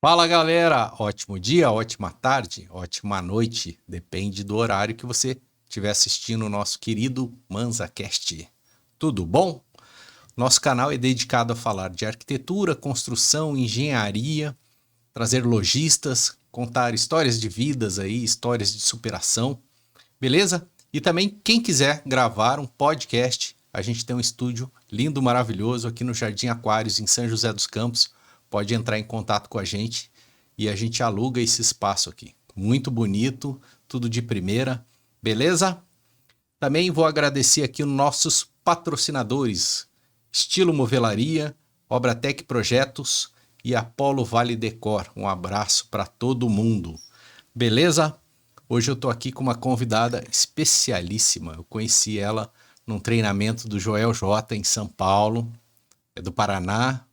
Fala galera, ótimo dia, ótima tarde, ótima noite, depende do horário que você estiver assistindo o nosso querido ManzaCast. Tudo bom? Nosso canal é dedicado a falar de arquitetura, construção, engenharia, trazer lojistas, contar histórias de vidas aí, histórias de superação, beleza? E também quem quiser gravar um podcast, a gente tem um estúdio lindo, maravilhoso aqui no Jardim Aquários, em São José dos Campos. Pode entrar em contato com a gente e a gente aluga esse espaço aqui. Muito bonito, tudo de primeira, beleza? Também vou agradecer aqui os nossos patrocinadores, Estilo Movelaria, Obratec Projetos e Apolo Vale Decor. Um abraço para todo mundo, beleza? Hoje eu tô aqui com uma convidada especialíssima. Eu conheci ela num treinamento do Joel J em São Paulo, é do Paraná.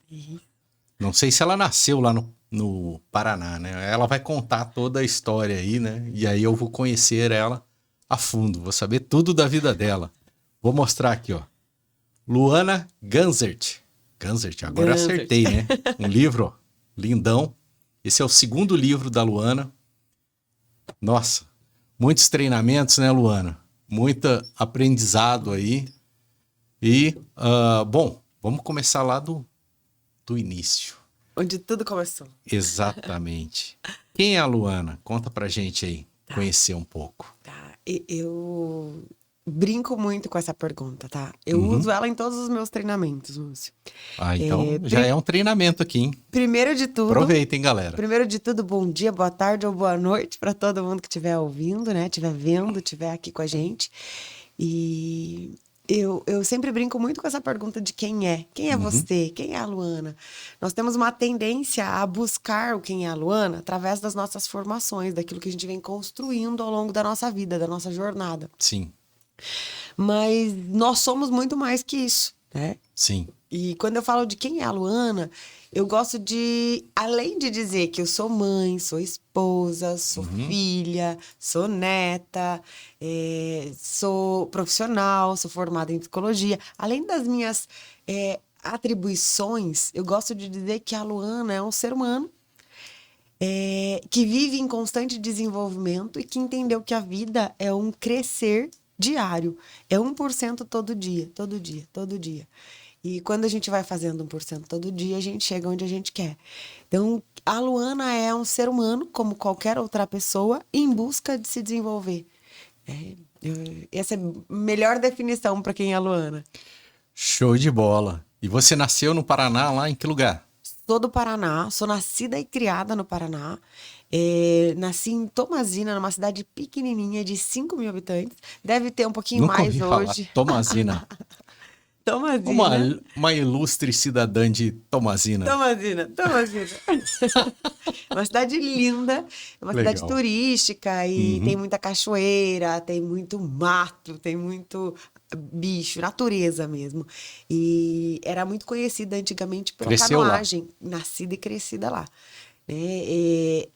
Não sei se ela nasceu lá no Paraná, né? Ela vai contar toda a história aí, né? E aí eu vou conhecer ela a fundo, vou saber tudo da vida dela. Vou mostrar aqui, ó. Luana Ganzert. Ganzert, agora eu acertei, né? Um livro, ó, lindão. Esse é o segundo livro da Luana. Nossa, muitos treinamentos, né, Luana? Muito aprendizado aí. E, bom, vamos começar lá do início. Onde tudo começou. Exatamente. Quem é a Luana? Conta pra gente aí, conhecer um pouco. Tá, eu brinco muito com essa pergunta, tá? Eu uso ela em todos os meus treinamentos, Lúcio. Ah, então já é um treinamento aqui, hein? Primeiro de tudo... Aproveitem, galera. Primeiro de tudo, bom dia, boa tarde ou boa noite para todo mundo que estiver ouvindo, né? Estiver vendo, estiver aqui com a gente. E... Eu sempre brinco muito com essa pergunta de quem é. Quem é você? Quem é a Luana? Nós temos uma tendência a buscar o quem é a Luana através das nossas formações, daquilo que a gente vem construindo ao longo da nossa vida, da nossa jornada. Sim. Mas nós somos muito mais que isso, né? Sim. E quando eu falo de quem é a Luana, eu gosto de, além de dizer que eu sou mãe, sou esposa, sou filha, sou neta, sou profissional, sou formada em psicologia. Além das minhas atribuições, eu gosto de dizer que a Luana é um ser humano que vive em constante desenvolvimento e que entendeu que a vida é um crescer diário. É 1% todo dia, todo dia, todo dia. E quando a gente vai fazendo 1% todo dia, a gente chega onde a gente quer. Então, a Luana é um ser humano, como qualquer outra pessoa, em busca de se desenvolver. Essa é a melhor definição para quem é a Luana. Show de bola. E você nasceu no Paraná, lá em que lugar? Sou do Paraná, sou nascida e criada no Paraná. Nasci em Tomazina, numa cidade pequenininha de 5 mil habitantes. Deve ter um pouquinho Nunca mais ouvi hoje. falar. Tomazina. Tomazina. Uma ilustre cidadã de Tomazina. Tomazina. Uma cidade linda, uma Legal. cidade turística e tem muita cachoeira, tem muito mato, tem muito bicho, natureza mesmo. E era muito conhecida antigamente pela canoagem, nascida e crescida lá.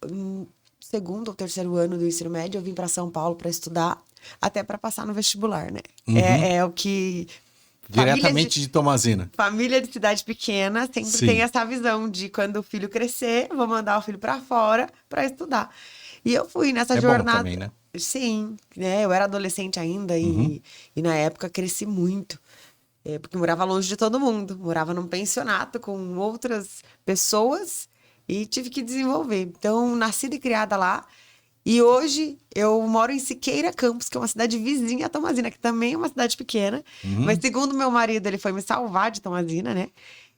No segundo ou terceiro ano do ensino médio, eu vim para São Paulo para estudar, até para passar no vestibular, né? É o que... Diretamente de Tomazina. Família de cidade pequena sempre tem essa visão de quando o filho crescer, vou mandar o filho para fora para estudar. E eu fui nessa jornada. Bom também, né? Sim, né? Eu era adolescente ainda e na época cresci muito. Porque morava longe de todo mundo. Morava num pensionato com outras pessoas e tive que desenvolver. Então, nascida e criada lá. E hoje eu moro em Siqueira Campos, que é uma cidade vizinha a Tomazina, que também é uma cidade pequena. Mas segundo meu marido, ele foi me salvar de Tomazina, né?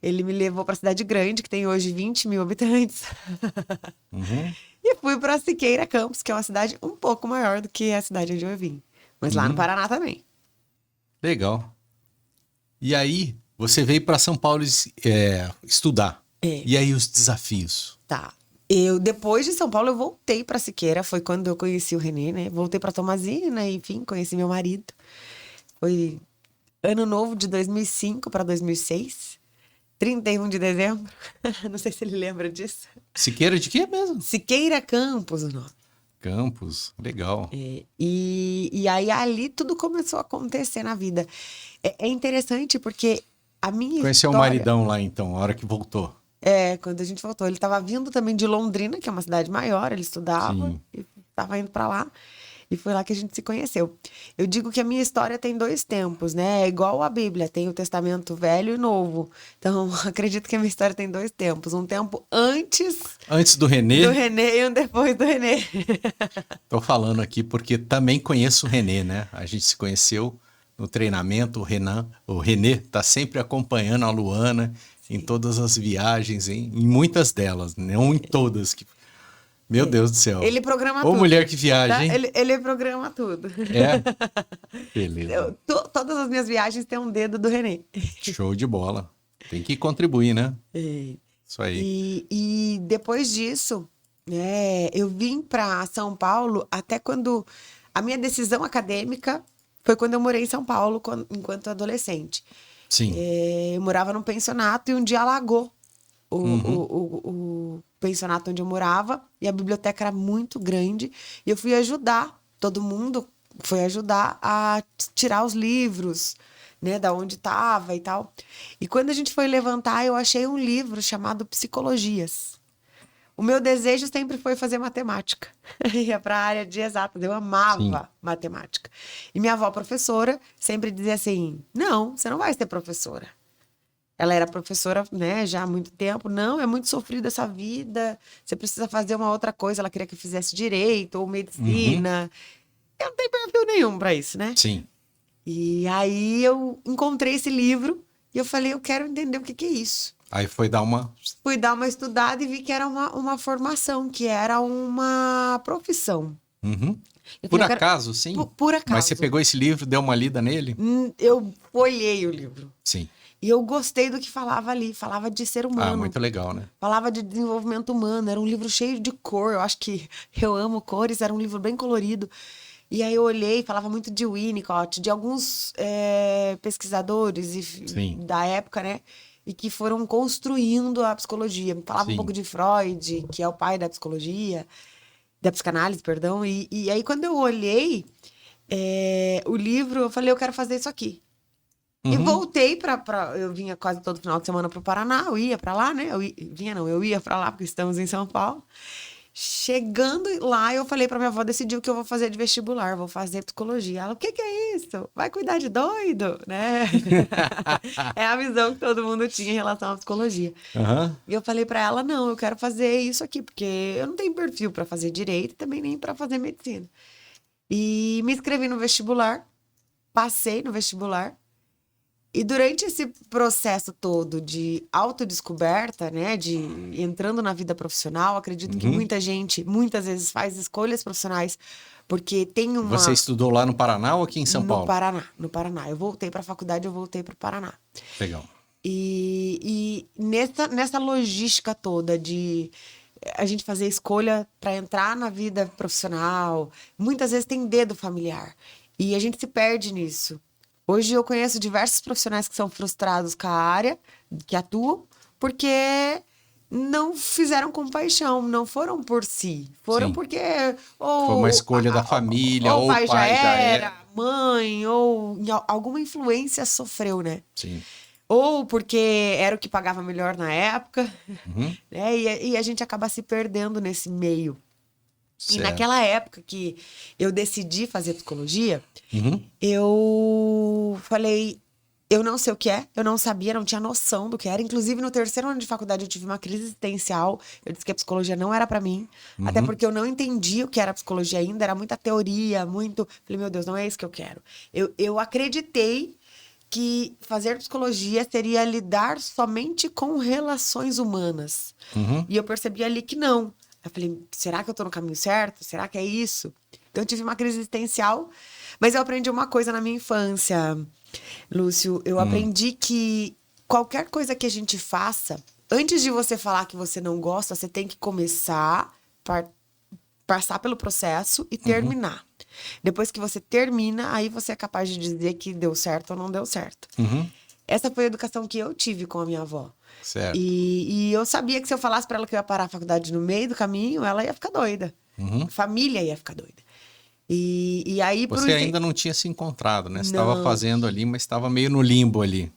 Ele me levou para a cidade grande, que tem hoje 20 mil habitantes. E fui para Siqueira Campos, que é uma cidade um pouco maior do que a cidade onde eu vim. Mas lá no Paraná também. Legal. E aí, você veio para São Paulo estudar. E aí, os desafios? Tá. Depois de São Paulo, eu voltei para Siqueira. Foi quando eu conheci o Renê, né? Voltei para Tomazina, enfim, conheci meu marido. Foi ano novo de 2005 para 2006. 31 de dezembro. Não sei se ele lembra disso. Siqueira de quê mesmo? Siqueira Campos, o nome. Campos, legal. E aí, ali, tudo começou a acontecer na vida. É interessante porque a minha Conheceu história... o maridão lá, então, a hora que voltou. Quando a gente voltou. Ele estava vindo também de Londrina, que é uma cidade maior, ele estudava Sim. e estava indo para lá. E foi lá que a gente se conheceu. Eu digo que a minha história tem 2 tempos, né? É igual a Bíblia, tem o Testamento Velho e Novo. Então, acredito que a minha história tem 2 tempos. Um tempo antes Antes do do Renê, Renê e um depois do Renê. tô falando aqui porque também conheço o Renê, né? A gente se conheceu no treinamento, o Renê tá sempre acompanhando a Luana em todas as viagens, em muitas delas, não em todas. Meu Deus do céu. Ele programa Ô, tudo, mulher que viaja, tá? hein? Ele programa tudo. É, beleza. Todas as minhas viagens têm um dedo do Renê. Show de bola. Tem que contribuir, né? É. Isso aí. E depois disso, né, eu vim para São Paulo até quando a minha decisão acadêmica foi quando eu morei em São Paulo enquanto adolescente. Sim. Eu morava num pensionato e um dia alagou Uhum. o pensionato onde eu morava e a biblioteca era muito grande e eu fui ajudar, todo mundo foi ajudar a tirar os livros, né, da onde estava e tal. E quando a gente foi levantar, eu achei um livro chamado Psicologias. O meu desejo sempre foi fazer matemática. Ia para a área de exatas, eu Sim. amava matemática. E minha avó, professora, sempre dizia assim: não, você não vai ser professora. Ela era professora, né, já há muito tempo. Não, é muito sofrida essa vida. Você precisa fazer uma outra coisa. Ela queria que eu fizesse direito ou Uhum. medicina. Eu não tenho perfil nenhum para isso, né? Sim. E aí eu encontrei esse livro e eu falei, eu quero entender o que que é isso. Aí foi dar uma. Fui dar uma estudada e vi que era uma formação, que era uma profissão. Uhum. Eu Por falei, eu quero... acaso, sim. Por Mas você acaso. pegou esse livro, deu uma lida nele? Eu folhei o livro. Sim. E eu gostei do que falava ali. Falava de ser Ah, humano. muito legal, né? Falava de desenvolvimento humano. Era um livro cheio de cor. Eu acho que eu amo cores. Era um livro bem colorido. E aí eu olhei, falava muito de Winnicott, de alguns pesquisadores Sim. da época, né? E que foram construindo a psicologia. Falava um pouco Sim. de Freud, que é o pai da psicologia, da psicanálise, perdão. E aí quando eu olhei o livro, eu falei, eu quero fazer isso aqui. E Uhum. voltei eu vinha quase todo final de semana para o Paraná, eu ia para lá, né? Eu ia para lá porque estamos em São Paulo. Chegando lá, eu falei para minha avó, decidi o que eu vou fazer de vestibular, vou fazer psicologia. Ela, o que que é isso? Vai cuidar de doido, né? É a visão que todo mundo tinha em relação à psicologia. Aham. E eu falei para ela, não, eu quero fazer isso aqui, porque eu não tenho perfil para fazer direito e também nem para fazer medicina. E me inscrevi no vestibular, passei no vestibular. E durante esse processo todo de autodescoberta, né, de entrando na vida profissional, acredito que Uhum. muita gente, muitas vezes, faz escolhas profissionais porque tem Você uma estudou lá no Paraná ou aqui em São no Paulo? Paraná, no Paraná. Eu voltei para a faculdade, eu voltei para o Paraná. Legal. E nessa logística toda de a gente fazer escolha para entrar na vida profissional, muitas vezes tem dedo familiar. E a gente se perde nisso. Hoje eu conheço diversos profissionais que são frustrados com a área que atuam, porque não fizeram com paixão, não foram por si, foram Sim. porque Foi uma ou, escolha da família, ou o ou o pai já pai já era, era. a mãe, ou alguma influência sofreu, né? Sim. Ou porque era o que pagava melhor na época, Uhum. né? E a gente acaba se perdendo nesse meio. E Certo. naquela época que eu decidi fazer psicologia, Uhum. eu falei, eu não sei o que é, eu não sabia, não tinha noção do que era. Inclusive, no terceiro ano de faculdade, eu tive uma crise existencial. Eu disse que a psicologia não era pra mim, até Uhum. porque eu não entendia o que era psicologia ainda, era muita teoria, muito. Falei, meu Deus, não é isso que eu quero. Eu acreditei que fazer psicologia seria lidar somente com relações humanas. Uhum. E eu percebi ali que não. Eu falei, será que eu tô no caminho certo? Será que é isso? Então eu tive uma crise existencial, mas eu aprendi uma coisa na minha infância, Lúcio. Eu Hum. aprendi que qualquer coisa que a gente faça, antes de você falar que você não gosta, você tem que começar, passar pelo processo e Uhum. terminar. Depois que você termina, aí você é capaz de dizer que deu certo ou não deu certo. Uhum. Essa foi a educação que eu tive com a minha avó. Certo. E eu sabia que se eu falasse para ela que eu ia parar a faculdade no meio do caminho, ela ia ficar doida. Uhum. A família ia ficar doida. E aí, Você ainda não tinha se encontrado, né? Você estava Não. fazendo ali, mas estava meio no limbo ali.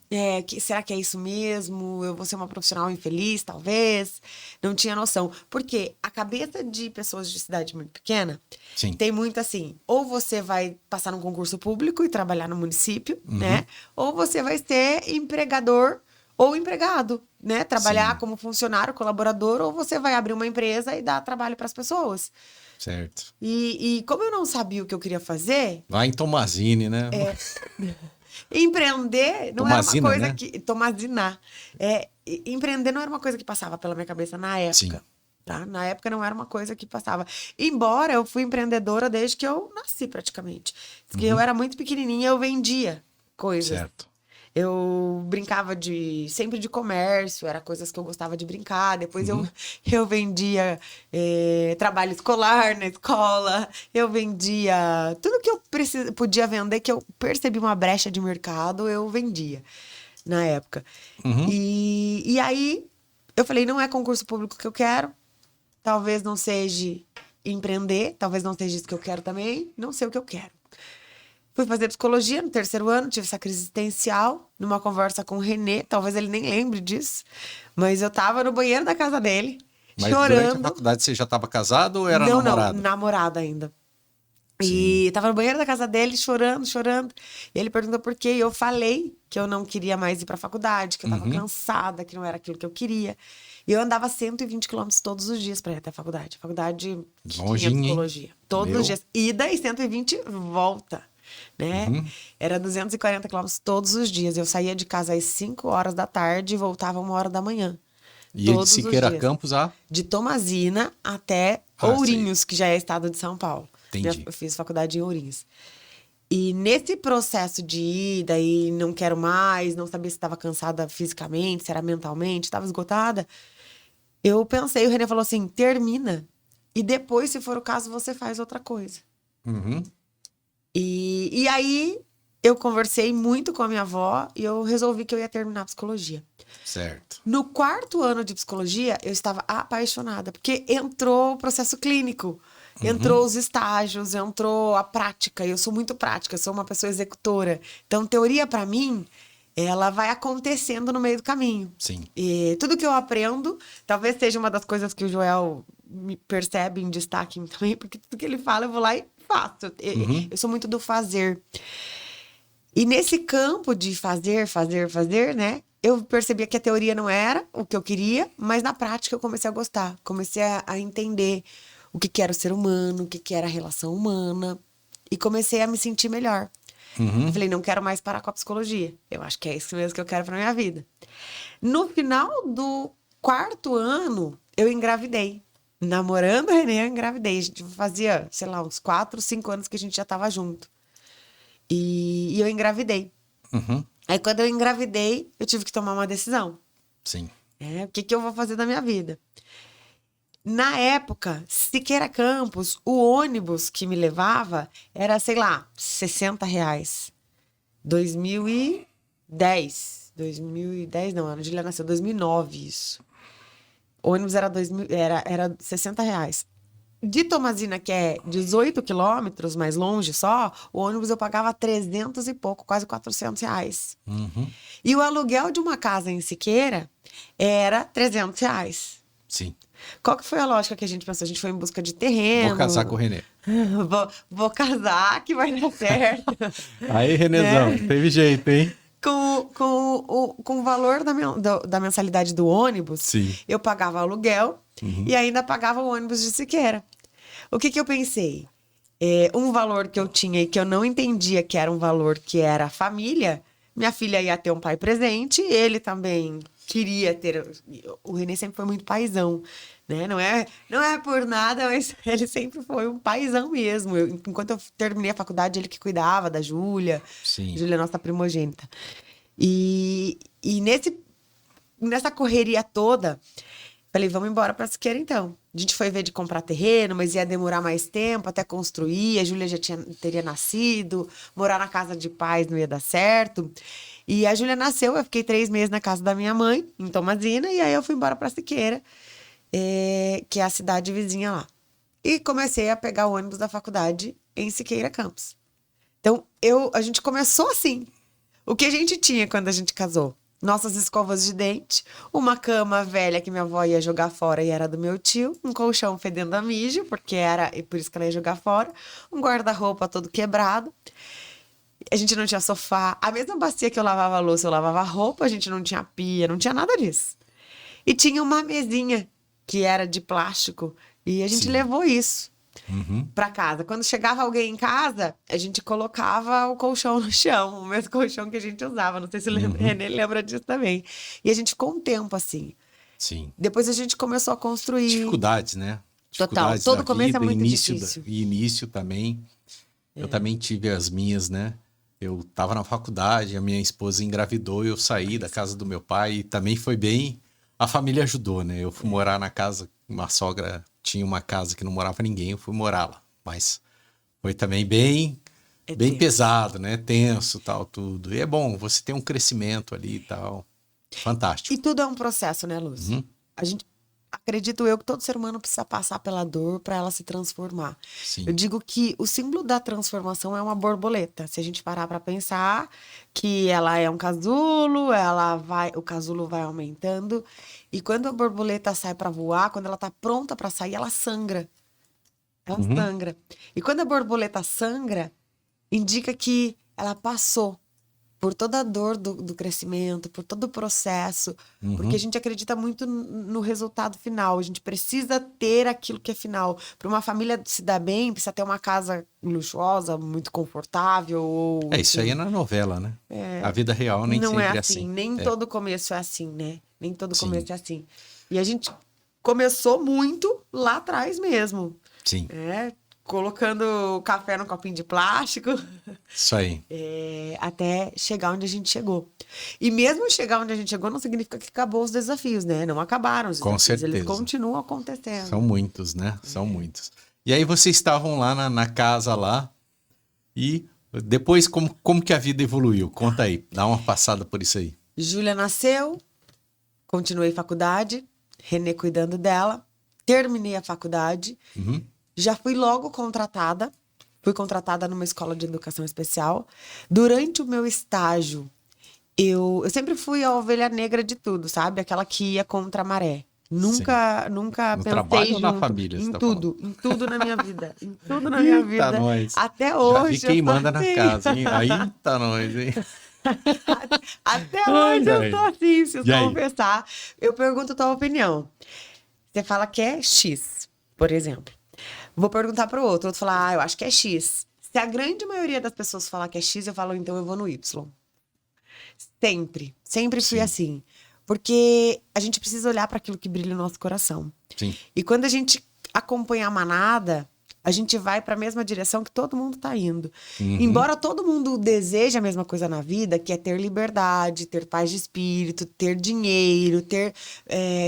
Será que é isso mesmo? Eu vou ser uma profissional infeliz, talvez? Não tinha noção. Porque a cabeça de pessoas de cidade muito pequena Sim. tem muito assim: ou você vai passar num concurso público e trabalhar no município, né? Ou você vai ser empregador ou empregado, né? Trabalhar Sim. como funcionário, colaborador, ou você vai abrir uma empresa e dar trabalho para as pessoas. Certo. E como eu não sabia o que eu queria fazer, Lá em Tomazine, né? empreender não era uma Tomazina, coisa né? que. Tomazinar. Empreender não era uma coisa que passava pela minha cabeça na Sim. época. Tá? Na época não era uma coisa que passava. Embora eu fui empreendedora desde que eu nasci, praticamente. Porque eu era muito pequenininha, eu vendia coisas. Certo. Eu brincava sempre de comércio, era coisas que eu gostava de brincar. Depois eu vendia trabalho escolar na escola, eu vendia tudo que eu podia vender, que eu percebi uma brecha de mercado, eu vendia na época. E aí eu falei, não é concurso público que eu quero, talvez não seja empreender, talvez não seja isso que eu quero também, não sei o que eu quero. Fui fazer psicologia no terceiro ano, tive essa crise existencial, numa conversa com o Renê, talvez ele nem lembre disso, mas eu tava no banheiro da casa dele, Mas durante a chorando. faculdade você já estava casado ou era Não, namorado? namorada ainda. Sim. E tava no banheiro da casa dele, chorando, chorando. E ele perguntou por quê. E eu falei que eu não queria mais ir pra faculdade, que eu tava cansada, que não era aquilo que eu queria. E eu andava 120 quilômetros todos os dias pra ir até a faculdade. Faculdade que tinha Longinho, hein? psicologia. Todos os dias. Ida e 120 volta, né? Era 240 quilômetros todos os dias. Eu saía de casa às 5 horas da tarde e voltava 1 hora da manhã. E de Todos os Siqueira dias. Campos a... De Tomazina até Ah, Ourinhos, que já é estado de São Paulo. Entendi. Eu fiz faculdade em Ourinhos. E nesse processo de ida e não quero mais, não sabia se estava cansada fisicamente, se era mentalmente, estava esgotada, eu pensei, o René falou assim, termina. E depois, se for o caso, você faz outra coisa. E aí, eu conversei muito com a minha avó e eu resolvi que eu ia terminar a psicologia. Certo. No 4º ano de psicologia, eu estava apaixonada, porque entrou o processo clínico, entrou os estágios, entrou a prática. Eu sou muito prática, eu sou uma pessoa executora. Então, teoria, para mim, ela vai acontecendo no meio do caminho. Sim. E tudo que eu aprendo, talvez seja uma das coisas que o Joel me percebe em destaque também, porque tudo que ele fala, eu vou lá e faço. Eu sou muito do fazer. E nesse campo de fazer, né? Eu percebia que a teoria não era o que eu queria, mas na prática eu comecei a gostar. Comecei a entender o que era o ser humano, o que era a relação humana. E comecei a me sentir melhor. Eu falei, não quero mais parar com a psicologia. Eu acho que é isso mesmo que eu quero pra minha vida. No final do 4º ano, eu engravidei. Namorando o Renê, eu engravidei. A gente fazia, sei lá, uns 4, 5 anos que a gente já tava junto. E eu engravidei. Aí, quando eu engravidei, eu tive que tomar uma decisão. Sim. O que eu vou fazer da minha vida? Na época, Siqueira Campos, o ônibus que me levava era, sei lá, R$60. 2010. 2010 não, a Julia nasceu em 2009, isso. O ônibus era R$60. De Tomazina, que é 18 quilômetros mais longe só, o ônibus eu pagava 300 e pouco, quase R$400. E o aluguel de uma casa em Siqueira era R$300. Sim. Qual que foi a lógica que a gente pensou? A gente foi em busca de terreno. Vou casar com o Renê. Vou casar, que vai dar certo. Aí, Renezão, teve jeito, hein? Com o valor da mensalidade do ônibus, Sim. eu pagava aluguel e ainda pagava o ônibus de Siqueira. O que eu pensei? Um valor que eu tinha e que eu não entendia que era um valor que era a família. Minha filha ia ter um pai presente, ele também queria ter. O Renê sempre foi muito paizão, né? Não é por nada, mas ele sempre foi um paizão mesmo. Enquanto eu terminei a faculdade, ele que cuidava da Júlia. Sim. Júlia é nossa primogênita. E nessa correria toda, falei, vamos embora para Siqueira então. A gente foi ver de comprar terreno, mas ia demorar mais tempo até construir. A Júlia já teria nascido, morar na casa de pais não ia dar certo. E a Júlia nasceu, eu fiquei 3 meses na casa da minha mãe, em Tomazina, e aí eu fui embora para Siqueira, que é a cidade vizinha lá. e comecei a pegar o ônibus da faculdade em Siqueira Campos. Então, a gente começou assim. O que a gente tinha quando a gente casou? Nossas escovas de dente, uma cama velha que minha avó ia jogar fora e era do meu tio, um colchão fedendo a mijo, porque era, e por isso que ela ia jogar fora, um guarda-roupa todo quebrado. A gente não tinha sofá. A mesma bacia que eu lavava a louça, eu lavava a roupa, a gente não tinha pia, não tinha nada disso. E tinha uma mesinha que era de plástico e a gente Sim. levou isso Uhum. para casa. Quando chegava alguém em casa, a gente colocava o colchão no chão, o mesmo colchão que a gente usava. Não sei se o Renê lembra disso também. E a gente ficou um tempo assim. Sim. Depois a gente começou a construir. Dificuldades, né? Total. Dificuldades da Todo começo é vida, muito difícil. início também. Eu também tive as minhas, né? Eu estava na faculdade, a minha esposa engravidou, eu saí da casa do meu pai e também foi bem. A família ajudou, né? Eu fui morar na casa, uma sogra tinha uma casa que não morava ninguém, eu fui morar lá. Mas foi também É bem tenso. pesado, né? Tenso, tal, tudo. E é bom, você tem um crescimento ali e tal. E Fantástico. tudo é um processo, né, Lúcio? Uhum. A gente, acredito eu que todo ser humano precisa passar pela dor para ela se transformar. Eu Sim. digo que o símbolo da transformação é uma borboleta. Se a gente parar para pensar que ela é um casulo, o casulo vai aumentando e quando a borboleta sai para voar, quando ela tá pronta para sair, ela sangra. Ela Uhum. sangra. E quando a borboleta sangra, indica que ela passou por toda a dor do crescimento, por todo o processo, porque a Uhum. gente acredita muito no resultado final. A gente precisa ter aquilo que é final. Para uma família se dar bem, precisa ter uma casa luxuosa, muito confortável, ou É, isso aí é enfim. na novela, né? A vida real nem Não é sempre é assim. assim. Nem É, todo começo é assim, né? Nem todo sim, começo é assim. E a gente começou muito lá atrás mesmo. sim. Colocando café no copinho de plástico. Isso aí. Até chegar onde a gente chegou. E mesmo chegar onde a gente chegou, não significa que acabou os desafios, né? Não acabaram os Com desafios, eles certeza. continuam São acontecendo. muitos, né? São muitos. E aí vocês estavam lá na casa lá e depois como que a vida evoluiu? Conta aí, dá uma passada por isso aí. Júlia nasceu, continuei faculdade, Renê cuidando dela, terminei a faculdade, Uhum. já fui logo contratada, fui contratada numa escola de educação especial. Durante o meu estágio, eu sempre fui a ovelha negra de tudo, sabe? Aquela que ia contra a maré. Sim. Nunca No pensei trabalho ou na junto família, você tá falando? em tudo na minha vida, em tudo na minha Eita, vida. nós. Até Já vi hoje eu quem sou manda na assim. casa, hein? Aí tá nós, hein? Até Ai, hoje eu sou ai. assim, se eu E aí? confessar. Eu pergunto a tua opinião. Você fala que é X, por exemplo. Vou perguntar para o outro falar, eu acho que é X. Se a grande maioria das pessoas falar que é X, eu falo, então eu vou no Y. Sempre fui Sim, assim. Porque a gente precisa olhar para aquilo que brilha no nosso coração. sim. E quando a gente acompanha a manada, a gente vai para a mesma direção que todo mundo está indo. Uhum. Embora todo mundo deseje a mesma coisa na vida, que é ter liberdade, ter paz de espírito, ter dinheiro, ter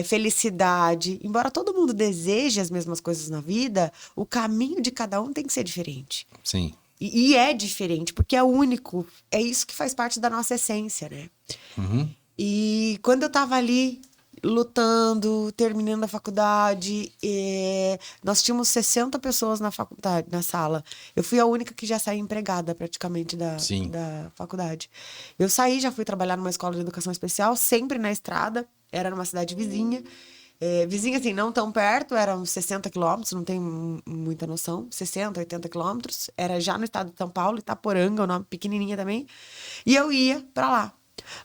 felicidade. Embora todo mundo deseje as mesmas coisas na vida, o caminho de cada um tem que ser diferente. Sim. E é diferente, porque é único. É isso que faz parte da nossa essência, né? Uhum. E quando eu tava ali lutando, terminando a faculdade, nós tínhamos 60 pessoas na faculdade, na sala. Eu fui a única que já saí empregada praticamente Sim. da faculdade. Eu saí, já fui trabalhar numa escola de educação especial, sempre na estrada, era numa cidade vizinha. Vizinha, assim, não tão perto, eram 60 quilômetros, não tenho muita noção, 60, 80 quilômetros. Era já no estado de São Paulo, Itaporanga, o nome pequenininha também. E eu ia pra lá.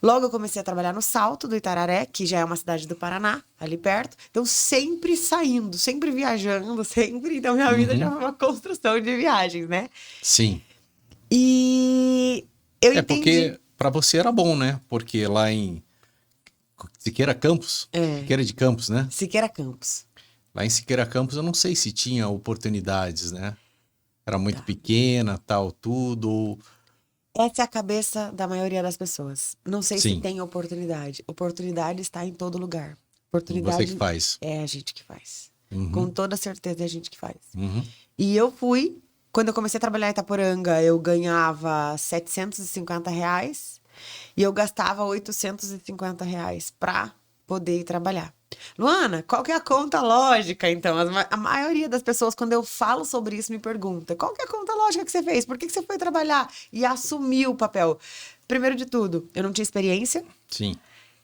Logo eu comecei a trabalhar no Salto do Itararé, que já é uma cidade do Paraná, ali perto. Então, sempre saindo, sempre viajando, sempre. Então, minha vida já Uhum. foi uma construção de viagens, né? Sim. E eu É entendi. porque para você era bom, né? Porque lá em Siqueira Campos, Siqueira de Campos, né? Siqueira Campos. Lá em Siqueira Campos eu não sei se tinha oportunidades, né? Era muito Tá. pequena, tal, tudo. Essa é a cabeça da maioria das pessoas. Não sei se Sim, tem oportunidade. Oportunidade está em todo lugar. você que Oportunidade faz. é a gente que faz. Com Uhum, toda certeza é a gente que faz. uhum. E eu fui, quando eu comecei a trabalhar em Itaporanga, eu ganhava R$ 750 e eu gastava R$ 850 para poder ir trabalhar. Luana, qual que é a conta lógica, então? A maioria das pessoas, quando eu falo sobre isso, me pergunta, qual que é a conta lógica que você fez? Por que que você foi trabalhar e assumiu o papel? Primeiro de tudo, eu não tinha experiência. Sim.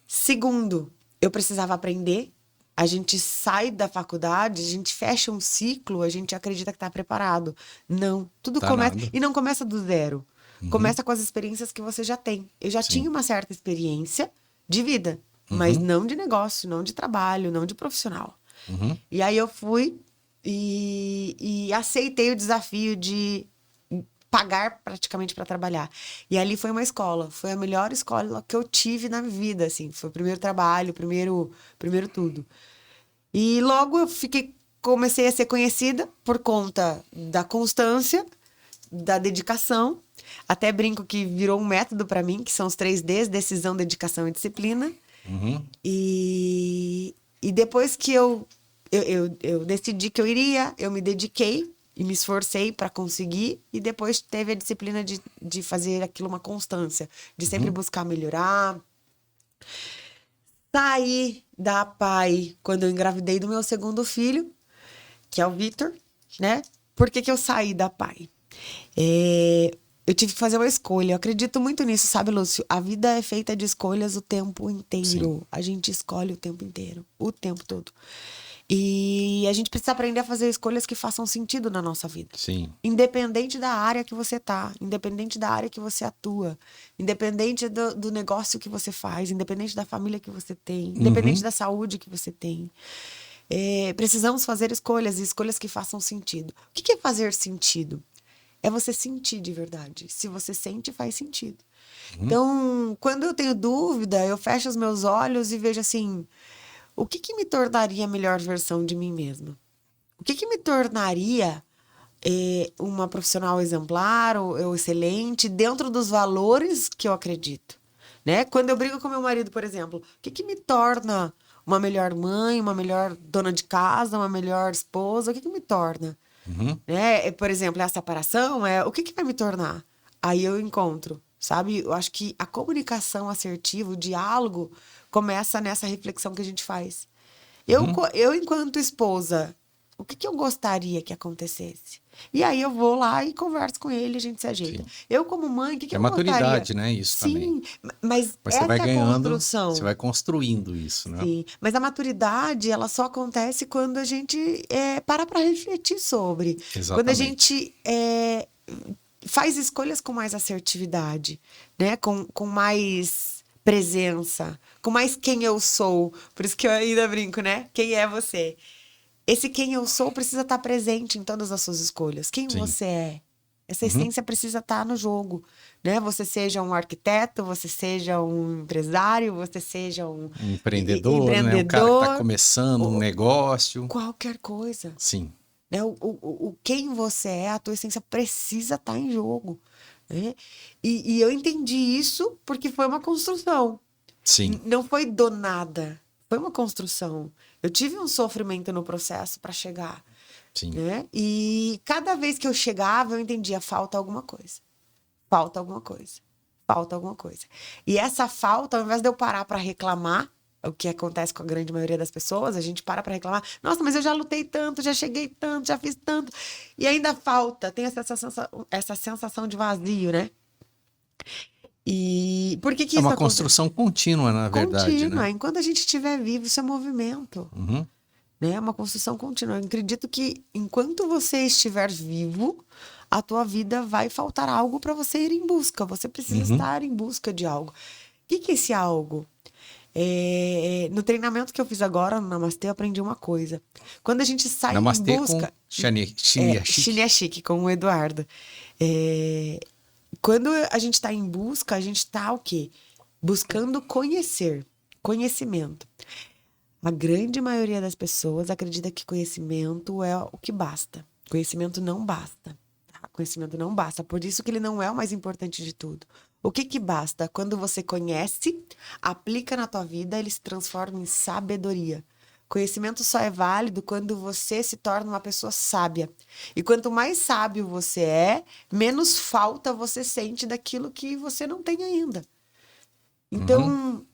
Segundo, eu precisava aprender. A gente sai da faculdade, a gente fecha um ciclo, a gente acredita que está preparado. Não, tudo Tá começa. nada. E não começa do zero. Começa com as experiências que você já tem. Eu já Sim. tinha uma certa experiência de vida, mas não de negócio, não de trabalho, não de profissional. E aí eu fui e aceitei o desafio de pagar praticamente para trabalhar. E ali foi uma escola, foi a melhor escola que eu tive na vida, assim, foi o primeiro trabalho, primeiro tudo. E logo eu comecei a ser conhecida por conta da constância, da dedicação. Até brinco que virou um método para mim, que são os 3Ds: decisão, dedicação e disciplina. E depois que eu decidi que eu iria, eu me dediquei e me esforcei para conseguir, e depois teve a disciplina de fazer aquilo uma constância, de sempre buscar melhorar. Saí da PAI quando eu engravidei do meu segundo filho, que é o Vitor, né? Por que que eu saí da PAI? Eu tive que fazer uma escolha. Eu acredito muito nisso, sabe, Lúcio? A vida é feita de escolhas o tempo inteiro. Sim. A gente escolhe o tempo inteiro, o tempo todo. E a gente precisa aprender a fazer escolhas que façam sentido na nossa vida. Sim. Independente da área que você tá, independente da área que você atua, independente do negócio que você faz, independente da família que você tem, independente da saúde que você tem. Precisamos fazer escolhas, e escolhas que façam sentido. O que é fazer sentido? É você sentir de verdade. Se você sente, faz sentido. Então, quando eu tenho dúvida, eu fecho os meus olhos e vejo assim: o que me tornaria a melhor versão de mim mesma? O que me tornaria uma profissional exemplar ou excelente dentro dos valores que eu acredito? Né? Quando eu brigo com meu marido, por exemplo, o que me torna uma melhor mãe, uma melhor dona de casa, uma melhor esposa? O que me torna? Né? Por exemplo, a separação, o que vai me tornar? Aí eu encontro, sabe? Eu acho que a comunicação assertiva, o diálogo, começa nessa reflexão que a gente faz. Eu enquanto esposa, o que eu gostaria que acontecesse? E aí eu vou lá e converso com ele, a gente se ajeita. Sim. Eu, como mãe, o que É eu gostaria? maturidade, né? Isso também. Sim, mas Mas você essa vai é a ganhando, construção. você vai construindo isso, né? Sim, mas a maturidade, ela só acontece quando a gente para refletir sobre. Quando a Exatamente. gente faz escolhas com mais assertividade, né? Com mais presença, com mais quem eu sou. Por isso que eu ainda brinco, né? Quem é você? Esse quem eu sou precisa estar presente em todas as suas escolhas. Quem Sim. você é? Essa essência precisa estar no jogo, né? Você seja um arquiteto, você seja um empresário, você seja um Empreendedor, né? Um cara que está empreendedor, começando um negócio. qualquer coisa. Sim. Né? O quem você é, a tua essência precisa estar em jogo. Né? E eu entendi isso porque foi uma construção. Sim. Não foi do nada. Foi uma construção. Eu tive um sofrimento no processo para chegar. Sim. Né? E cada vez que eu chegava, eu entendia: falta alguma coisa. Falta alguma coisa. Falta alguma coisa. E essa falta, ao invés de eu parar para reclamar, o que acontece com a grande maioria das pessoas, a gente para reclamar: nossa, mas eu já lutei tanto, já cheguei tanto, já fiz tanto, e ainda falta. Tem essa sensação de vazio, né? E por que É isso uma acontece? construção contínua, na verdade, Contínua. né? Enquanto a gente estiver vivo, isso é movimento. Né? É uma construção contínua. Eu acredito que enquanto você estiver vivo, a tua vida vai faltar algo para você ir em busca. Você precisa estar em busca de algo. O que é esse algo? No treinamento que eu fiz agora no Namastê, eu aprendi uma coisa. Quando a gente sai Namastê em busca... com Shinyashiki. Shinyashiki, com o Eduardo. Quando a gente está em busca, a gente está o quê? Buscando conhecer. Conhecimento. A grande maioria das pessoas acredita que conhecimento é o que basta. Conhecimento não basta. Tá? Conhecimento não basta. Por isso que ele não é o mais importante de tudo. O que basta? Quando você conhece, aplica na tua vida, ele se transforma em sabedoria. Conhecimento só é válido quando você se torna uma pessoa sábia. E quanto mais sábio você é, menos falta você sente daquilo que você não tem ainda. Então,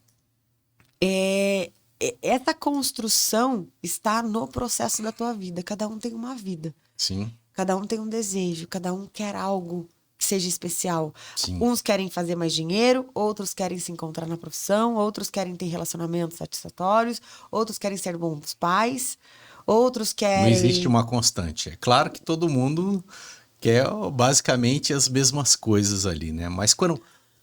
essa construção está no processo da tua vida. Cada um tem uma vida. Sim. Cada um tem um desejo, cada um quer algo que seja especial. Sim. Uns querem fazer mais dinheiro, outros querem se encontrar na profissão, outros querem ter relacionamentos satisfatórios, outros querem ser bons pais, outros querem... Não existe uma constante. É claro que todo mundo quer basicamente as mesmas coisas ali, né? Mas quando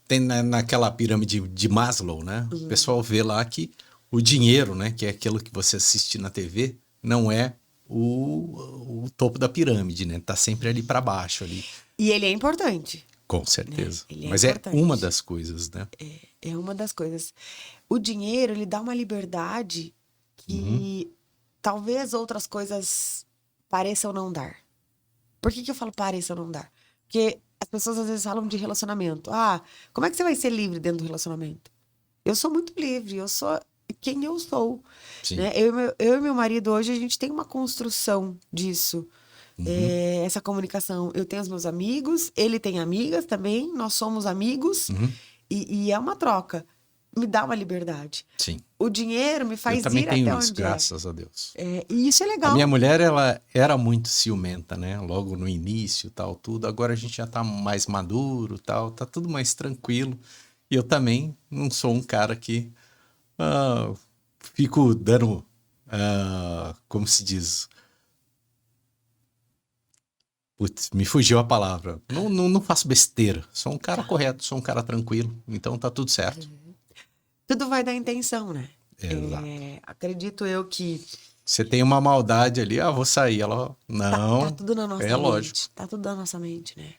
tem naquela pirâmide de Maslow, né? O pessoal vê lá que o dinheiro, né? Que é aquilo que você assiste na TV, não é o topo da pirâmide, né? Tá sempre ali para baixo ali. E ele é importante. Com certeza. Ele é Mas importante. é uma das coisas, né? É uma das coisas. O dinheiro, ele dá uma liberdade que talvez outras coisas pareçam não dar. Por que eu falo pareçam não dar? Porque as pessoas às vezes falam de relacionamento. Ah, como é que você vai ser livre dentro do relacionamento? Eu sou muito livre, eu sou quem eu sou. Sim. Né? Eu e meu marido hoje, a gente tem uma construção disso. Essa comunicação. Eu tenho os meus amigos, ele tem amigas também, nós somos amigos. E é uma troca. Me dá uma liberdade. Sim. O dinheiro me faz Eu também ir tenho até isso, onde graças a Deus. e isso é legal. A minha mulher, ela era muito ciumenta, né? Logo no início, tal, tudo. Agora a gente já tá mais maduro, tal, tá tudo mais tranquilo. E eu também não sou um cara que fico dando, como se diz? Putz, me fugiu a palavra. Não faço besteira. Sou um cara correto, sou um cara tranquilo. Então tá tudo certo. Tudo vai da intenção, né? Exato. Acredito eu que... Você tem uma maldade ali, vou sair. Ela, não, Tá tudo na nossa mente. lógico. Tá tudo na nossa mente, né?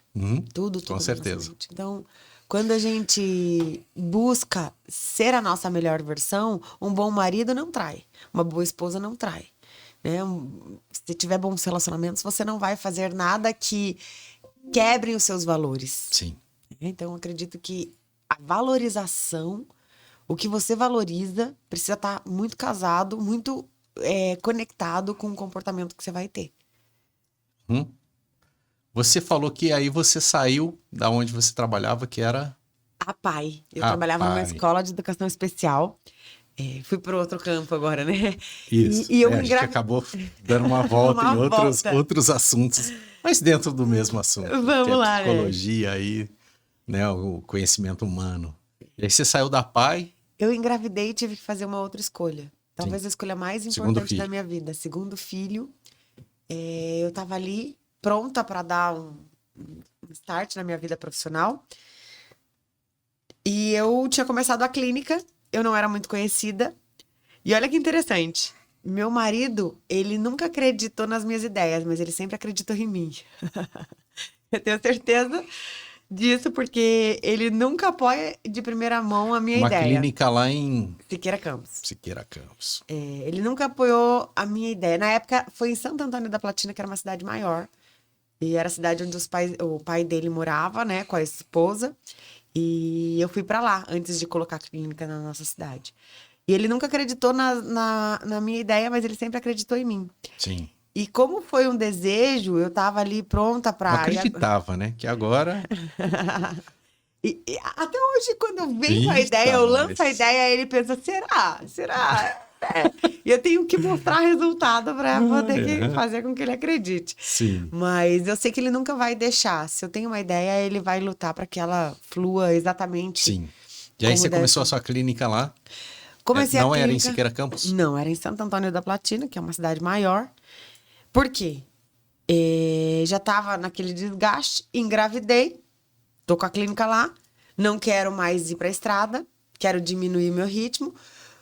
Tudo com na certeza. nossa mente. Então, quando a gente busca ser a nossa melhor versão, um bom marido não trai. Uma boa esposa não trai. Né? Se tiver bons relacionamentos, você não vai fazer nada que quebre os seus valores. Sim. Então, eu acredito que a valorização, o que você valoriza, precisa estar muito casado, muito conectado com o comportamento que você vai ter. Você falou que aí você saiu da onde você trabalhava, que era... A PAI. Eu trabalhava numa escola de educação especial. Fui para outro campo agora, né? Isso. E eu a gente acabou dando uma volta em outros assuntos, mas dentro do mesmo assunto. Vamos que é lá, psicologia aí, né? O conhecimento humano. E aí você saiu da PAI. Eu engravidei e tive que fazer uma outra escolha. Talvez a escolha mais importante da minha vida. Segundo filho. Eu estava ali pronta para dar um start na minha vida profissional. E eu tinha começado a clínica. Eu não era muito conhecida. E olha que interessante. Meu marido, ele nunca acreditou nas minhas ideias, mas ele sempre acreditou em mim. Eu tenho certeza disso, porque ele nunca apoia de primeira mão a minha ideia. Uma clínica lá em... Siqueira Campos. Siqueira Campos. Ele nunca apoiou a minha ideia. Na época, foi em Santo Antônio da Platina, que era uma cidade maior. E era a cidade onde o pai dele morava, né, com a esposa. E eu fui pra lá, antes de colocar a clínica na nossa cidade. E ele nunca acreditou na minha ideia, mas ele sempre acreditou em mim. Sim. E como foi um desejo, eu tava ali pronta pra... Não acreditava, né? Que agora... e até hoje, quando eu venho com a ideia, eu lanço a ideia, ele pensa, será? E eu tenho que mostrar resultado para poder fazer com que ele acredite. Sim. Mas eu sei que ele nunca vai deixar. Se eu tenho uma ideia, ele vai lutar para que ela flua exatamente. Sim. E aí você começou a sua clínica lá? Comecei não a clínica... era em Siqueira Campos? Não, era em Santo Antônio da Platina, que é uma cidade maior. Por quê? Já estava naquele desgaste, engravidei, tô com a clínica lá, não quero mais ir para a estrada, quero diminuir meu ritmo,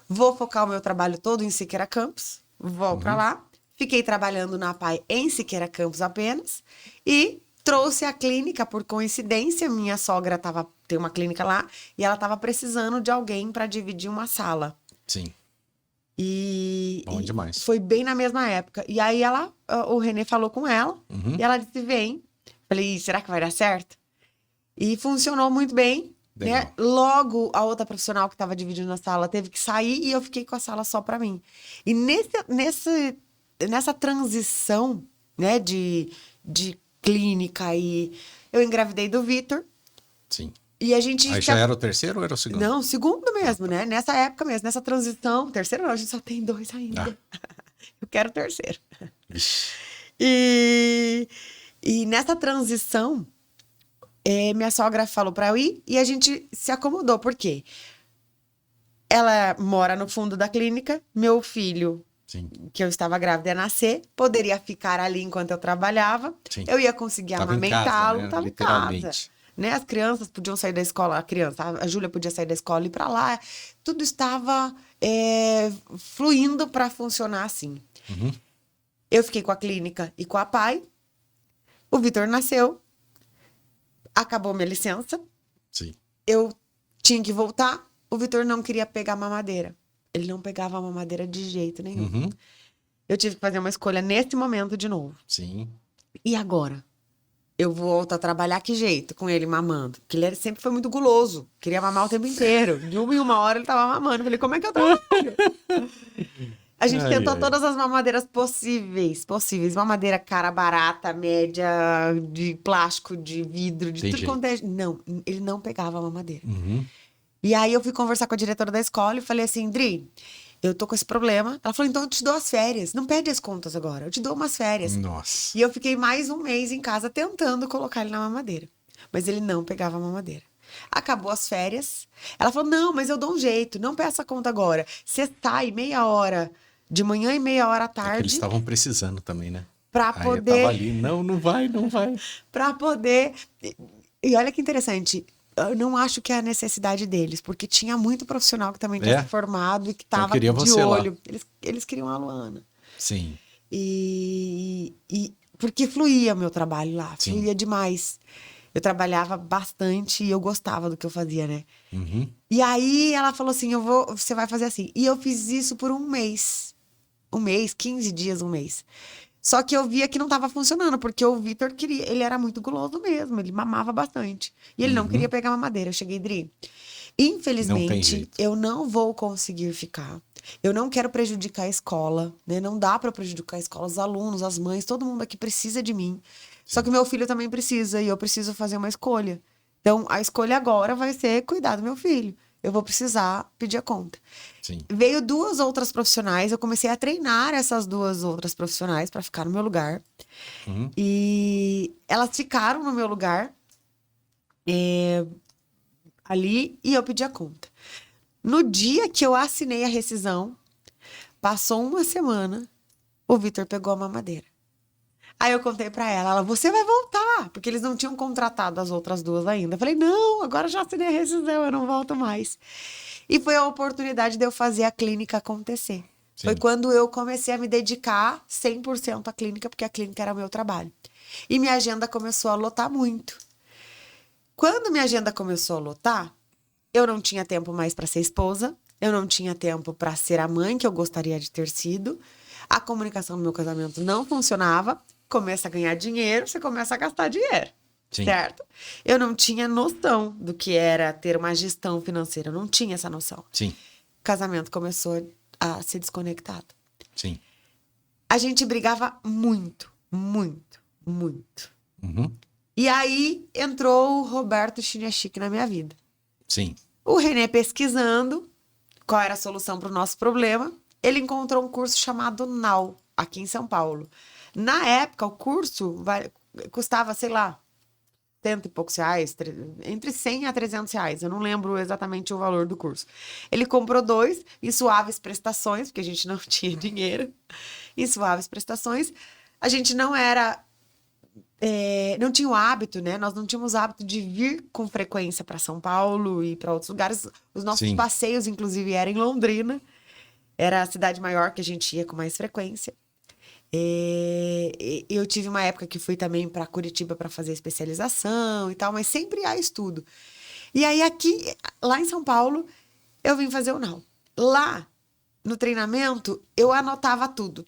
vou focar o meu trabalho todo em Siqueira Campos, vou para lá, fiquei trabalhando na PAI em Siqueira Campos apenas e trouxe a clínica por coincidência, minha sogra tem uma clínica lá e ela estava precisando de alguém para dividir uma sala. Sim. Bom demais. Foi bem na mesma época. E aí o Renê falou com ela e ela disse, vem. Falei, será que vai dar certo? E funcionou muito bem. Né? Logo, a outra profissional que estava dividindo a sala teve que sair e eu fiquei com a sala só para mim. E nessa transição, né, de clínica, eu engravidei do Vitor. Sim. E a gente... Aí já era o terceiro ou era o segundo? Não, segundo mesmo, né? Nessa época mesmo, nessa transição. Terceiro não, a gente só tem 2 ainda. Eu quero o terceiro. Vixe. E nessa transição, minha sogra falou pra eu ir e a gente se acomodou. Por quê? Ela mora no fundo da clínica, meu filho, Sim. que eu estava grávida, ia nascer, poderia ficar ali enquanto eu trabalhava. Sim. Eu ia conseguir Tava em casa, amamentá-lo, né? estava em casa. Literalmente. Né? As crianças podiam sair da escola, a Júlia podia sair da escola e ir para lá. Tudo estava fluindo para funcionar assim. Uhum. Eu fiquei com a clínica e com a pai. O Vitor nasceu. Acabou minha licença. Sim. Eu tinha que voltar. O Vitor não queria pegar mamadeira. Ele não pegava a mamadeira de jeito nenhum. Uhum. Eu tive que fazer uma escolha nesse momento de novo. Sim. E agora? Eu volto a trabalhar que jeito com ele mamando? Porque ele sempre foi muito guloso. Queria mamar o tempo inteiro. De 1 em 1 hora ele tava mamando. Eu falei, como é que eu trabalho? A gente tentou todas as mamadeiras possíveis. Mamadeira cara barata, média, de plástico, de vidro, de tudo quanto é... Não, ele não pegava a mamadeira. Uhum. E aí eu fui conversar com a diretora da escola e falei assim, Dri, eu tô com esse problema. Ela falou, então eu te dou as férias. Não pede as contas agora, eu te dou umas férias. Nossa. E eu fiquei mais 1 mês em casa tentando colocar ele na mamadeira. Mas ele não pegava a mamadeira. Acabou as férias. Ela falou, não, mas eu dou um jeito, não peça conta agora. Você sai meia hora de manhã e meia hora à tarde. Eles estavam precisando também, né? Pra Aí poder... eu tava ali, não vai. Pra poder... E olha que interessante, eu não acho que é a necessidade deles, porque tinha muito profissional que também tinha se formado e que Então, tava queria de você olho. lá. Eles queriam a Luana. Sim. E porque fluía o meu trabalho lá, Sim. fluía demais. Eu trabalhava bastante e eu gostava do que eu fazia, né? Uhum. E aí ela falou assim, você vai fazer assim. E eu fiz isso por 1 mês. 1 mês, 15 dias, 1 mês. Só que eu via que não estava funcionando, porque o Vitor queria, ele era muito guloso mesmo, ele mamava bastante. E ele não queria pegar mamadeira. Eu cheguei, Dri, infelizmente, eu não vou conseguir ficar. Eu não quero prejudicar a escola, né? Não dá para prejudicar a escola, os alunos, as mães, todo mundo aqui precisa de mim. Só que meu filho também precisa e eu preciso fazer uma escolha. Então, a escolha agora vai ser cuidar do meu filho. Eu vou precisar pedir a conta. Sim. Veio 2 outras profissionais, eu comecei a treinar essas 2 outras profissionais para ficar no meu lugar. Uhum. E elas ficaram no meu lugar ali e eu pedi a conta. No dia que eu assinei a rescisão, passou 1 semana, o Vitor pegou a mamadeira. Aí eu contei pra ela, você vai voltar, porque eles não tinham contratado as outras 2 ainda. Eu falei, não, agora já assinei a rescisão, eu não volto mais. E foi a oportunidade de eu fazer a clínica acontecer. Sim. Foi quando eu comecei a me dedicar 100% à clínica, porque a clínica era o meu trabalho. E minha agenda começou a lotar muito. Quando minha agenda começou a lotar, eu não tinha tempo mais para ser esposa, eu não tinha tempo para ser a mãe que eu gostaria de ter sido, a comunicação no meu casamento não funcionava, começa a ganhar dinheiro, você começa a gastar dinheiro. Sim. Certo? Eu não tinha noção do que era ter uma gestão financeira, eu não tinha essa noção. Sim. O casamento começou a ser desconectado. Sim. A gente brigava muito, muito, muito. Uhum. E aí entrou o Roberto Chiniachique na minha vida. Sim. O René pesquisando qual era a solução para o nosso problema, ele encontrou um curso chamado NAU, aqui em São Paulo. Na época, o curso custava, sei lá, R$100 e poucos, entre 100 a 300 reais. Eu não lembro exatamente o valor do curso. Ele comprou 2 em suaves prestações, porque a gente não tinha dinheiro. Em suaves prestações. A gente não era... não tinha o hábito, né? Nós não tínhamos o hábito de vir com frequência para São Paulo e para outros lugares. Os nossos passeios, inclusive, eram em Londrina. Era a cidade maior que a gente ia com mais frequência. Eu tive uma época que fui também para Curitiba para fazer especialização e tal, mas sempre há estudo. E aí lá em São Paulo, eu vim fazer o NAU. Lá, no treinamento, eu anotava tudo,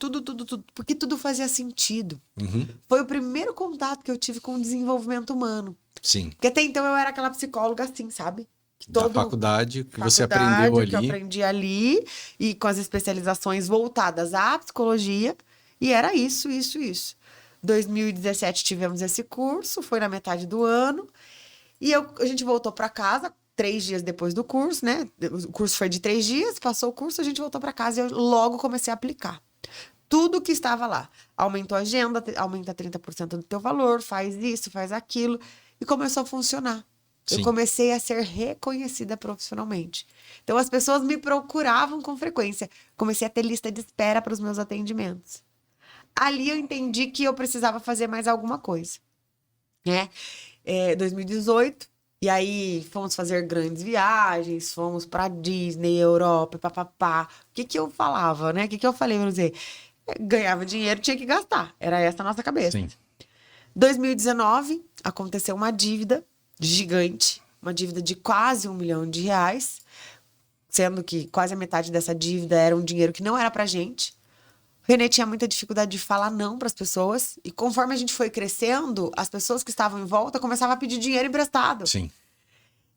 porque tudo fazia sentido. Uhum. Foi o primeiro contato que eu tive com o desenvolvimento humano. Sim. Porque até então eu era aquela psicóloga assim, sabe? Da faculdade que você aprendeu ali. Que eu aprendi ali, e com as especializações voltadas à psicologia. E era isso. 2017 tivemos esse curso, foi na metade do ano. E a gente voltou para casa 3 dias depois do curso, né? O curso foi de 3 dias, passou o curso, a gente voltou para casa e eu logo comecei a aplicar. Tudo que estava lá. Aumentou a agenda, aumenta 30% do teu valor, faz isso, faz aquilo. E começou a funcionar. Eu Sim. comecei a ser reconhecida profissionalmente. Então, as pessoas me procuravam com frequência. Comecei a ter lista de espera para os meus atendimentos. Ali eu entendi que eu precisava fazer mais alguma coisa, né? 2018, e aí fomos fazer grandes viagens, fomos para Disney, Europa, papapá. O que que eu falava, né? O que que eu falei para você? Ganhava dinheiro, tinha que gastar. Era essa a nossa cabeça. Sim. 2019, aconteceu uma dívida gigante, uma dívida de quase R$1 milhão, sendo que quase a metade dessa dívida era um dinheiro que não era pra gente. O Renê tinha muita dificuldade de falar não para as pessoas, e conforme a gente foi crescendo, as pessoas que estavam em volta começavam a pedir dinheiro emprestado. Sim.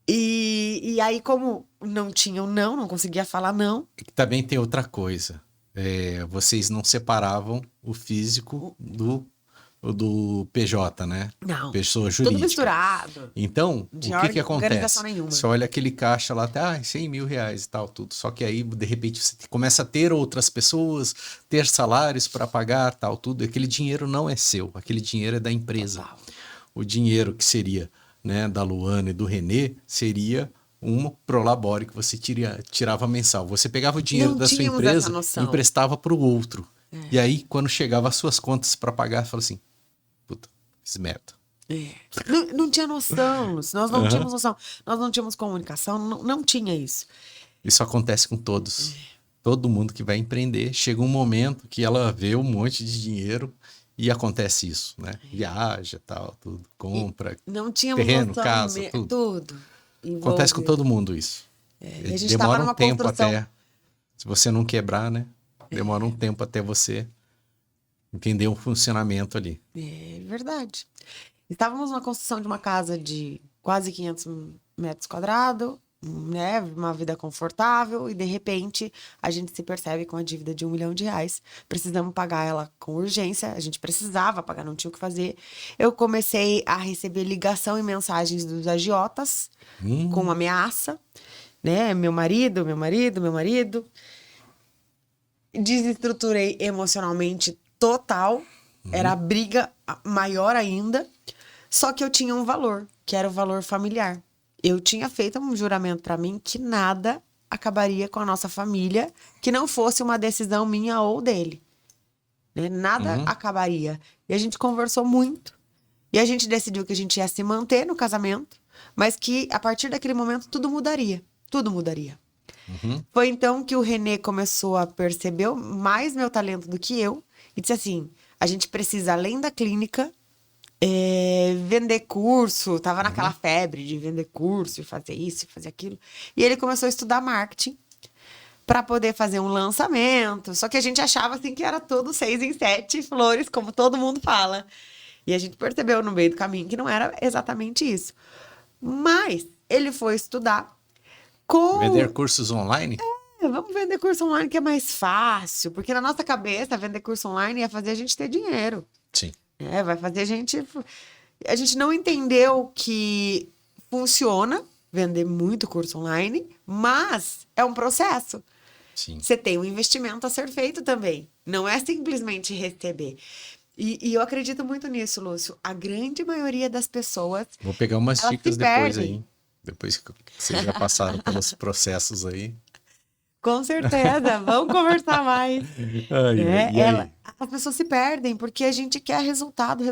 E aí, como não tinham não conseguia falar não. E também tem outra coisa. Vocês não separavam o físico do PJ, né? Não. Pessoa jurídica. Tudo misturado. Então, De o que acontece? organização nenhuma. Você olha aquele caixa lá, até R$100 mil e tal, tudo. Só que aí, de repente, você começa a ter outras pessoas, ter salários para pagar, tal, tudo. Aquele dinheiro não é seu, aquele dinheiro é da empresa. O dinheiro que seria, né, da Luana e do Renê seria um prolabore que você tirava mensal. Você pegava o dinheiro da sua empresa e emprestava para o outro. E aí, quando chegava as suas contas para pagar, você fala assim, puta, fiz merda. Não tinha noção, Lúcio. Nós não tínhamos noção. Nós não tínhamos comunicação, não tinha isso. Isso acontece com todos. Todo mundo que vai empreender, chega um momento que ela vê um monte de dinheiro e acontece isso, né? Viaja, tal, tudo, compra, não tínhamos terreno, noção, casa, tudo. Acontece com todo mundo isso. E a gente demora numa um tempo construção. até, se você não quebrar, né? Demora um tempo até você entender o funcionamento ali. É verdade. Estávamos na construção de uma casa de quase 500 metros quadrados, né? Uma vida confortável, e de repente a gente se percebe com a dívida de R$1 milhão. Precisamos pagar ela com urgência, a gente precisava pagar, não tinha o que fazer. Eu comecei a receber ligação e mensagens dos agiotas com ameaça, né? Meu marido. Desestruturei emocionalmente total, era a briga maior ainda, só que eu tinha um valor, que era o valor familiar. Eu tinha feito um juramento para mim que nada acabaria com a nossa família, que não fosse uma decisão minha ou dele, né? Nada acabaria. E a gente conversou muito, e a gente decidiu que a gente ia se manter no casamento, mas que a partir daquele momento tudo mudaria. Foi então que o Renê começou a perceber mais meu talento do que eu e disse assim, a gente precisa, além da clínica, vender curso. Tava naquela febre de vender curso e fazer isso e fazer aquilo. E ele começou a estudar marketing para poder fazer um lançamento. Só que a gente achava assim que era tudo 6 em 7 flores, como todo mundo fala. E a gente percebeu no meio do caminho que não era exatamente isso. Mas ele foi estudar Vender cursos online? Vamos vender curso online que é mais fácil. Porque na nossa cabeça, vender curso online ia fazer a gente ter dinheiro. Sim. Vai fazer a gente... A gente não entendeu que funciona vender muito curso online, mas é um processo. Sim. Você tem um investimento a ser feito também. Não é simplesmente receber. E eu acredito muito nisso, Lúcio. A grande maioria das pessoas... Vou pegar umas elas dicas se depois perdem. aí. Depois que vocês já passaram pelos processos aí. Com certeza, vamos conversar mais. E aí? As pessoas se perdem porque a gente quer resultado,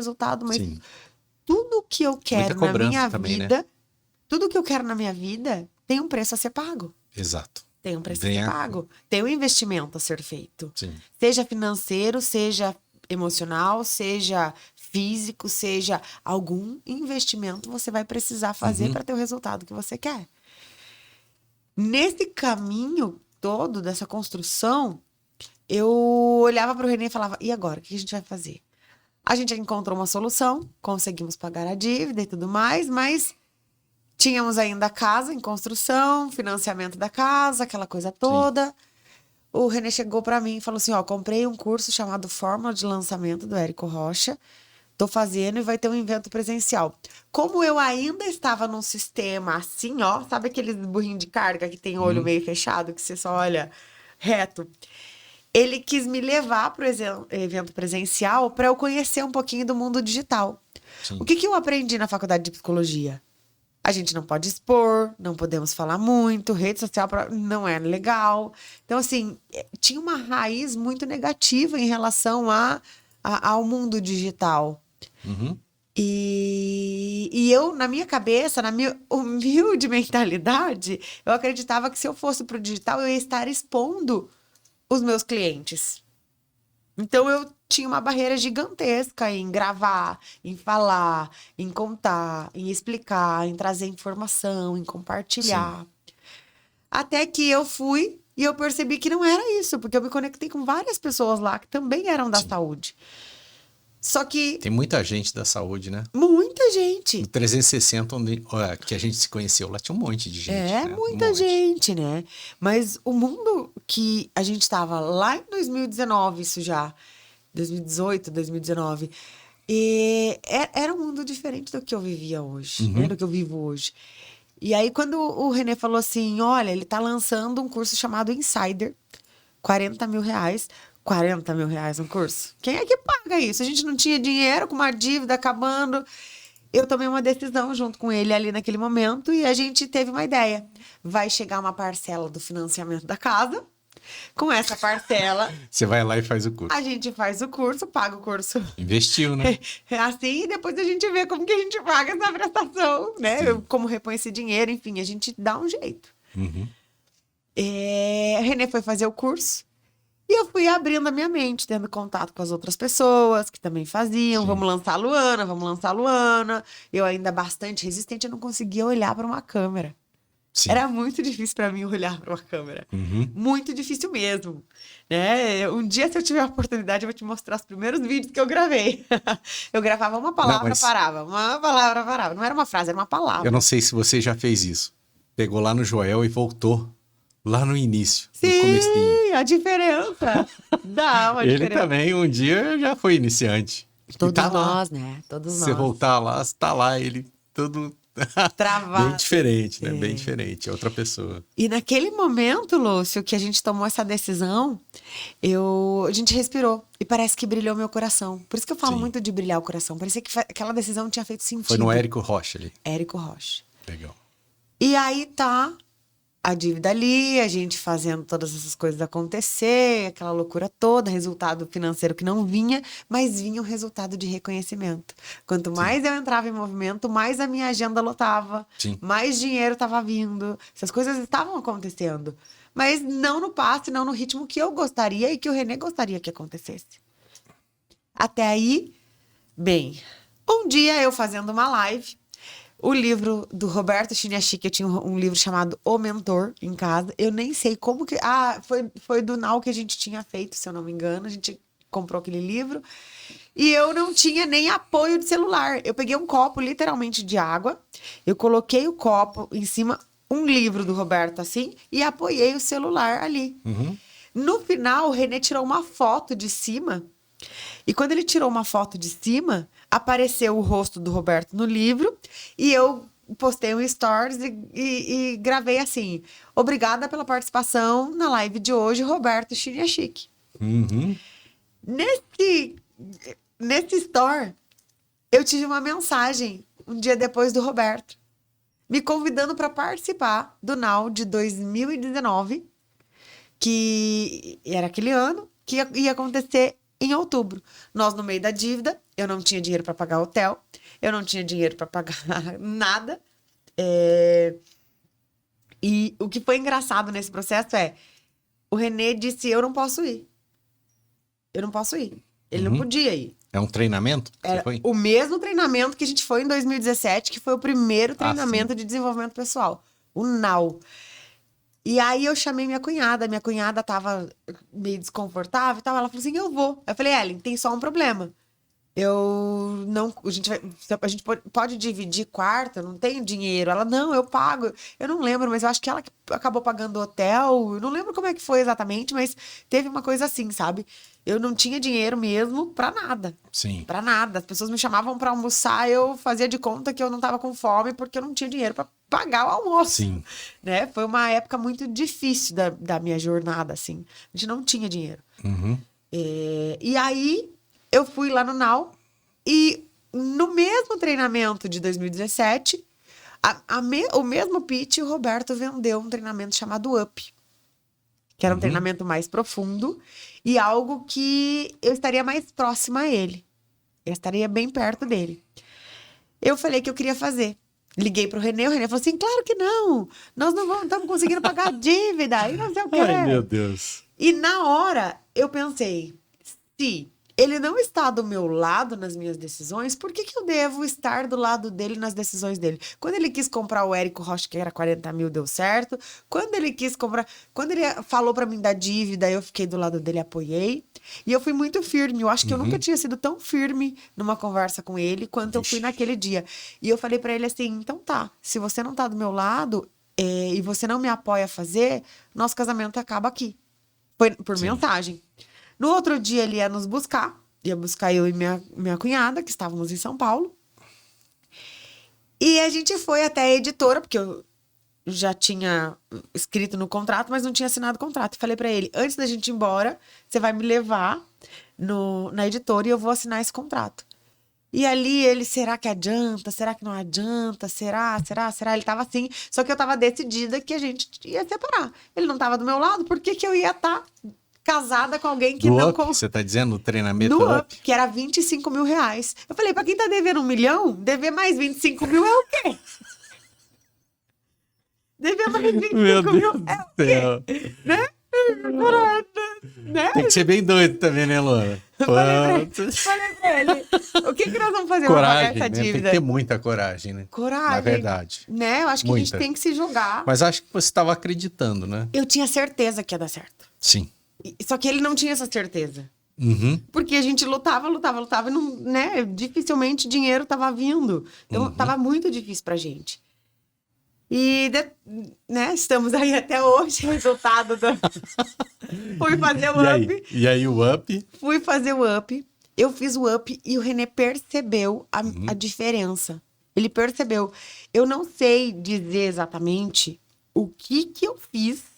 mas Sim. tudo que eu quero na minha também, vida, né? tudo que eu quero na minha vida tem um preço a ser pago. Exato. Tem um preço a ser pago. Tem um investimento a ser feito. Sim. Seja financeiro, seja emocional, seja físico, seja algum investimento você vai precisar fazer para ter o resultado que você quer. Nesse caminho todo dessa construção, eu olhava para o Renê e falava, e agora? O que a gente vai fazer? A gente encontrou uma solução, conseguimos pagar a dívida e tudo mais, mas tínhamos ainda a casa em construção, financiamento da casa, aquela coisa toda. Sim. O Renê chegou para mim e falou assim, comprei um curso chamado Fórmula de Lançamento, do Érico Rocha. tô fazendo e vai ter um evento presencial. Como eu ainda estava num sistema assim, ó, sabe aqueles burrinhos de carga que tem olho meio fechado, que você só olha reto? Ele quis me levar para o evento presencial para eu conhecer um pouquinho do mundo digital. Sim. O que eu aprendi na faculdade de psicologia? A gente não pode expor, não podemos falar muito, rede social não é legal. Então, assim, tinha uma raiz muito negativa em relação ao mundo digital. Uhum. E eu, na minha cabeça, na minha humilde mentalidade, eu acreditava que se eu fosse pro digital, eu ia estar expondo os meus clientes. Então, eu tinha uma barreira gigantesca em gravar, em falar, em contar, em explicar, em trazer informação, em compartilhar. Até que eu fui e eu percebi que não era isso, porque eu me conectei com várias pessoas lá que também eram da saúde. Só que... Tem muita gente da saúde, né? Muita gente. No 360, que a gente se conheceu, lá tinha um monte de gente. É, né? muita gente, né? Mas o mundo que a gente estava lá em 2019, isso já, 2018, 2019, era um mundo diferente do que eu vivia hoje, né? Do que eu vivo hoje. E aí, quando o René falou assim, olha, ele tá lançando um curso chamado Insider, 40 mil reais. 40 mil reais um curso? Quem é que paga isso? A gente não tinha dinheiro, com uma dívida acabando. Eu tomei uma decisão junto com ele ali naquele momento e a gente teve uma ideia. Vai chegar uma parcela do financiamento da casa. Com essa parcela... Você vai lá e faz o curso. A gente faz o curso, paga o curso. Investiu, né? Assim, e depois a gente vê como que a gente paga essa prestação, né? Como repõe esse dinheiro, enfim, a gente dá um jeito. A Renê foi fazer o curso. E eu fui abrindo a minha mente, tendo contato com as outras pessoas que também faziam. Vamos lançar a Luana, vamos lançar a Luana. Eu ainda bastante resistente, eu não conseguia olhar para uma câmera. Sim. Era muito difícil para mim olhar para uma câmera. Muito difícil mesmo. Né? Um dia, se eu tiver a oportunidade, eu vou te mostrar os primeiros vídeos que eu gravei. Eu gravava uma palavra, parava. Uma palavra, parava. Não era uma frase, era uma palavra. Eu não sei se você já fez isso. Pegou lá no Joel e voltou. Lá no início, Sim, no comecinho. A diferença. Dá uma Ele diferença. também, um dia, já foi iniciante. Todos tá nós, né? Todos Se você nós. voltar lá, tá lá ele todo... Travado. Bem diferente, né? Bem diferente, é outra pessoa. E naquele momento, Lúcio, que a gente tomou essa decisão, a gente respirou e parece que brilhou meu coração. Por isso que eu falo muito de brilhar o coração. Parecia que aquela decisão tinha feito sentido. Foi no Érico Rocha ali. Érico Rocha. Legal. E aí tá a dívida ali, a gente fazendo todas essas coisas acontecer, aquela loucura toda, resultado financeiro que não vinha, mas vinha um resultado de reconhecimento. Quanto mais eu entrava em movimento, mais a minha agenda lotava, mais dinheiro estava vindo, essas coisas estavam acontecendo. Mas não no passo, não no ritmo que eu gostaria e que o René gostaria que acontecesse. Até aí, bem, um dia eu fazendo uma live, o livro do Roberto Chiniachik, eu tinha um livro chamado O Mentor em casa. Eu nem sei como que... foi do Now que a gente tinha feito, se eu não me engano. A gente comprou aquele livro. E eu não tinha nem apoio de celular. Eu peguei um copo, literalmente, de água. Eu coloquei o copo em cima, um livro do Roberto, assim, e apoiei o celular ali. No final, o René tirou uma foto de cima. E quando ele tirou uma foto de cima, apareceu o rosto do Roberto no livro e eu postei um stories e gravei assim: obrigada pela participação na live de hoje, Roberto Chiniachik. Nesse store, eu tive uma mensagem um dia depois do Roberto, me convidando para participar do Now de 2019, que era aquele ano, que ia acontecer em outubro. Nós, no meio da dívida, eu não tinha dinheiro para pagar hotel, eu não tinha dinheiro para pagar nada. E o que foi engraçado nesse processo o René disse, eu não posso ir. Eu não posso ir. Ele não podia ir. É um treinamento? Era o mesmo treinamento que a gente foi em 2017, que foi o primeiro treinamento de desenvolvimento pessoal. O Now. E aí eu chamei minha cunhada tava meio desconfortável e tal, ela falou assim, eu vou. Eu falei, Ellen, tem só um problema. A gente pode dividir quarto, eu não tenho dinheiro. Ela, não, eu pago. Eu não lembro, mas eu acho que ela acabou pagando o hotel. Eu não lembro como é que foi exatamente, mas teve uma coisa assim, sabe? Eu não tinha dinheiro mesmo pra nada. Sim. Pra nada. As pessoas me chamavam pra almoçar, eu fazia de conta que eu não tava com fome porque eu não tinha dinheiro pra pagar o almoço. Sim. Né? Foi uma época muito difícil da minha jornada, assim. A gente não tinha dinheiro. Uhum. E aí, eu fui lá no NAU e no mesmo treinamento de 2017, o mesmo pitch, o Roberto vendeu um treinamento chamado UP, que era um treinamento mais profundo e algo que eu estaria mais próxima a ele. Eu estaria bem perto dele. Eu falei que eu queria fazer. Liguei pro Renê, o Renê falou assim, claro que não, nós não estamos conseguindo pagar a dívida, e não sei o quê. Ai, meu Deus. E na hora, eu pensei, se ele não está do meu lado nas minhas decisões, por que eu devo estar do lado dele nas decisões dele? Quando ele quis comprar o Érico Rocha, que era 40 mil, deu certo. Quando ele quis comprar... Quando ele falou pra mim da dívida, eu fiquei do lado dele, apoiei. E eu fui muito firme. Eu acho que eu nunca tinha sido tão firme numa conversa com ele quanto eu fui naquele dia. E eu falei pra ele assim, então tá, se você não tá do meu lado e você não me apoia a fazer, nosso casamento acaba aqui. Foi por mensagem. No outro dia, ele ia nos buscar. Ia buscar eu e minha cunhada, que estávamos em São Paulo. E a gente foi até a editora, porque eu já tinha escrito no contrato, mas não tinha assinado o contrato. Falei pra ele, antes da gente ir embora, você vai me levar na editora e eu vou assinar esse contrato. E ali ele, será que adianta? Será que não adianta? Será? Ele tava assim. Só que eu tava decidida que a gente ia separar. Ele não tava do meu lado, por que eu ia estar casada com alguém que Do não... Up, você tá dizendo? O treinamento No Up? Up, que era 25 mil reais. Eu falei, pra quem tá devendo 1 milhão, dever mais 25 mil é o quê? Dever mais 25 Meu mil Deus é o do céu. quê? Né? Tem que ser bem doido também, né, Luana? Falei pra ele, o que nós vamos fazer pra pagar Coragem, essa né? Tem que dívida? ter muita coragem, né? Coragem. Na verdade. Né? Eu acho que a gente Muita. tem que se jogar. Mas acho que você estava acreditando, né? Eu tinha certeza que ia dar certo. Sim. Só que ele não tinha essa certeza. Uhum. Porque a gente lutava e não, né? Dificilmente dinheiro tava vindo. Então, tava muito difícil pra gente. E, né, estamos aí até hoje, resultado do... Fui fazer o Up. E aí o Up? Fui fazer o Up. Eu fiz o Up e o Renê percebeu a diferença. Ele percebeu. Eu não sei dizer exatamente o que eu fiz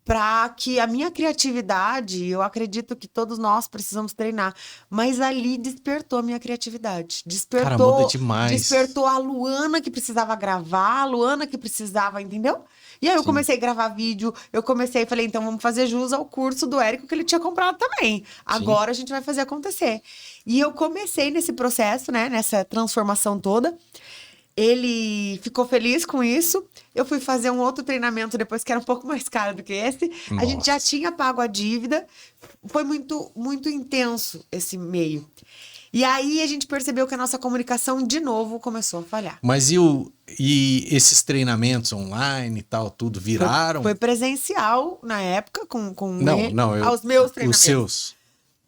para que a minha criatividade, eu acredito que todos nós precisamos treinar, mas ali despertou a minha criatividade. Cara, muda demais. Despertou a Luana que precisava gravar, a Luana que precisava, entendeu? E aí eu comecei a gravar vídeo, falei, então vamos fazer jus ao curso do Érico que ele tinha comprado também. Agora a gente vai fazer acontecer. E eu comecei nesse processo, né, nessa transformação toda. Ele ficou feliz com isso. Eu fui fazer um outro treinamento depois que era um pouco mais caro do que esse. Nossa. A gente já tinha pago a dívida. Foi muito, muito intenso esse meio. E aí a gente percebeu que a nossa comunicação de novo começou a falhar. Mas e esses treinamentos online e tal, tudo viraram? Foi presencial na época com Não, os meus treinamentos. Os seus.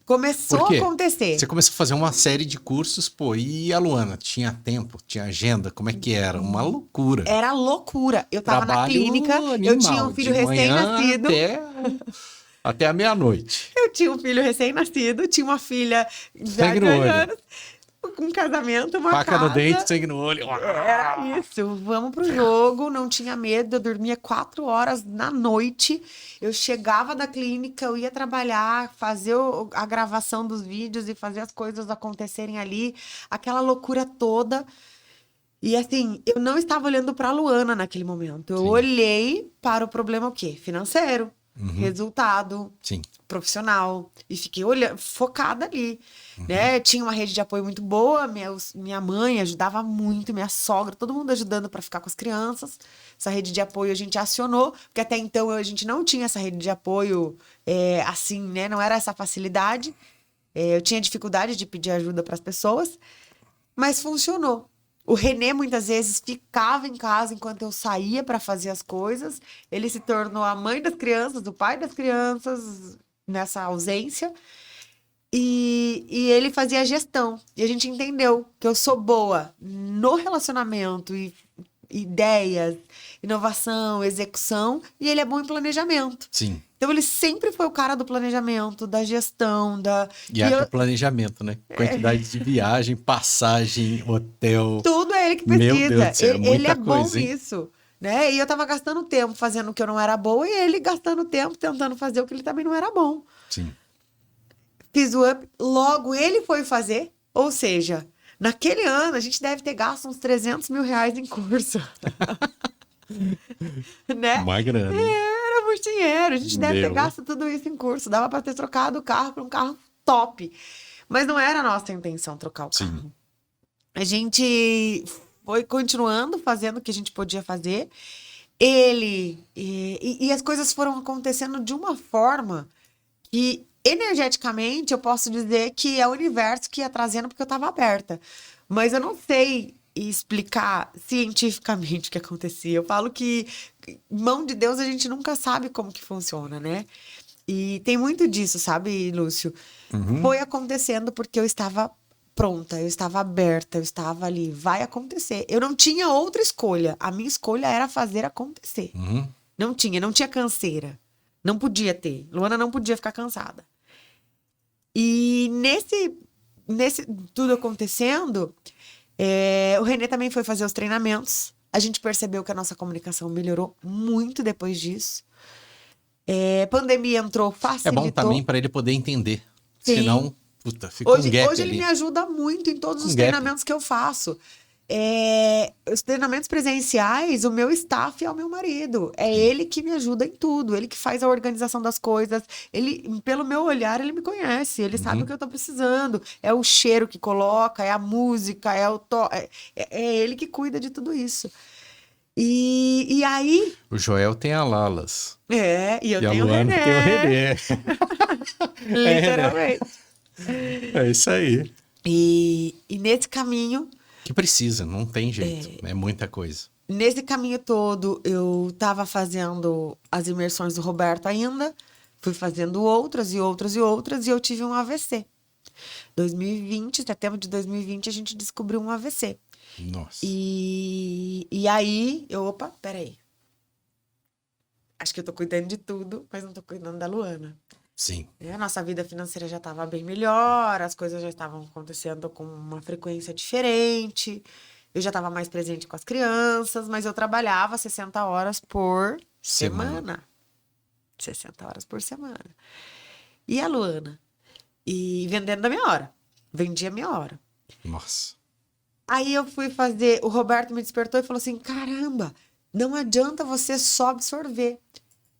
Começou a acontecer. Você começou a fazer uma série de cursos, pô, e a Luana? Tinha tempo, tinha agenda? Como é que era? Uma loucura. Era loucura. Eu tava na clínica, animal, eu tinha um filho recém-nascido. Até a meia-noite. Eu tinha um filho recém-nascido, tinha uma filha de Sangue no 8 olho. anos, um casamento, uma Faca casa. no dente, sangue no olho. Era isso, vamos pro jogo, não tinha medo, eu dormia 4 horas na noite, eu chegava da clínica, eu ia trabalhar, fazer a gravação dos vídeos e fazer as coisas acontecerem ali, aquela loucura toda. E assim, eu não estava olhando para a Luana naquele momento, eu olhei para o problema o quê? Financeiro, resultado, profissional, e fiquei focada ali. Né? Tinha uma rede de apoio muito boa, minha mãe ajudava muito, minha sogra, todo mundo ajudando para ficar com as crianças. Essa rede de apoio a gente acionou, porque até então a gente não tinha essa rede de apoio assim, né? Não era essa facilidade. Eu tinha dificuldade de pedir ajuda para as pessoas, mas funcionou. O Renê muitas vezes ficava em casa enquanto eu saía para fazer as coisas. Ele se tornou a mãe das crianças, o pai das crianças nessa ausência. E ele fazia a gestão. E a gente entendeu que eu sou boa no relacionamento e ideias, inovação, execução, e ele é bom em planejamento. Sim. Então, ele sempre foi o cara do planejamento, da gestão, E haja planejamento, né? Quantidade de viagem, passagem, hotel. Tudo é ele que Meu pesquisa. Deus do céu, Ele muita é bom coisa, hein? nisso, né? E eu tava gastando tempo fazendo o que eu não era boa e ele gastando tempo tentando fazer o que ele também não era bom. Sim. Fiz o up, logo ele foi fazer, ou seja, naquele ano a gente deve ter gasto uns 300 mil reais em curso. Né? Uma grana, hein? Era muito dinheiro, a gente deve ter Meu. gasto tudo isso em curso. Dava para ter trocado o carro por um carro top. Mas não era a nossa intenção trocar o carro. Sim. A gente foi continuando fazendo o que a gente podia fazer. E as coisas foram acontecendo de uma forma que, energeticamente, eu posso dizer que é o universo que ia trazendo porque eu estava aberta. Mas eu não sei explicar cientificamente o que acontecia. Eu falo que, mão de Deus, a gente nunca sabe como que funciona, né? E tem muito disso, sabe, Lúcio? Foi acontecendo porque eu estava pronta, eu estava aberta, eu estava ali. Vai acontecer. Eu não tinha outra escolha. A minha escolha era fazer acontecer. Não tinha canseira. Não podia ter. Luana não podia ficar cansada. E nesse tudo acontecendo, o Renê também foi fazer os treinamentos. A gente percebeu que a nossa comunicação melhorou muito depois disso. Pandemia entrou, É facilitou. bom também para ele poder entender. Sim. Senão, puta, fica Hoje, um gap hoje ele ali. me ajuda muito em todos os Um gap. treinamentos que eu faço. Os treinamentos presenciais, o meu staff é o meu marido. É ele que me ajuda em tudo. Ele que faz a organização das coisas. Ele, pelo meu olhar, ele me conhece. Ele sabe o que eu tô precisando. É o cheiro que coloca, é a música, é o é ele que cuida de tudo isso. E aí... O Joel tem a Lalas. E eu E a tenho o Luana tem o René. Renê. Literalmente. É isso aí. E nesse caminho... Que precisa, não tem jeito. É muita coisa. Nesse caminho todo, eu tava fazendo as imersões do Roberto ainda, fui fazendo outras e outras e outras, e eu tive um AVC. 2020, setembro de 2020, a gente descobriu um AVC. Nossa. E aí, opa, peraí. Acho que eu tô cuidando de tudo, mas não tô cuidando da Luana. Sim. A nossa vida financeira já estava bem melhor, as coisas já estavam acontecendo com uma frequência diferente, eu já estava mais presente com as crianças, mas eu trabalhava 60 horas por semana. 60 horas por semana. E a Luana? E vendendo da minha hora. Vendia a minha hora. Nossa. Aí eu fui fazer, o Roberto me despertou e falou assim, caramba, não adianta você só absorver.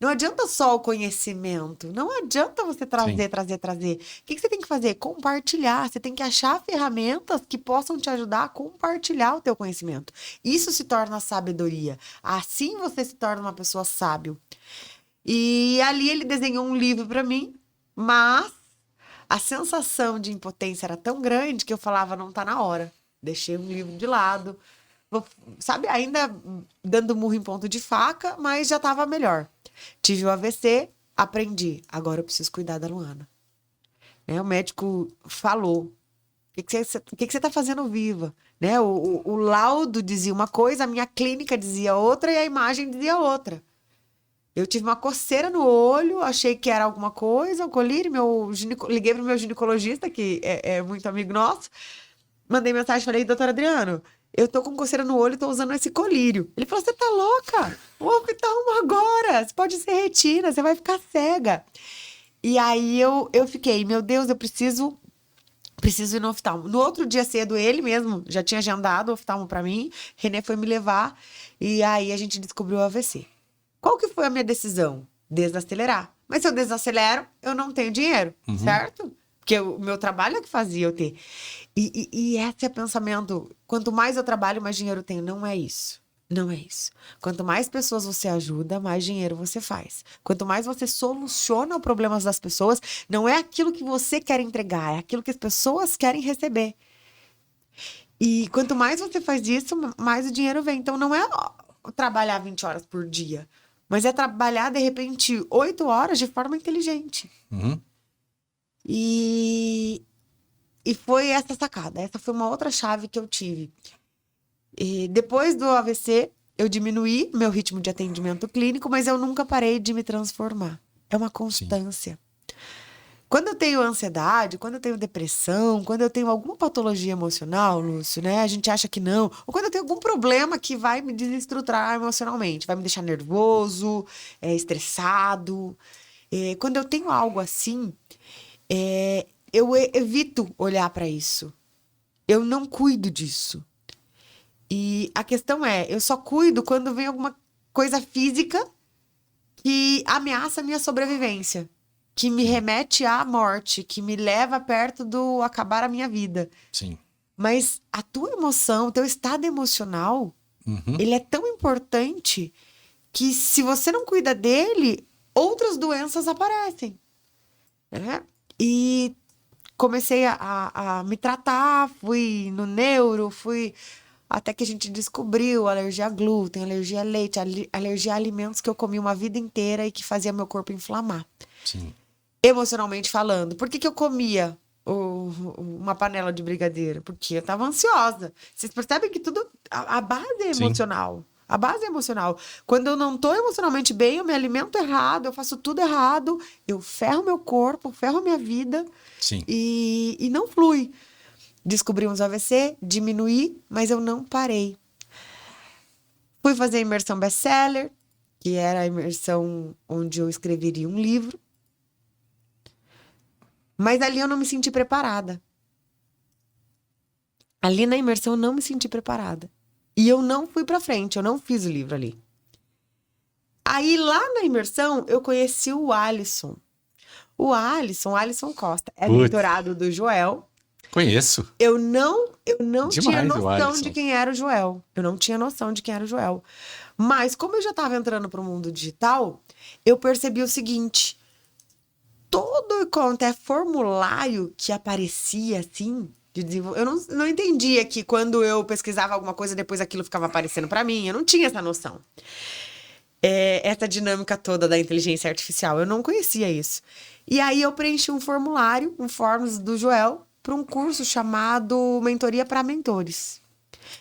Não adianta só o conhecimento. Não adianta você trazer. O que você tem que fazer? Compartilhar. Você tem que achar ferramentas que possam te ajudar a compartilhar o teu conhecimento. Isso se torna sabedoria. Assim você se torna uma pessoa sábio. E ali ele desenhou um livro para mim, mas a sensação de impotência era tão grande que eu falava, não tá na hora. Deixei o livro de lado. Sabe, ainda dando murro em ponto de faca, mas já tava melhor. Tive o AVC, aprendi. Agora eu preciso cuidar da Luana. O médico falou. O que você tá fazendo viva? O laudo dizia uma coisa, a minha clínica dizia outra e a imagem dizia outra. Eu tive uma coceira no olho, achei que era alguma coisa, um colírio. Liguei pro meu ginecologista, que é muito amigo nosso. Mandei mensagem, falei, doutor Adriano, eu tô com coceira no olho e tô usando esse colírio. Ele falou, você tá louca? O oftalmo agora, você pode ser retina, você vai ficar cega. E aí eu fiquei, meu Deus, eu preciso ir no oftalmo. No outro dia cedo, ele mesmo já tinha agendado o oftalmo pra mim, René foi me levar, e aí a gente descobriu o AVC. Qual que foi a minha decisão? Desacelerar. Mas se eu desacelero, eu não tenho dinheiro, certo? Porque o meu trabalho é que fazia eu ter. E esse é o pensamento. Quanto mais eu trabalho, mais dinheiro eu tenho. Não é isso. Não é isso. Quanto mais pessoas você ajuda, mais dinheiro você faz. Quanto mais você soluciona os problemas das pessoas, não é aquilo que você quer entregar, é aquilo que as pessoas querem receber. E quanto mais você faz isso, mais o dinheiro vem. Então não é trabalhar 20 horas por dia, mas é trabalhar, de repente, 8 horas de forma inteligente. E foi essa sacada. Essa foi uma outra chave que eu tive. E depois do AVC, eu diminuí meu ritmo de atendimento clínico, mas eu nunca parei de me transformar. É uma constância. Quando eu tenho ansiedade, quando eu tenho depressão, quando eu tenho alguma patologia emocional, Lúcio, né? A gente acha que não. Ou quando eu tenho algum problema que vai me desestruturar emocionalmente, vai me deixar nervoso, estressado. Quando eu tenho algo assim, eu evito olhar para isso. Eu não cuido disso. E a questão eu só cuido quando vem alguma coisa física que ameaça a minha sobrevivência, que me remete à morte, que me leva perto do acabar a minha vida. Sim. Mas a tua emoção, o teu estado emocional, ele é tão importante que se você não cuida dele, outras doenças aparecem, né? E comecei a me tratar, fui no neuro, até que a gente descobriu alergia a glúten, alergia a leite, alergia a alimentos que eu comi uma vida inteira e que fazia meu corpo inflamar. Sim. Emocionalmente falando. Por que eu comia uma panela de brigadeiro? Porque eu tava ansiosa. Vocês percebem que tudo... A base é emocional. A base é emocional. Quando eu não tô emocionalmente bem, eu me alimento errado, eu faço tudo errado, eu ferro meu corpo, ferro minha vida. Sim. E não flui. Descobrimos o AVC, diminuí, mas eu não parei. Fui fazer a imersão best-seller, que era a imersão onde eu escreveria um livro. Mas ali eu não me senti preparada. Ali na imersão eu não me senti preparada. E eu não fui pra frente, eu não fiz o livro ali. Aí lá na imersão eu conheci o Alisson. O Alisson Costa, é mentorado do Joel. Conheço. Eu não Demais, tinha noção de quem era o Joel. Eu não tinha noção de quem era o Joel. Mas como eu já estava entrando para o mundo digital, eu percebi o seguinte: todo quanto é formulário que aparecia assim, de desenvolver, eu não entendia que quando eu pesquisava alguma coisa, depois aquilo ficava aparecendo para mim. Eu não tinha essa noção. Essa dinâmica toda da inteligência artificial, eu não conhecia isso. E aí eu preenchi um formulário, um forms do Joel, para um curso chamado Mentoria para Mentores.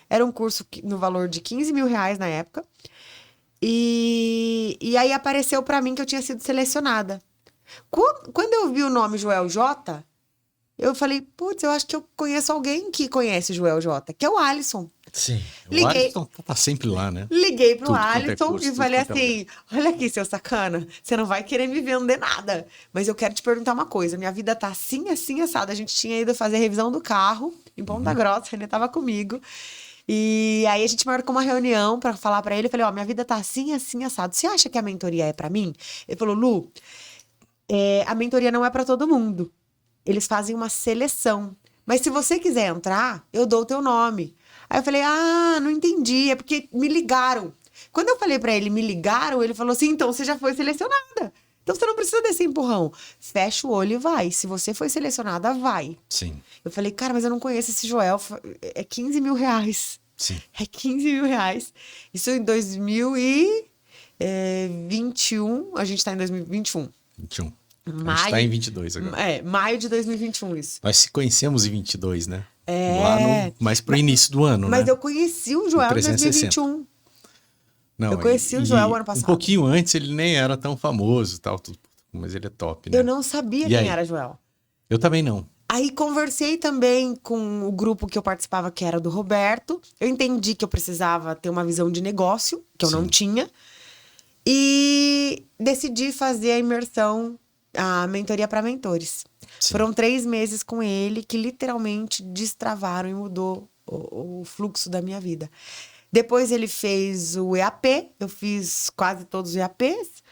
Era um curso no valor de R$15.000 na época. E aí apareceu para mim que eu tinha sido selecionada. Quando eu vi o nome Joel J, eu falei, putz, eu acho que eu conheço alguém que conhece Joel J, que é o Alisson. Sim, o Alisson tá sempre lá, né? Liguei pro Alisson e falei assim, olha aqui, seu sacana, você não vai querer me vender nada, mas eu quero te perguntar uma coisa, minha vida tá assim, assim, assada. A gente tinha ido fazer a revisão do carro em Ponta Grossa, a Renê tava comigo, e aí a gente marcou uma reunião pra falar pra ele, eu falei, minha vida tá assim, assim, assado, você acha que a mentoria é pra mim? Ele falou, Lu, a mentoria não é pra todo mundo, eles fazem uma seleção, mas se você quiser entrar, eu dou o teu nome. Aí eu falei, não entendi, é porque me ligaram. Quando eu falei pra ele, me ligaram, ele falou assim, então você já foi selecionada. Então você não precisa desse empurrão. Fecha o olho e vai. Se você foi selecionada, vai. Sim. Eu falei, cara, mas eu não conheço esse Joel. É R$15.000. Sim. É R$15.000. Isso em 2021. A gente tá em 2021. 21. Maio, a gente tá em 22 agora. Maio de 2021, isso. Nós se conhecemos em 22, né? Lá mais pro início do ano, mas né? eu conheci o Joel em 2021. Não, eu conheci o Joel ano passado. Um pouquinho antes ele nem era tão famoso e tal, mas ele é top, né? Eu não sabia quem era Joel. Eu também não. Aí conversei também com o grupo que eu participava, que era do Roberto. Eu entendi que eu precisava ter uma visão de negócio, que eu não tinha. E decidi fazer a imersão, a mentoria para mentores. Sim. Foram 3 meses com ele que literalmente destravaram e mudou o fluxo da minha vida. Depois ele fez o EAP, eu fiz quase todos os EAPs.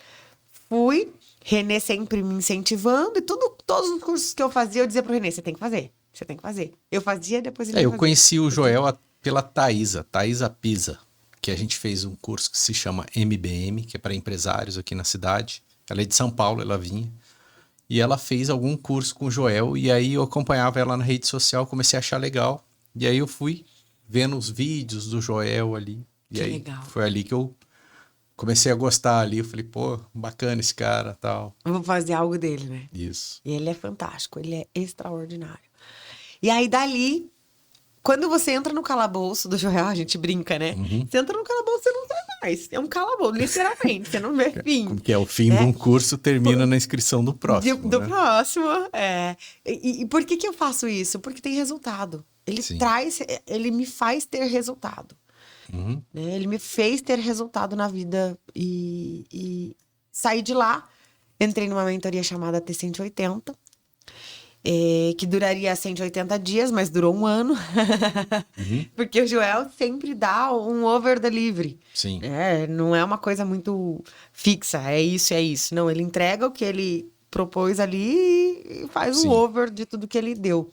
Fui, Renê sempre me incentivando e todos os cursos que eu fazia, eu dizia pro Renê, você tem que fazer, você tem que fazer. Eu fazia, depois ele eu conheci o Joel pela Thaisa Pisa, que a gente fez um curso que se chama MBM, que é para empresários aqui na cidade. Ela é de São Paulo, ela vinha. E ela fez algum curso com o Joel, e aí eu acompanhava ela na rede social, comecei a achar legal. E aí eu fui vendo os vídeos do Joel ali. E aí foi ali que eu comecei a gostar ali. Eu falei, pô, bacana esse cara, tal. Eu vou fazer algo dele, né? Isso. E ele é fantástico, ele é extraordinário. E aí dali, quando você entra no calabouço do Joel, a gente brinca, né? Você entra no calabouço, você não sabe mais. É um calabouço, literalmente. Você não vê fim. Que é o fim de um curso, termina na inscrição do próximo. Do né? próximo, é. E por que eu faço isso? Porque tem resultado. Ele me faz ter resultado. Uhum. Né? Ele me fez ter resultado na vida e saí de lá. Entrei numa mentoria chamada T180, que duraria 180 dias, mas durou um ano. Uhum. Porque o Joel sempre dá um over-delivery. Sim. Não é uma coisa muito fixa, é isso. Não, ele entrega o que ele propôs ali e faz um over de tudo que ele deu.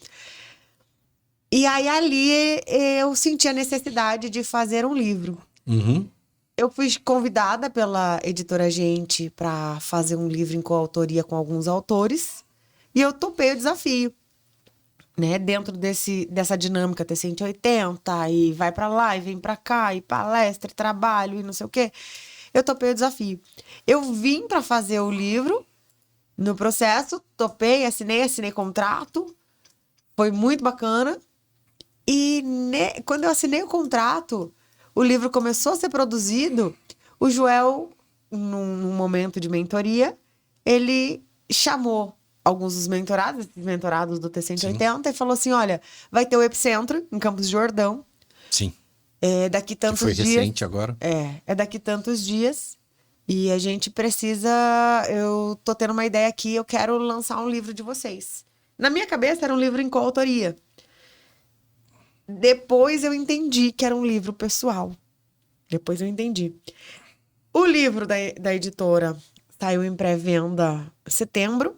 E aí, ali, eu senti a necessidade de fazer um livro. Uhum. Eu fui convidada pela editora Gente para fazer um livro em coautoria com alguns autores. E eu topei o desafio. Né? Dentro dessa dinâmica T180, e vai para lá, e vem para cá, e palestra, e trabalho, e não sei o quê. Eu topei o desafio. Eu vim para fazer o livro. No processo, topei, assinei contrato. Foi muito bacana. E quando eu assinei o contrato, o livro começou a ser produzido. O Joel, num momento de mentoria, ele chamou alguns dos mentorados, esses mentorados do T180, e falou assim: olha, vai ter o Epicentro em Campos de Jordão. Sim. Daqui tantos que foi dias. Recente agora. É daqui tantos dias. E a gente precisa. Eu tô tendo uma ideia aqui, eu quero lançar um livro de vocês. Na minha cabeça era um livro em coautoria. Depois eu entendi que era um livro pessoal. Depois eu entendi. O livro da editora saiu em pré-venda em setembro.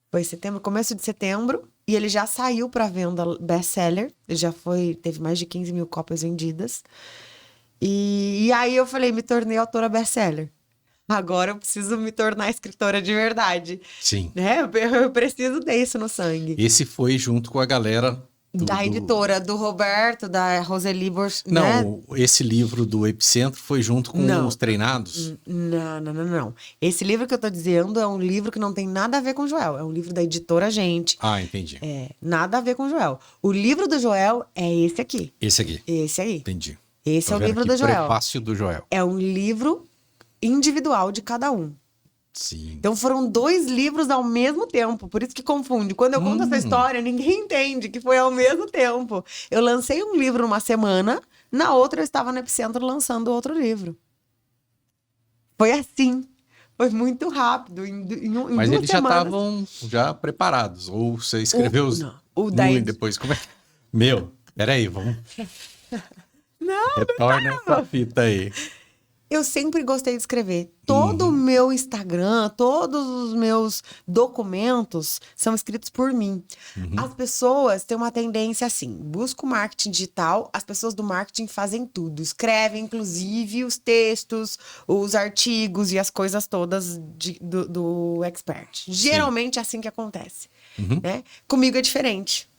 Foi setembro, começo de setembro. E ele já saiu para venda best-seller. Ele já teve mais de 15 mil cópias vendidas. E aí eu falei, me tornei autora best-seller. Agora eu preciso me tornar escritora de verdade. Sim. Né? Eu preciso disso no sangue. Esse foi junto com a galera da editora, do Roberto, da Roseli Borges. Não, né? Esse livro do Epicentro foi junto com os treinados? Não. Esse livro que eu tô dizendo é um livro que não tem nada a ver com o Joel. É um livro da editora Gente. Ah, entendi. Nada a ver com o Joel. O livro do Joel é esse aqui. Esse aqui. Esse aí. Entendi. Esse é o livro do Joel. Prefácio do Joel. É um livro individual de cada um. Sim. Então foram 2 livros ao mesmo tempo, por isso que confunde. Quando eu conto essa história, ninguém entende que foi ao mesmo tempo. Eu lancei um livro numa semana, na outra eu estava no Epicentro lançando outro livro. Foi assim. Foi muito rápido. Mas eles já estavam preparados? Ou você escreveu os e depois? Como é? Meu, peraí, vamos... Retorna essa fita aí. Eu sempre gostei de escrever. Todo o meu Instagram, todos os meus documentos são escritos por mim. As pessoas têm uma tendência assim, busca o marketing digital, as pessoas do marketing fazem tudo. Escrevem, inclusive, os textos, os artigos e as coisas todas do expert. Geralmente é assim que acontece. Né? Comigo é diferente.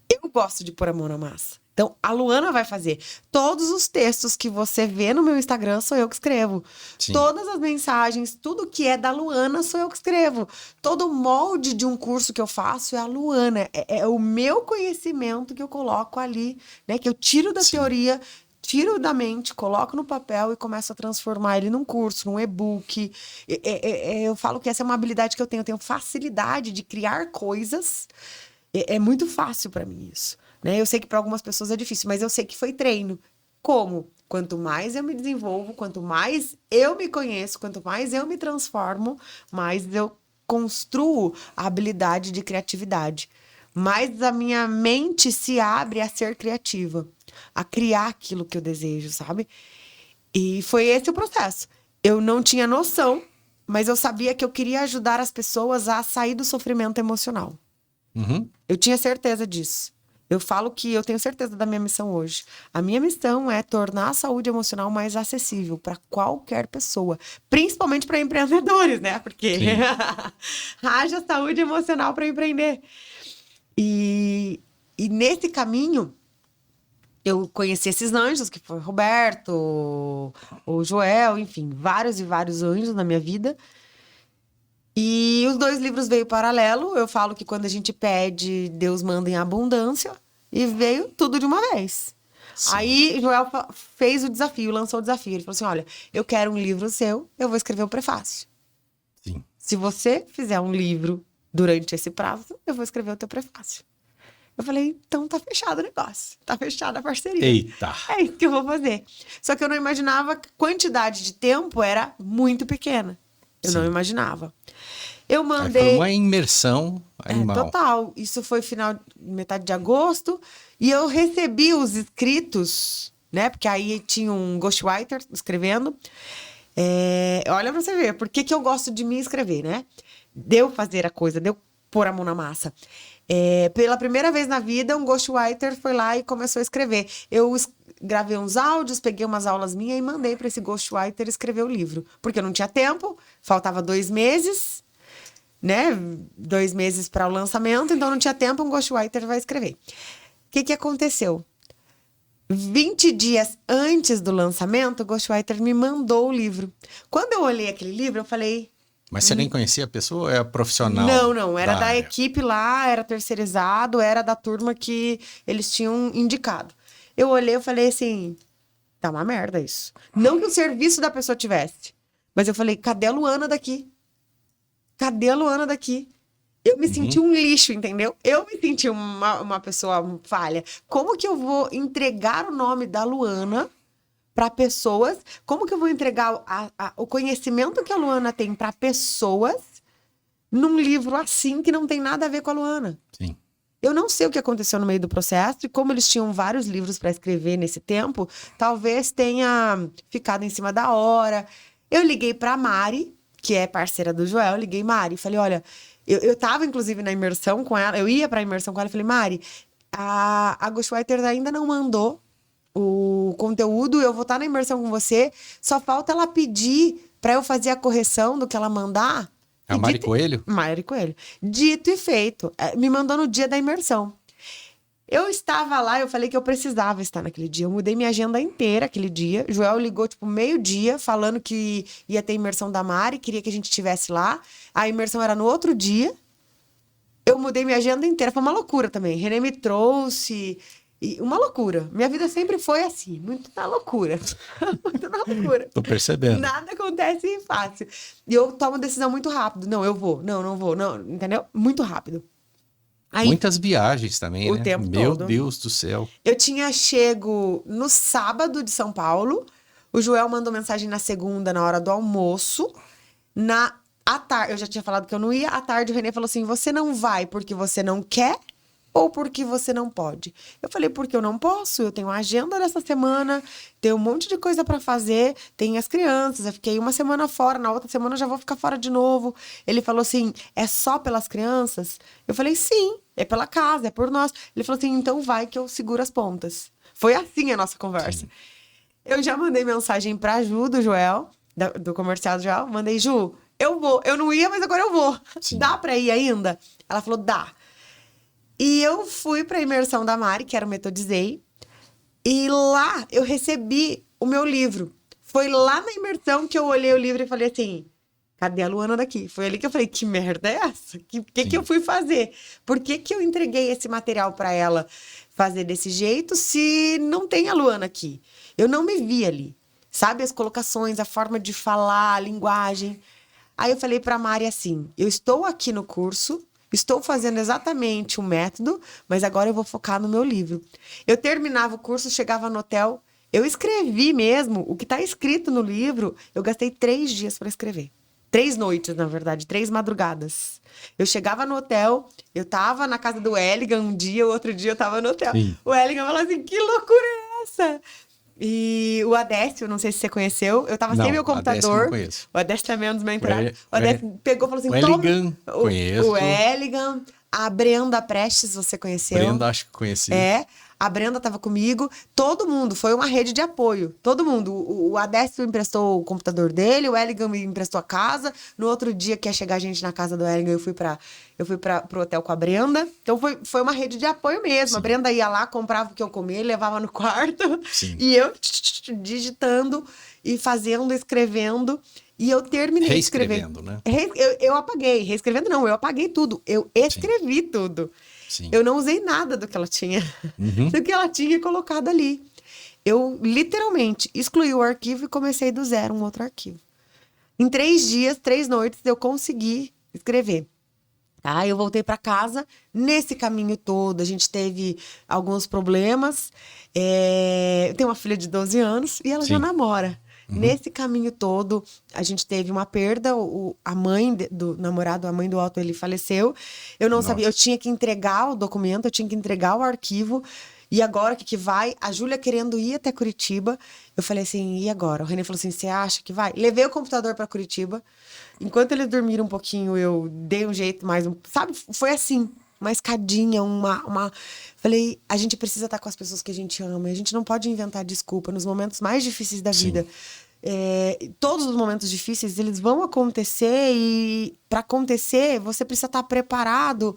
Eu gosto de pôr a mão na massa. Então, a Luana vai fazer. Todos os textos que você vê no meu Instagram sou eu que escrevo. Sim. Todas as mensagens, tudo que é da Luana sou eu que escrevo. Todo o molde de um curso que eu faço é a Luana. É o meu conhecimento que eu coloco ali, né? Que eu tiro da teoria, tiro da mente, coloco no papel e começo a transformar ele num curso, num e-book. Eu falo que essa é uma habilidade que eu tenho. Eu tenho facilidade de criar coisas. É muito fácil para mim isso. Né? Eu sei que para algumas pessoas é difícil, mas eu sei que foi treino. Como? Quanto mais eu me desenvolvo, quanto mais eu me conheço, quanto mais eu me transformo, mais eu construo a habilidade de criatividade. Mais a minha mente se abre a ser criativa, a criar aquilo que eu desejo, sabe? E foi esse o processo. Eu não tinha noção, mas eu sabia que eu queria ajudar as pessoas a sair do sofrimento emocional. Eu tinha certeza disso. Eu falo que eu tenho certeza da minha missão hoje. A minha missão é tornar a saúde emocional mais acessível para qualquer pessoa. Principalmente para empreendedores, né? Porque haja saúde emocional para empreender. E nesse caminho, eu conheci esses anjos, que foi o Roberto, o Joel, enfim, vários e vários anjos na minha vida. E os 2 livros veio paralelo. Eu falo que quando a gente pede, Deus manda em abundância. E veio tudo de uma vez. Sim. Aí, Joel fez o desafio, lançou o desafio. Ele falou assim, olha, eu quero um livro seu, eu vou escrever o prefácio. Sim. Se você fizer um livro durante esse prazo, eu vou escrever o teu prefácio. Eu falei, então tá fechado o negócio. Tá fechada a parceria. Eita! É isso que eu vou fazer. Só que eu não imaginava que a quantidade de tempo era muito pequena. Eu não imaginava. Eu mandei... Foi uma imersão animal. Total. Isso foi metade de agosto. E eu recebi os escritos, né? Porque aí tinha um ghostwriter escrevendo. Olha pra você ver, por que eu gosto de me escrever, né? Deu fazer a coisa, deu pôr a mão na massa. Pela primeira vez na vida, um ghostwriter foi lá e começou a escrever. Eu gravei uns áudios, peguei umas aulas minhas e mandei para esse ghostwriter escrever o livro. Porque eu não tinha tempo, faltava 2 meses, né? 2 meses para o lançamento, então não tinha tempo, um ghostwriter vai escrever. O que aconteceu? 20 dias antes do lançamento, o ghostwriter me mandou o livro. Quando eu olhei aquele livro, eu falei... Mas você nem conhecia a pessoa ou é profissional? Não. Era da equipe lá, era terceirizado, era da turma que eles tinham indicado. Eu olhei e falei assim, tá uma merda isso. Não que o serviço da pessoa tivesse, mas eu falei, cadê a Luana daqui? Cadê a Luana daqui? Eu me senti um lixo, entendeu? Eu me senti uma pessoa falha. Como que eu vou entregar o nome da Luana para pessoas? Como que eu vou entregar o conhecimento que a Luana tem para pessoas num livro assim que não tem nada a ver com a Luana? Sim. Eu não sei o que aconteceu no meio do processo e como eles tinham vários livros para escrever nesse tempo, talvez tenha ficado em cima da hora. Eu liguei para Mari, que é parceira do Joel, liguei Mari, falei, olha, eu tava inclusive na imersão com ela, eu ia para a imersão com ela, falei, Mari, a Ghostwriter ainda não mandou o conteúdo, eu vou estar na imersão com você, só falta ela pedir para eu fazer a correção do que ela mandar. A Mari Coelho? Mari Coelho. Dito e feito. Me mandou no dia da imersão. Eu estava lá, eu falei que eu precisava estar naquele dia. Eu mudei minha agenda inteira aquele dia. Joel ligou, tipo, meio-dia, falando que ia ter imersão da Mari, queria que a gente estivesse lá. A imersão era no outro dia. Eu mudei minha agenda inteira. Foi uma loucura também. René me trouxe... uma loucura. Minha vida sempre foi assim, muito na loucura. Muito na loucura. Tô percebendo. Nada acontece fácil. E eu tomo decisão muito rápido. Não, eu vou. Não vou. Não, entendeu? Muito rápido. Aí, muitas viagens também, né? Tempo Meu todo. Deus do céu. Eu tinha chego no sábado de São Paulo. O Joel mandou mensagem na segunda, na hora do almoço. À tarde, eu já tinha falado que eu não ia. À tarde, o Renê falou assim, você não vai porque você não quer? Ou porque você não pode? Eu falei, porque eu não posso. Eu tenho uma agenda dessa semana, tenho um monte de coisa pra fazer, tem as crianças. Eu fiquei uma semana fora, na outra semana eu já vou ficar fora de novo. Ele falou assim, é só pelas crianças? Eu falei, sim, é pela casa, é por nós. Ele falou assim, então vai que eu seguro as pontas. Foi assim a nossa conversa. Sim. Eu já mandei mensagem pra Ju, do Joel, do comercial do Joel. Mandei, Ju, eu vou. Eu não ia, mas agora eu vou. Sim. Dá pra ir ainda? Ela falou, dá. E eu fui para a imersão da Mari, que era o Metodizei, e lá eu recebi o meu livro. Foi lá na imersão que eu olhei o livro e falei assim, cadê a Luana daqui? Foi ali que eu falei, que merda é essa? O que eu fui fazer? Por que eu entreguei esse material para ela fazer desse jeito se não tem a Luana aqui? Eu não me vi ali. Sabe, as colocações, a forma de falar, a linguagem. Aí eu falei para a Mari assim, eu estou aqui no curso, estou fazendo exatamente o método, mas agora eu vou focar no meu livro. Eu terminava o curso, chegava no hotel, eu escrevi mesmo o que está escrito no livro. Eu gastei 3 dias para escrever. 3 noites, na verdade, 3 madrugadas. Eu chegava no hotel, eu tava na casa do Eligan um dia, o outro dia eu tava no hotel. Sim. O Eligan falou assim, que loucura é essa? E o Adécio, não sei se você conheceu, eu tava sem meu computador. Não conheço. O Adécio também é um dos meus entrados. O Adécio pegou e falou assim, o Eligan, conheço. O Eligan, a Brenda Prestes, você conheceu? Brenda, acho que conheci. A Brenda tava comigo, todo mundo, foi uma rede de apoio, todo mundo. O Adécio emprestou o computador dele, o Eligan me emprestou a casa. No outro dia que ia chegar a gente na casa do Eligan, eu fui pro hotel com a Brenda. Então foi uma rede de apoio mesmo. Sim. A Brenda ia lá, comprava o que eu comia, levava no quarto. Sim. E eu digitando e fazendo, escrevendo. E eu terminei reescrevendo, né? Eu apaguei. Reescrevendo não, eu apaguei tudo. Eu escrevi tudo. Sim. Eu não usei nada do que ela tinha, do que ela tinha colocado ali. Eu literalmente excluí o arquivo e comecei do zero um outro arquivo. Em 3 dias, 3 noites, eu consegui escrever. Tá? Eu voltei para casa. Nesse caminho todo, a gente teve alguns problemas. Eu tenho uma filha de 12 anos e ela já namora. Nesse caminho todo, a gente teve uma perda. A mãe do namorado, a mãe do Otto, ele faleceu. Eu não sabia, eu tinha que entregar o documento, eu tinha que entregar o arquivo. E agora, o que vai? A Júlia querendo ir até Curitiba. Eu falei assim, e agora? O René falou assim, você acha que vai? Levei o computador para Curitiba. Enquanto eles dormiram um pouquinho, eu dei um jeito mais... Sabe? Foi assim, uma escadinha, Falei, a gente precisa estar com as pessoas que a gente ama. A gente não pode inventar desculpa nos momentos mais difíceis da vida. Todos os momentos difíceis, eles vão acontecer. E para acontecer, você precisa estar preparado...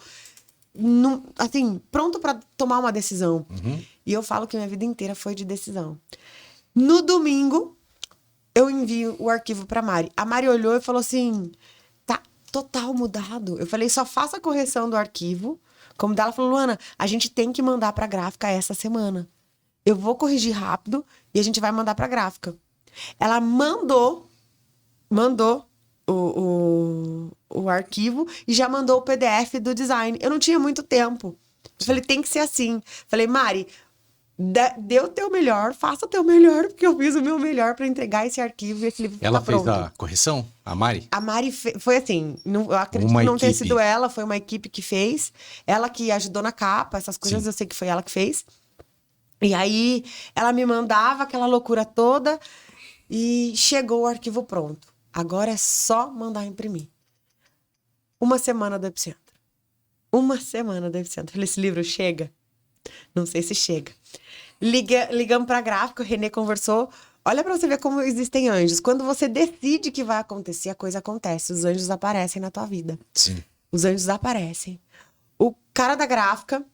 assim, pronto para tomar uma decisão. E eu falo que minha vida inteira foi de decisão. No domingo, eu envio o arquivo para Mari. A Mari olhou e falou assim, tá total mudado. Eu falei, só faça a correção do arquivo. Como dela falou, Luana, a gente tem que mandar para gráfica essa semana. Eu vou corrigir rápido e a gente vai mandar para gráfica. Ela mandou o arquivo e já mandou o PDF do design. Eu não tinha muito tempo. Eu falei, tem que ser assim. Falei, Mari, dê o teu melhor, faça o teu melhor, porque eu fiz o meu melhor para entregar esse arquivo e esse livro Ela tá fez pronto. a correção? A Mari? A Mari foi assim, eu acredito que não tenha sido ela, foi uma equipe que fez. Ela que ajudou na capa, essas coisas eu sei que foi ela que fez. E aí, ela me mandava aquela loucura toda e chegou o arquivo pronto. Agora é só mandar imprimir. Uma semana do Epicentro. Falei, esse livro chega? Não sei se chega. Ligamos pra gráfica, o René conversou. Olha pra você ver como existem anjos. Quando você decide que vai acontecer, a coisa acontece. Os anjos aparecem na tua vida. Sim. Os anjos aparecem. O cara da gráfica,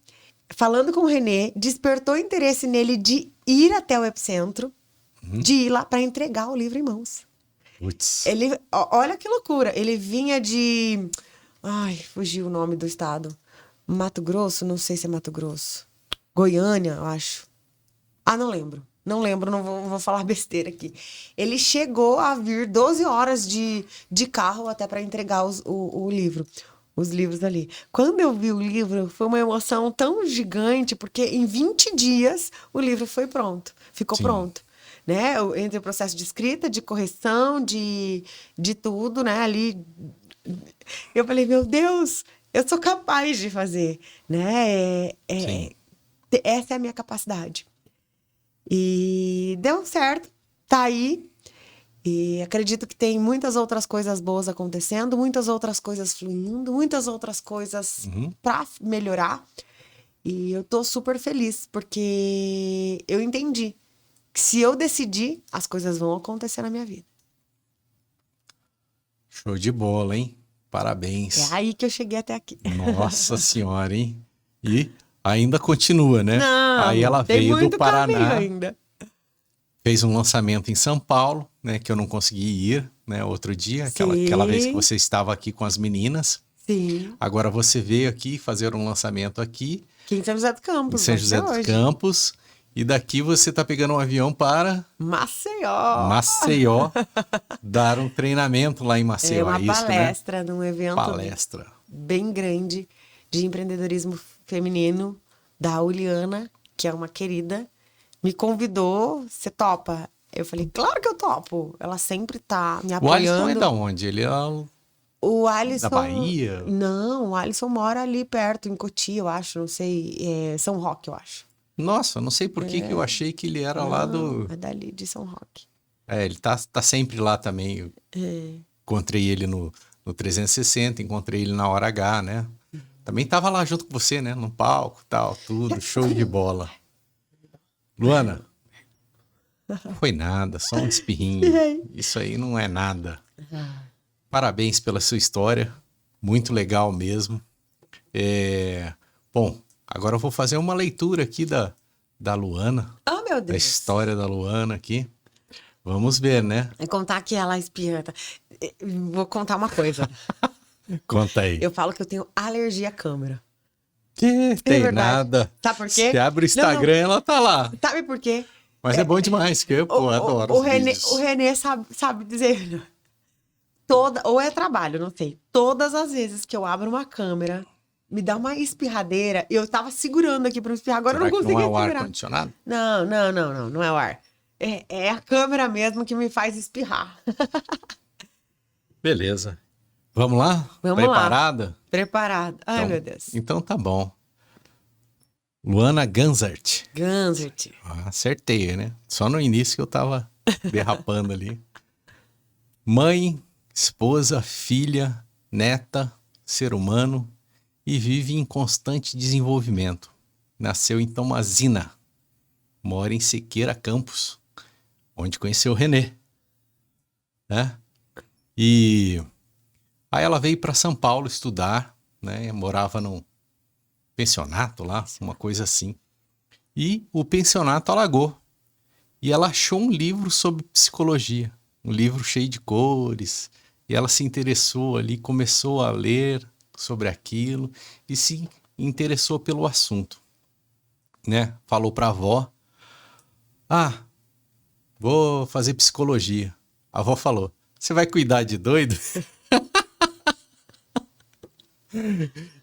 falando com o René, despertou interesse nele de ir até o Epicentro, de ir lá pra entregar o livro em mãos. Putz. Olha que loucura. Ele vinha de... Ai, fugiu o nome do estado. Mato Grosso? Não sei se é Mato Grosso. Goiânia, eu acho. Não lembro. Não vou falar besteira aqui. Ele chegou a vir 12 horas de carro até para entregar o livro. Os livros ali. Quando eu vi o livro, foi uma emoção tão gigante, porque em 20 dias o livro foi pronto. Ficou pronto. Né? Entre o processo de escrita, de correção, de tudo, né? Ali, eu falei, meu Deus, eu sou capaz de fazer, né? Essa é a minha capacidade. E deu certo, tá aí. E acredito que tem muitas outras coisas boas acontecendo, muitas outras coisas fluindo, muitas outras coisas para melhorar. E eu tô super feliz, porque eu entendi que se eu decidir, as coisas vão acontecer na minha vida. Show de bola, hein? Parabéns. É aí que eu cheguei até aqui. Nossa senhora, hein? E ainda continua, né? Não, aí ela tem veio muito do Paraná, caminho ainda. fez um lançamento em São Paulo, né? Que eu não consegui ir, né? Outro dia, aquela vez que você estava aqui com as meninas. Sim. Agora você veio aqui fazer um lançamento aqui. Aqui em São José dos Campos. Em São José dos Campos. E daqui você tá pegando um avião para Maceió, dar um treinamento lá em Maceió. Uma isso, palestra, né? num evento bem grande de empreendedorismo feminino da Uliana, que é uma querida, me convidou. Você topa? Eu falei, claro que eu topo. Ela sempre tá me apoiando. O Alisson é da onde? Ele é o Alisson, da Bahia? Não, o Alisson mora ali perto, em Coti, eu acho, não sei, São Roque, eu acho. Nossa, não sei por que eu achei que ele era lá do... É dali, de São Roque. Ele tá sempre lá também. Eu encontrei ele no 360, encontrei ele na Hora H, né? Também tava lá junto com você, né? No palco, tal, tudo, show de bola. Luana, não foi nada, só um espirrinho. Isso aí não é nada. Parabéns pela sua história, muito legal mesmo. Bom, agora eu vou fazer uma leitura aqui da Luana. Oh, meu Deus. Da história da Luana aqui. Vamos ver, né? É contar que ela é espianta. Vou contar uma coisa. Conta aí. Eu falo que eu tenho alergia à câmera. Que tem nada. Sabe por quê? Se abre o Instagram, ela tá lá. Sabe por quê? Mas é bom demais, que eu, pô, adoro os vídeos. O Renê sabe dizer. Ou é trabalho, não sei. Todas as vezes que eu abro uma câmera, me dá uma espirradeira. Eu tava segurando aqui pra me espirrar, agora eu Será não que não é consegui o segurar. ar-condicionado? Não é o ar. É a câmera mesmo que me faz espirrar. Beleza. Vamos lá? Vamos Preparada? lá. Preparado. Ai, Então, meu Deus. então tá bom. Luana Ganzert. Ganzert. Acertei, né? Só no início que eu tava derrapando ali. Mãe, esposa, filha, neta, ser humano e vive em constante desenvolvimento. Nasceu em Tomazina. Mora em Siqueira, Campos, onde conheceu o Renê, né? E aí ela veio para São Paulo estudar, né? Morava num pensionato lá, uma coisa assim. E o pensionato alagou. E ela achou um livro sobre psicologia, um livro cheio de cores. E ela se interessou ali, começou a ler sobre aquilo e se interessou pelo assunto, né? Falou para a avó: "Ah, vou fazer psicologia." A avó falou: "Você vai cuidar de doido?"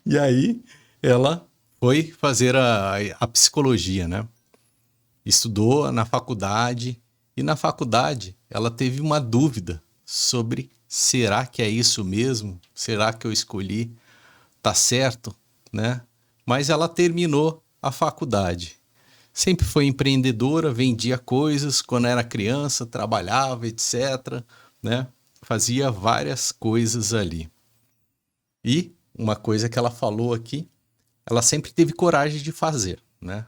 E aí ela foi fazer a psicologia, né? Estudou na faculdade e na faculdade ela teve uma dúvida sobre: será que é isso mesmo? Será que eu escolhi? Tá certo, né? Mas ela terminou a faculdade. Sempre foi empreendedora, vendia coisas quando era criança, trabalhava, etc, né? Fazia várias coisas ali. E uma coisa que ela falou aqui, ela sempre teve coragem de fazer, né?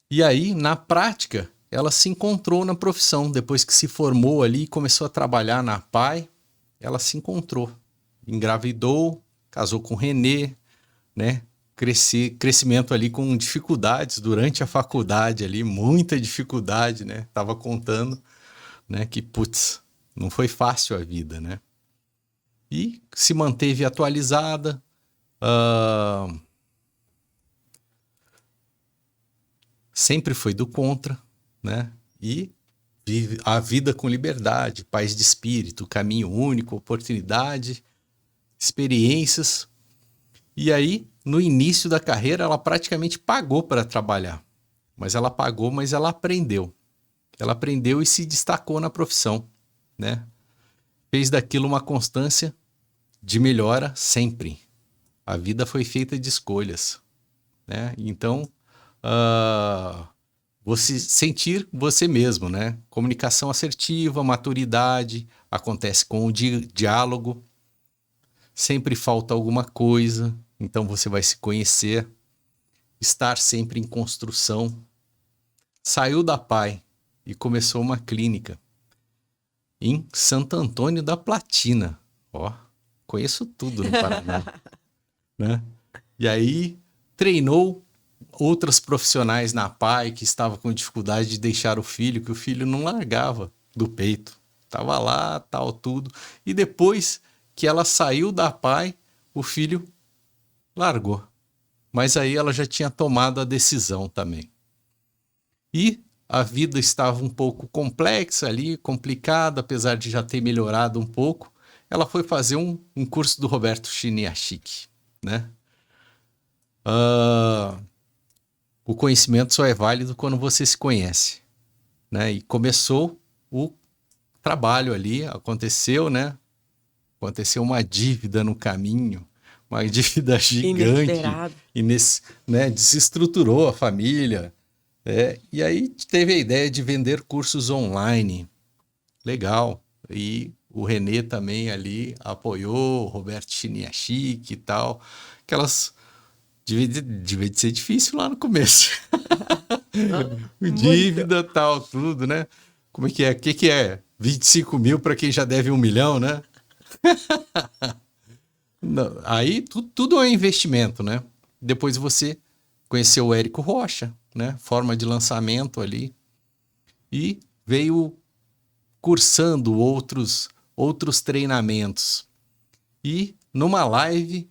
E aí, na prática, ela se encontrou na profissão. Depois que se formou ali e começou a trabalhar na PAI, ela se encontrou. Engravidou, casou com o Renê, né? Crescimento ali com dificuldades durante a faculdade ali, muita dificuldade, né? Tava contando, né? Que, putz, não foi fácil a vida, né? E se manteve atualizada, sempre foi do contra, né? E vive a vida com liberdade, paz de espírito, caminho único, oportunidade, experiências. E aí, no início da carreira, ela praticamente pagou para trabalhar. Mas ela pagou, mas ela aprendeu. Ela aprendeu e se destacou na profissão, né? Fez daquilo uma constância de melhora sempre. A vida foi feita de escolhas, né? Então, você sentir você mesmo, né? Comunicação assertiva, maturidade, acontece com o diálogo. Sempre falta alguma coisa, então você vai se conhecer. Estar sempre em construção. Saiu da PAI e começou uma clínica em Santo Antônio da Platina. Ó, conheço tudo no Paraná, né? E aí treinou outras profissionais na PAI que estavam com dificuldade de deixar o filho, que o filho não largava do peito. Tava lá, tal, tudo. E depois que ela saiu da PAI, o filho largou. Mas aí ela já tinha tomado a decisão também. E a vida estava um pouco complexa ali, complicada, apesar de já ter melhorado um pouco. Ela foi fazer um curso do Roberto Chiniachik, né? O conhecimento só é válido quando você se conhece, né? E começou o trabalho ali, aconteceu, né? Aconteceu uma dívida no caminho, uma dívida gigante, né? Desestruturou a família, e aí teve a ideia de vender cursos online. Legal. E o Renê também ali apoiou, o Roberto Chiniachik e tal. Aquelas... Devia de ser difícil lá no começo. Dívida, tal, tudo, né? Como é que é? O que é 25 mil para quem já deve 1 milhão, né? Não, aí tudo é investimento, né? Depois você conheceu o Érico Rocha, né? Forma de lançamento ali. E veio cursando outros treinamentos. E numa live,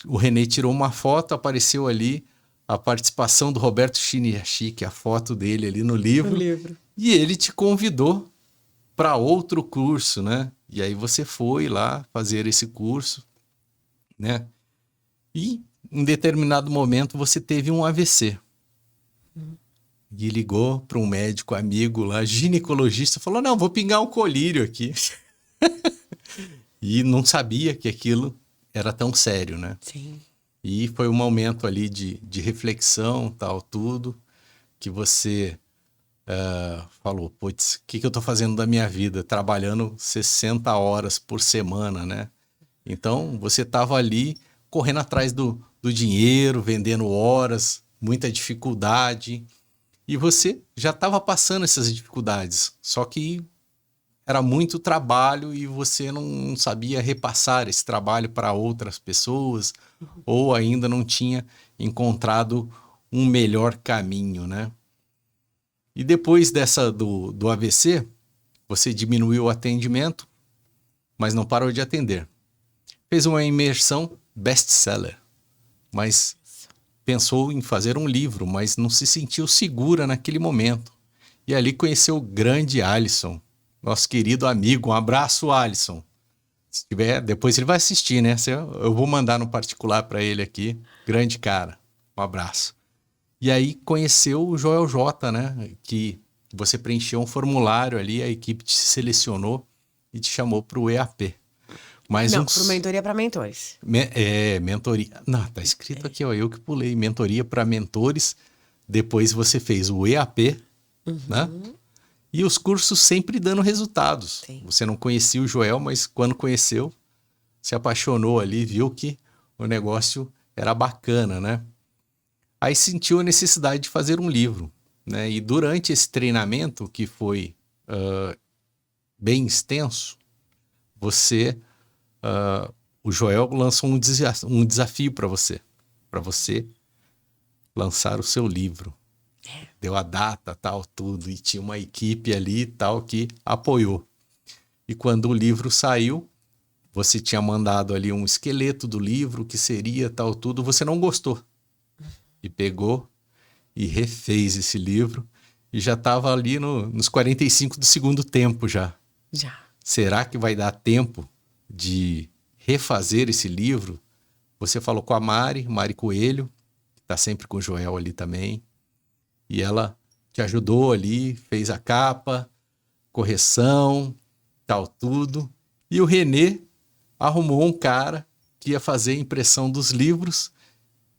o Renê tirou uma foto, apareceu ali a participação do Roberto Chiniachik, a foto dele ali no O livro, livro. e ele te convidou para outro curso, né? E aí você foi lá fazer esse curso, né? E em determinado momento você teve um AVC. E ligou para um médico amigo lá, ginecologista, falou: não, vou pingar um colírio aqui. E não sabia que aquilo era tão sério, né? Sim. E foi um momento ali de reflexão, tal, tudo, que você falou: putz, o que eu tô fazendo da minha vida? Trabalhando 60 horas por semana, né? Então, você estava ali correndo atrás do dinheiro, vendendo horas, muita dificuldade. E você já estava passando essas dificuldades, só que era muito trabalho e você não sabia repassar esse trabalho para outras pessoas ou ainda não tinha encontrado um melhor caminho, né? E depois do AVC, você diminuiu o atendimento, mas não parou de atender. Fez uma imersão best-seller, mas pensou em fazer um livro, mas não se sentiu segura naquele momento. E ali conheceu o grande Alisson, nosso querido amigo. Um abraço, Alisson. Se tiver, depois ele vai assistir, né? Eu vou mandar no particular para ele aqui. Grande cara. Um abraço. E aí conheceu o Joel J, né? Que você preencheu um formulário ali, a equipe te selecionou e te chamou para o EAP. Mais Não, para mentoria para mentores. Mentoria. Não, tá escrito aqui, ó. Eu que pulei. Mentoria para mentores. Depois você fez o EAP, né? E os cursos sempre dando resultados. Sim. Você não conhecia o Joel, mas quando conheceu, se apaixonou ali, viu que o negócio era bacana, né? Aí sentiu a necessidade de fazer um livro, né? E durante esse treinamento, que foi bem extenso, o Joel lançou um desafio para você lançar o seu livro. Deu a data, tal, tudo, e tinha uma equipe ali, tal, que apoiou. E quando o livro saiu, você tinha mandado ali um esqueleto do livro, que seria, tal, tudo, você não gostou. E pegou e refez esse livro, e já estava ali nos 45 do segundo tempo já. Já. Será que vai dar tempo de refazer esse livro? Você falou com a Mari Coelho, que está sempre com o Joel ali também, e ela te ajudou ali, fez a capa, correção, tal, tudo. E o Renê arrumou um cara que ia fazer a impressão dos livros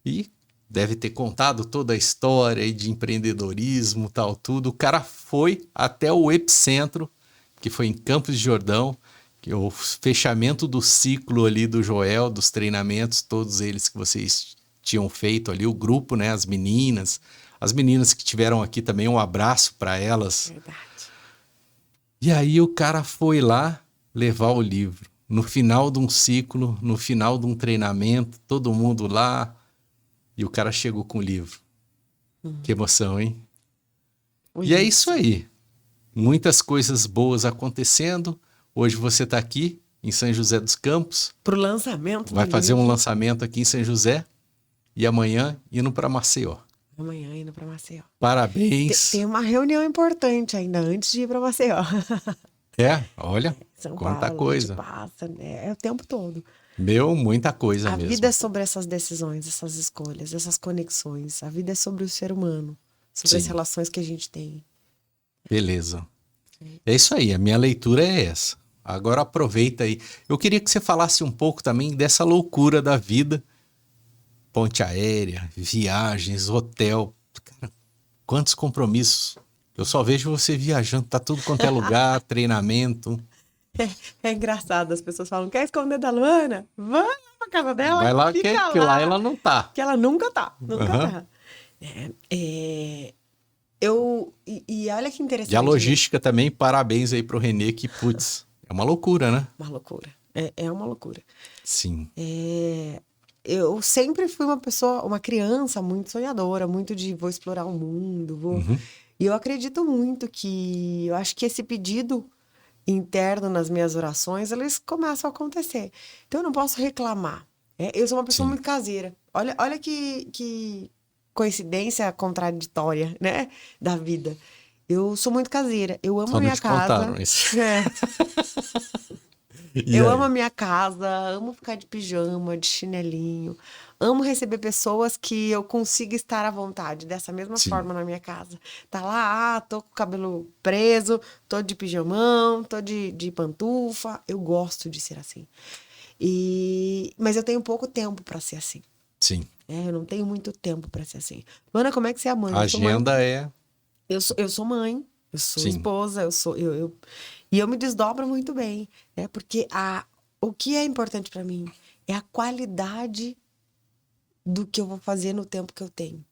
e deve ter contado toda a história aí de empreendedorismo, tal, tudo. O cara foi até o epicentro, que foi em Campos de Jordão, que é o fechamento do ciclo ali do Joel, dos treinamentos, todos eles que vocês tinham feito ali, o grupo, né, as meninas que tiveram aqui também, um abraço para elas. Verdade. E aí o cara foi lá levar o livro. No final de um ciclo, no final de um treinamento, todo mundo lá, e o cara chegou com o livro. Que emoção, hein? E é isso aí. Muitas coisas boas acontecendo. Hoje você está aqui em São José dos Campos. Pro lançamento. Vai fazer um lançamento aqui em São José. E amanhã indo para Maceió. Amanhã indo para Maceió. Parabéns. Tem uma reunião importante ainda antes de ir para Maceió. Olha, São quanta Paulo, coisa. Passa, né? É o tempo todo. Muita coisa mesmo. A vida é sobre essas decisões, essas escolhas, essas conexões. A vida é sobre o ser humano, sobre as relações que a gente tem. Beleza. É isso aí, a minha leitura é essa. Agora aproveita aí. Eu queria que você falasse um pouco também dessa loucura da vida. Ponte aérea, viagens, hotel. Cara, quantos compromissos. Eu só vejo você viajando, tá tudo quanto é lugar, treinamento. É engraçado, as pessoas falam, quer esconder da Luana? Vamos pra casa dela, vai lá, fica que lá ela não tá. Que ela nunca tá, tá. E olha que interessante. E a logística também, parabéns aí pro Renê, que, putz, é uma loucura, né? Uma loucura, é uma loucura. Sim. Eu sempre fui uma criança muito sonhadora, muito de vou explorar o mundo, vou... E eu acredito muito eu acho que esse pedido interno nas minhas orações, eles começam a acontecer. Então eu não posso reclamar. Eu sou uma pessoa muito caseira. Olha que coincidência contraditória, né? Da vida. Eu sou muito caseira. Eu amo Só a não minha te casa. contaram isso. É. E Eu aí? amo a minha casa, amo ficar de pijama, de chinelinho. Amo receber pessoas que eu consiga estar à vontade, dessa mesma Sim, forma na minha casa. Tá lá, tô com o cabelo preso, tô de pijamão, tô de pantufa. Eu gosto de ser assim. Mas eu tenho pouco tempo para ser assim. sim. Eu não tenho muito tempo para ser assim. Luana, como é que você é mãe? A Eu sou mãe. agenda é. Eu sou mãe, eu sou Sim, esposa, e eu me desdobro muito bem, né? Porque o que é importante para mim é a qualidade do que eu vou fazer no tempo que eu tenho.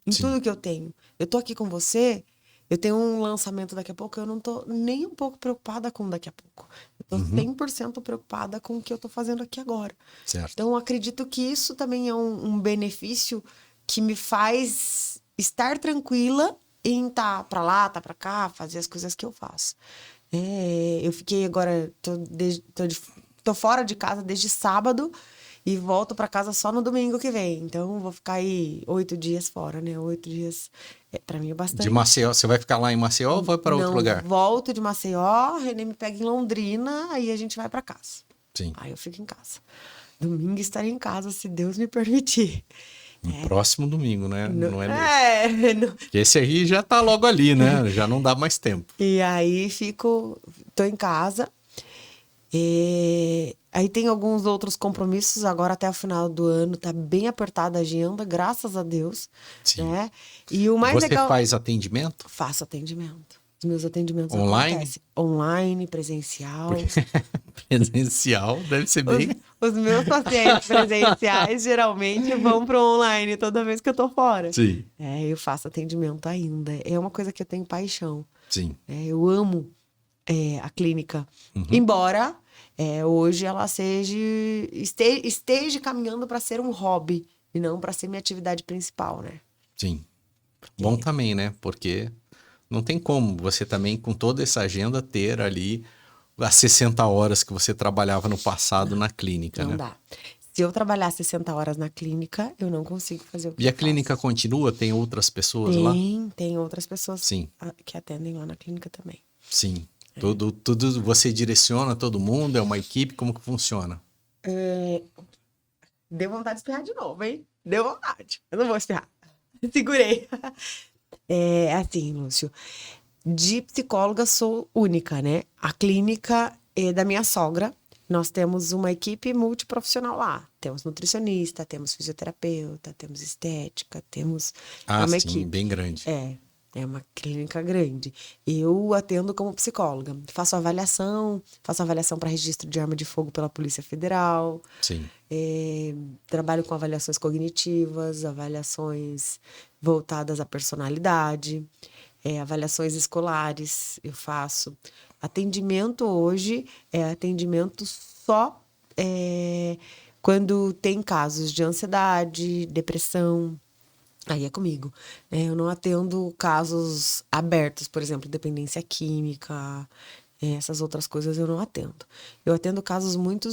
Em sim. tudo que eu tenho. Eu tô aqui com você, eu tenho um lançamento daqui a pouco, eu não tô nem um pouco preocupada com daqui a pouco. Eu tô Uhum, 100% preocupada com o que eu tô fazendo aqui agora. certo. Então, eu acredito que isso também é um benefício que me faz estar tranquila em estar pra lá, tá pra cá, fazer as coisas que eu faço. Eu fiquei agora, tô fora de casa desde sábado e volto pra casa só no domingo que vem. Então, vou ficar aí 8 dias fora, né? 8 dias, pra mim é De bastante. Maceió, você vai ficar lá em Maceió ou vai para outro Não lugar? volto de Maceió, Renê me pega em Londrina, aí a gente vai pra casa. Sim. Aí eu fico em casa. Domingo estarei em casa, se Deus me permitir. No próximo domingo, né? Não é nesse. Não. Porque esse aí já tá logo ali, né? Já não dá mais tempo. E aí tô em casa. Aí tem alguns outros compromissos agora até o final do ano, tá bem apertada a agenda, graças a Deus, Sim. né? E o mais Você legal, faz atendimento faço atendimento. Os meus atendimentos online? acontecem online, presencial. Porque presencial deve ser Os, bem. os meus pacientes presenciais geralmente vão pro online toda vez que eu tô fora. Sim, Eu faço atendimento ainda. É uma coisa que eu tenho paixão. sim. Eu amo a clínica. Uhum, Embora hoje ela esteja caminhando para ser um hobby e não para ser minha atividade principal, né? sim. Bom também, né? Porque não tem como você também, com toda essa agenda, ter ali as 60 horas que você trabalhava no passado na clínica, Não né? dá. Se eu trabalhar 60 horas na clínica, eu não consigo fazer o que E eu a clínica faço. continua? Tem outras pessoas lá? Tem outras pessoas Sim, que atendem lá na clínica também. sim. Tudo você direciona todo mundo? É uma equipe? Como que funciona? Deu vontade de espirrar de novo, hein? Deu vontade. Eu não vou espirrar. Segurei. Assim, Lúcio. De psicóloga sou única, né? A clínica é da minha sogra. Nós temos uma equipe multiprofissional lá. Temos nutricionista, temos fisioterapeuta, temos estética, temos. É Ah, uma sim, equipe. bem grande. É uma clínica grande. Eu atendo como psicóloga. Faço avaliação para registro de arma de fogo pela Polícia Federal. Sim, Trabalho com avaliações cognitivas, avaliações voltadas à personalidade, avaliações escolares eu faço. Atendimento hoje é atendimento só quando tem casos de ansiedade, depressão. Aí é comigo. Eu não atendo casos abertos, por exemplo, dependência química, essas outras coisas eu não atendo. Eu atendo casos muito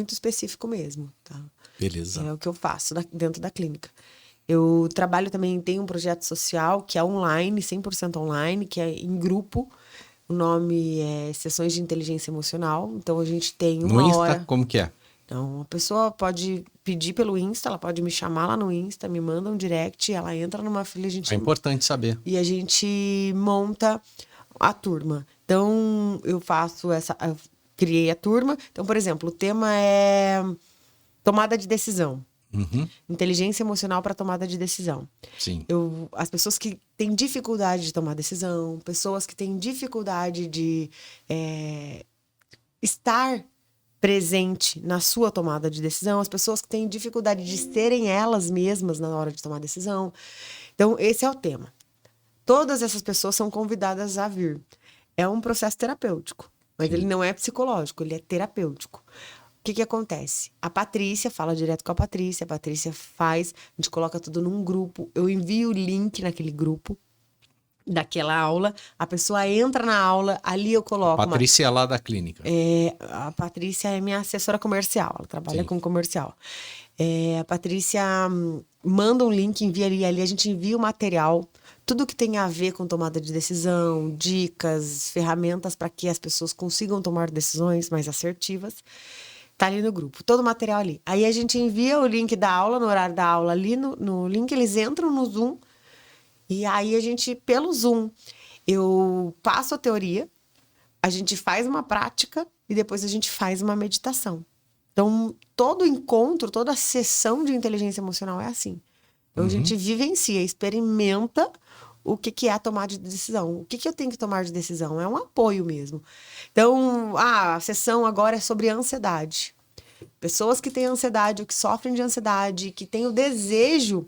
específico mesmo, tá? beleza. É o que eu faço dentro da clínica. Eu trabalho também, tenho um projeto social que é online, 100% online, que é em grupo. O nome é Sessões de Inteligência Emocional. Então, a gente tem No uma Insta, hora. como que é? Então, a pessoa pode pedir pelo Insta, ela pode me chamar lá no Insta, me manda um direct, ela entra numa fila, É importante saber. e a gente monta a turma. Então, eu criei a turma. Então, por exemplo, o tema é tomada de decisão. Uhum, Inteligência emocional para tomada de decisão. sim, As pessoas que têm dificuldade de tomar decisão, pessoas que têm dificuldade de estar presente na sua tomada de decisão, as pessoas que têm dificuldade de serem elas mesmas na hora de tomar decisão. Então, esse é o tema. Todas essas pessoas são convidadas a vir. É um processo terapêutico, mas ele sim. não é psicológico, ele é terapêutico. O que acontece? A Patrícia fala direto com a Patrícia faz, a gente coloca tudo num grupo, eu envio o link naquele grupo. daquela aula, a pessoa entra na aula, ali eu coloco Patrícia é lá da clínica. a Patrícia é minha assessora comercial, ela trabalha Sim. com comercial. A Patrícia manda um link, envia ali a gente envia o material, tudo que tem a ver com tomada de decisão, dicas, ferramentas para que as pessoas consigam tomar decisões mais assertivas. Tá ali no grupo, todo o material ali. Aí a gente envia o link da aula, no horário da aula ali no link, eles entram no Zoom, e aí a gente, pelo Zoom, eu passo a teoria, a gente faz uma prática e depois a gente faz uma meditação. Então, todo encontro, toda sessão de inteligência emocional é assim. Então, a gente vivencia, experimenta o que é a tomada de decisão. O que eu tenho que tomar de decisão? É um apoio mesmo. Então, a sessão agora é sobre ansiedade. Pessoas que têm ansiedade ou que sofrem de ansiedade, que têm o desejo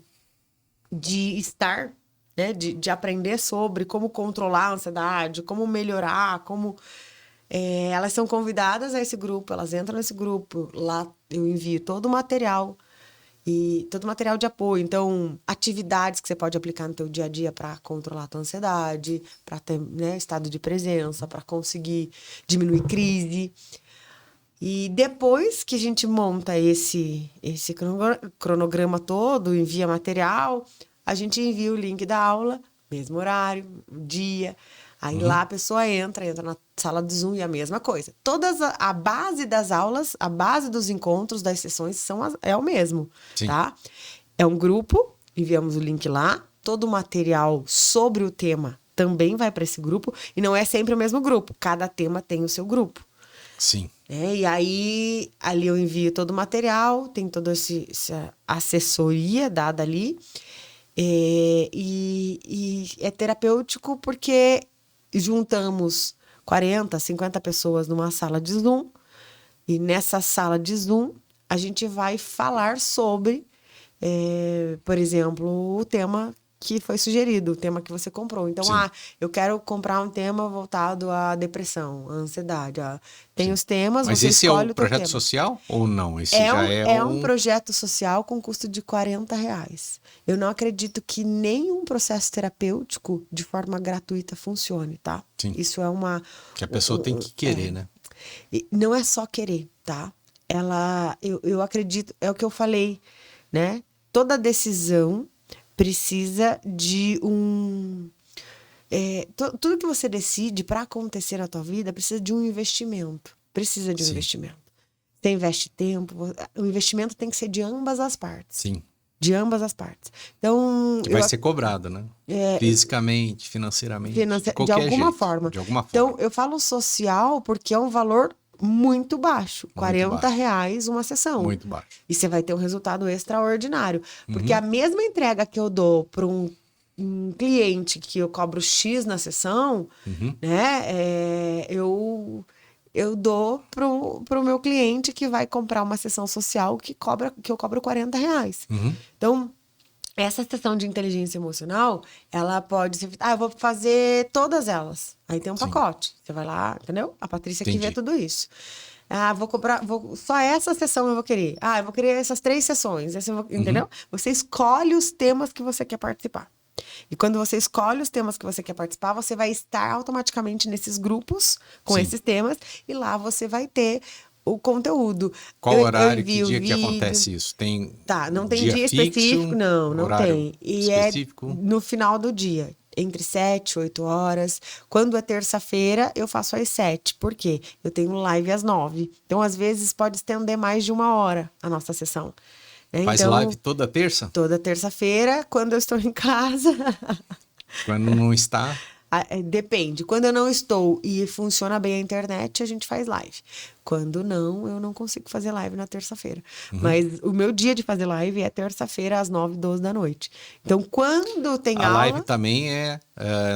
de estar, né, de aprender sobre como controlar a ansiedade, como melhorar, como... elas são convidadas a esse grupo, elas entram nesse grupo, lá eu envio todo o material de apoio. Então, atividades que você pode aplicar no teu dia a dia para controlar a tua ansiedade, para ter, né, estado de presença, para conseguir diminuir crise. E depois que a gente monta esse cronograma todo, envia material, a gente envia o link da aula, mesmo horário, dia. Aí lá a pessoa entra na sala do Zoom e a mesma coisa. A base das aulas, a base dos encontros, das sessões é o mesmo, Sim. tá? É um grupo, enviamos o link lá, todo o material sobre o tema também vai para esse grupo, e não é sempre o mesmo grupo, cada tema tem o seu grupo. Sim. E aí, ali eu envio todo o material, tem toda essa assessoria dada ali. E é terapêutico porque juntamos 40, 50 pessoas numa sala de Zoom. E nessa sala de Zoom, a gente vai falar sobre, por exemplo, o tema que foi sugerido, o tema que você comprou. Então, Sim. eu quero comprar um tema voltado à depressão, à ansiedade. Tem Sim. os temas, Mas você esse é escolhe o o teu projeto tema. social ou não? Esse É já um projeto social com custo de R$ 40. Eu não acredito que nenhum processo terapêutico de forma gratuita funcione, tá? Sim. Isso é uma... Que a pessoa tem que querer, né? E não é só querer, tá? Eu acredito, é o que eu falei, né? Toda decisão precisa de tudo que você decide para acontecer na tua vida precisa de um investimento. Precisa de um Sim. investimento. Você investe tempo, o investimento tem que ser de ambas as partes. Sim. De ambas as partes. Então, Que vai ser cobrado, né? Fisicamente, financeiramente, de de qualquer alguma jeito. forma. De alguma Então, forma. eu falo social porque é um valor muito baixo. Muito R$ 40 uma sessão. Muito baixo. E você vai ter um resultado extraordinário. Porque a mesma entrega que eu dou para um cliente que eu cobro X na sessão, né? Eu dou pro meu cliente que vai comprar uma sessão social que eu cobro R$ 40. Então, essa sessão de inteligência emocional, ela pode ser... eu vou fazer todas elas. Aí tem um pacote. Você vai lá, entendeu? A Patrícia que vê tudo isso. Vou comprar... só essa sessão eu vou querer. Eu vou querer essas 3 sessões. Entendeu? Você escolhe os temas que você quer participar. E quando você escolhe os temas que você quer participar, você vai estar automaticamente nesses grupos com esses temas. E lá você vai ter o conteúdo. Qual horário, que dia que acontece isso? Tem não tem dia específico, não tem. E específico? No final do dia, entre 7 e 8 horas. Quando é terça-feira, eu faço às 7. Por quê? Eu tenho live às 9. Então, às vezes, pode estender mais de 1 hora a nossa sessão. Faz live toda terça? Toda terça-feira, quando eu estou em casa. Quando não está? Depende. Quando eu não estou e funciona bem a internet, a gente faz live. Quando não, eu não consigo fazer live na terça-feira. Mas o meu dia de fazer live é terça-feira, às 9, 12 da noite. Então, quando tem aula... A live também é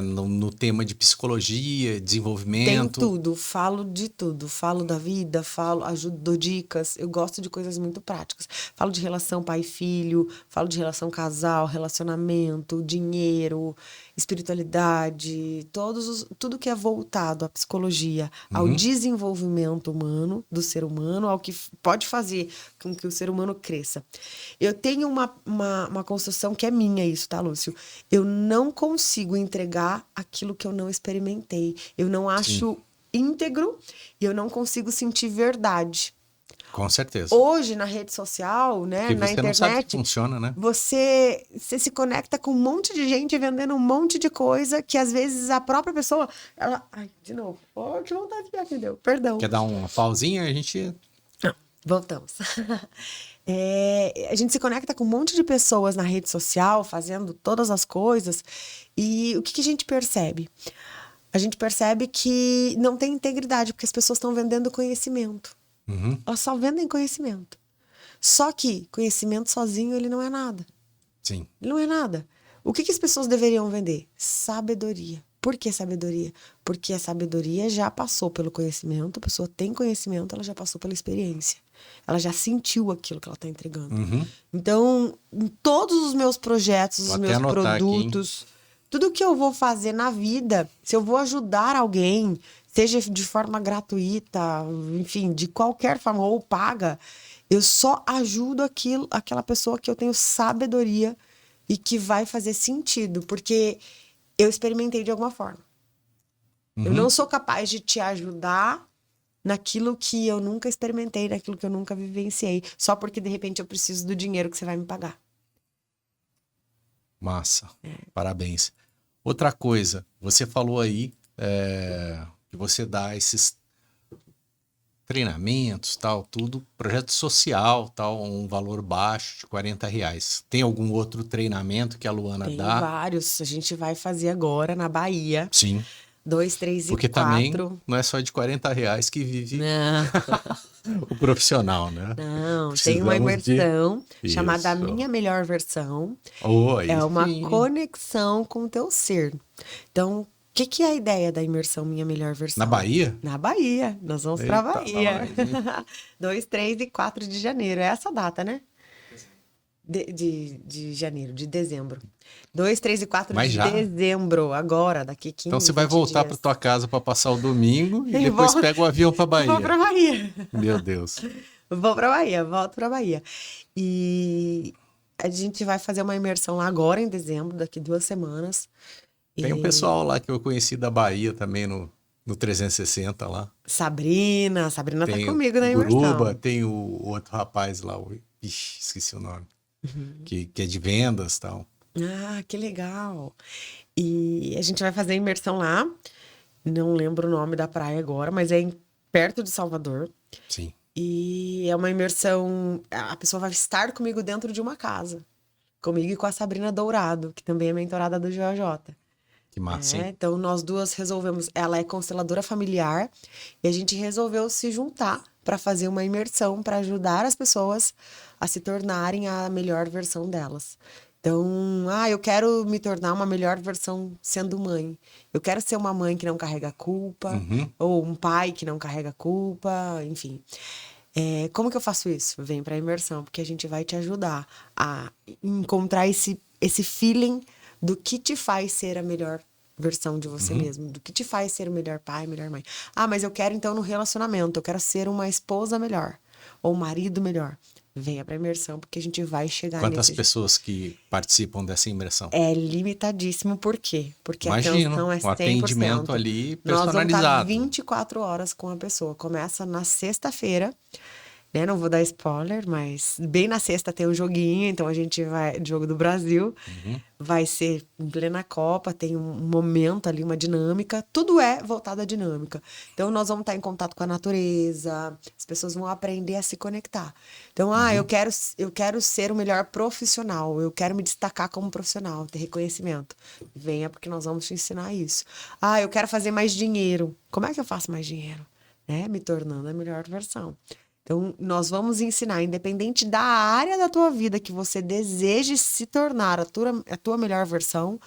no tema de psicologia, desenvolvimento. Tem tudo. Falo de tudo. Falo da vida, ajudo, dou dicas. Eu gosto de coisas muito práticas. Falo de relação pai e filho, falo de relação casal, relacionamento, dinheiro, espiritualidade, tudo que é voltado à psicologia, ao desenvolvimento humano. humano, do ser humano, ao que pode fazer com que o ser humano cresça. Eu tenho uma construção que é minha isso, tá, Lúcio? Eu não consigo entregar aquilo que eu não experimentei. Eu não acho íntegro e eu não consigo sentir verdade. Com certeza. Hoje, na rede social, né, Porque na você não sabe que internet, funciona, né? você se conecta com um monte de gente vendendo um monte de coisa que, às vezes, a própria pessoa, ela... Ai, de novo. Oh, que vontade de me deu. Perdão. Quer dar uma pausinha? A gente... Voltamos. A gente se conecta com um monte de pessoas na rede social, fazendo todas as coisas. E o que a gente percebe? A gente percebe que não tem integridade, porque as pessoas estão vendendo conhecimento. Elas só vendem conhecimento. Só que conhecimento sozinho, ele não é nada. Sim. Ele não é nada. O que as pessoas deveriam vender? Sabedoria. Por que sabedoria? Porque a sabedoria já passou pelo conhecimento, a pessoa tem conhecimento, ela já passou pela experiência. Ela já sentiu aquilo que ela está entregando. Então, em todos os meus projetos, os meus produtos, tudo que eu vou fazer na vida, se eu vou ajudar alguém, seja de forma gratuita, enfim, de qualquer forma, ou paga, eu só ajudo aquela pessoa que eu tenho sabedoria e que vai fazer sentido, porque eu experimentei de alguma forma. Eu não sou capaz de te ajudar naquilo que eu nunca experimentei, naquilo que eu nunca vivenciei, só porque de repente eu preciso do dinheiro que você vai me pagar. Massa. Parabéns. Outra coisa, você falou aí que você dá esses treinamentos, tal, tudo, projeto social, tal, um valor baixo de R$40. Tem algum outro treinamento que a Luana dá? Tem vários. A gente vai fazer agora na Bahia. Sim. 2, 3 e 4. Porque também não é só de R$40 que vive o profissional, né? Não, tem uma imersão chamada Minha Melhor Versão. É uma conexão com o teu ser. Então, o que é a ideia da imersão Minha Melhor Versão? Na Bahia? Na Bahia. Nós vamos para Bahia. 2, 3 e 4 de janeiro. É essa data, né? De janeiro, de dezembro. 2, 3 e 4 de dezembro, agora, daqui 15 Então você vai voltar para tua casa para passar o domingo e depois pega o avião para Bahia. Vou para Bahia. Meu Deus. Vou para Bahia, volto para Bahia. E a gente vai fazer uma imersão lá agora em dezembro, daqui 2 semanas. Tem um pessoal lá que eu conheci da Bahia também no 360 lá. Sabrina tem tá comigo na imersão. Guruba, tem o outro rapaz lá, esqueci o nome. Que é de vendas e tal. Ah, que legal. E a gente vai fazer a imersão lá. Não lembro o nome da praia agora, mas é perto de Salvador. Sim. E é uma imersão... A pessoa vai estar comigo dentro de uma casa. Comigo e com a Sabrina Dourado, que também é mentorada do JJ. Que massa, hein? Então, nós duas resolvemos... Ela é consteladora familiar. E a gente resolveu se juntar para fazer uma imersão para ajudar as pessoas a se tornarem a melhor versão delas. Então, eu quero me tornar uma melhor versão sendo mãe. Eu quero ser uma mãe que não carrega culpa, ou um pai que não carrega culpa, enfim. Como que eu faço isso? Vem para a imersão, porque a gente vai te ajudar a encontrar esse feeling do que te faz ser a melhor versão de você mesmo, do que te faz ser o melhor pai, melhor mãe. Mas eu quero então no relacionamento, eu quero ser uma esposa melhor, ou um marido melhor. Venha para a imersão, porque a gente vai chegar Quantas pessoas que participam dessa imersão? É limitadíssimo, por quê? Porque imagino, a atenção é 100%. Um atendimento ali personalizado. Nós vamos estar 24 horas com a pessoa. Começa na sexta-feira, né? Não vou dar spoiler, mas bem na sexta tem um joguinho, então a gente vai... Jogo do Brasil. Vai ser em plena Copa, tem um momento ali, uma dinâmica. Tudo é voltado à dinâmica. Então, nós vamos estar em contato com a natureza. As pessoas vão aprender a se conectar. Então, eu quero ser o melhor profissional. Eu quero me destacar como profissional, ter reconhecimento. Venha, porque nós vamos te ensinar isso. Eu quero fazer mais dinheiro. Como é que eu faço mais dinheiro? Me tornando a melhor versão. Então, nós vamos ensinar, independente da área da tua vida que você deseje se tornar a tua melhor versão,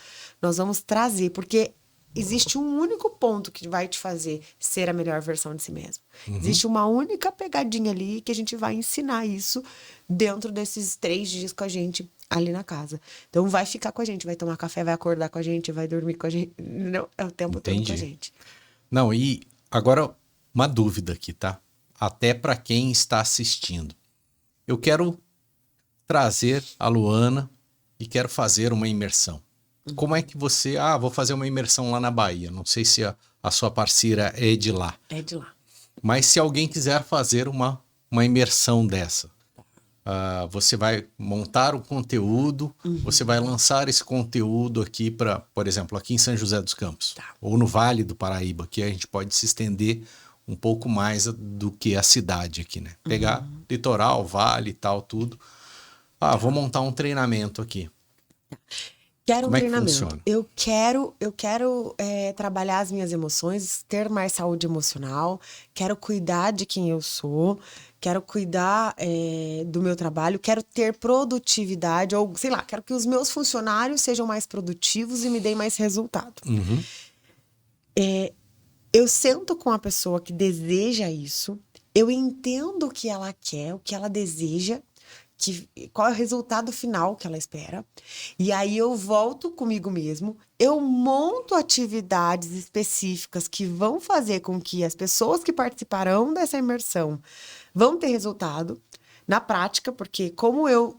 nós vamos trazer, porque existe um único ponto que vai te fazer ser a melhor versão de si mesmo. Existe uma única pegadinha ali que a gente vai ensinar isso dentro desses 3 dias com a gente ali na casa. Então, vai ficar com a gente, vai tomar café, vai acordar com a gente, vai dormir com a gente. Não, é o tempo todo com a gente. Não, e agora uma dúvida aqui, tá? até para quem está assistindo. Eu quero trazer a Luana e quero fazer uma imersão. Como é que você... vou fazer uma imersão lá na Bahia. Não sei se a sua parceira é de lá. É de lá. Mas se alguém quiser fazer uma imersão dessa, você vai montar o conteúdo, você vai lançar esse conteúdo aqui para, por exemplo, aqui em São José dos Campos, ou no Vale do Paraíba, que a gente pode se estender um pouco mais do que a cidade aqui, né? Pegar litoral, vale e tal, tudo. Vou montar um treinamento aqui. Quero Como um é que treinamento. funciona? Eu quero trabalhar as minhas emoções, ter mais saúde emocional, quero cuidar de quem eu sou, quero cuidar do meu trabalho, quero ter produtividade, ou sei lá, quero que os meus funcionários sejam mais produtivos e me deem mais resultado. Eu sento com a pessoa que deseja isso, eu entendo o que ela quer, o que ela deseja, qual é o resultado final que ela espera. E aí eu volto comigo mesmo, eu monto atividades específicas que vão fazer com que as pessoas que participarão dessa imersão vão ter resultado na prática, porque como eu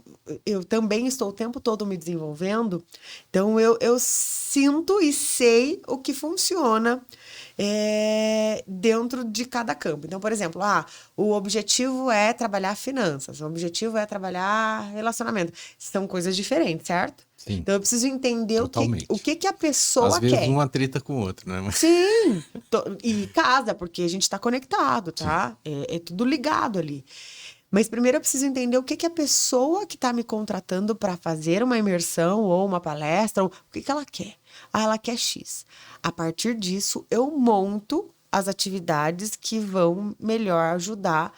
também estou o tempo todo me desenvolvendo, então eu sinto e sei o que funciona dentro de cada campo. Então, por exemplo, o objetivo é trabalhar finanças, o objetivo é trabalhar relacionamento. São coisas diferentes, certo? Sim. Então, eu preciso entender o que a pessoa quer. Às vezes uma treta com o outro, né? Sim, e casa, porque a gente está conectado, tá? É tudo ligado ali. Mas primeiro eu preciso entender o que a pessoa que está me contratando para fazer uma imersão ou uma palestra, o que ela quer. Ela quer X. A partir disso, eu monto as atividades que vão melhor ajudar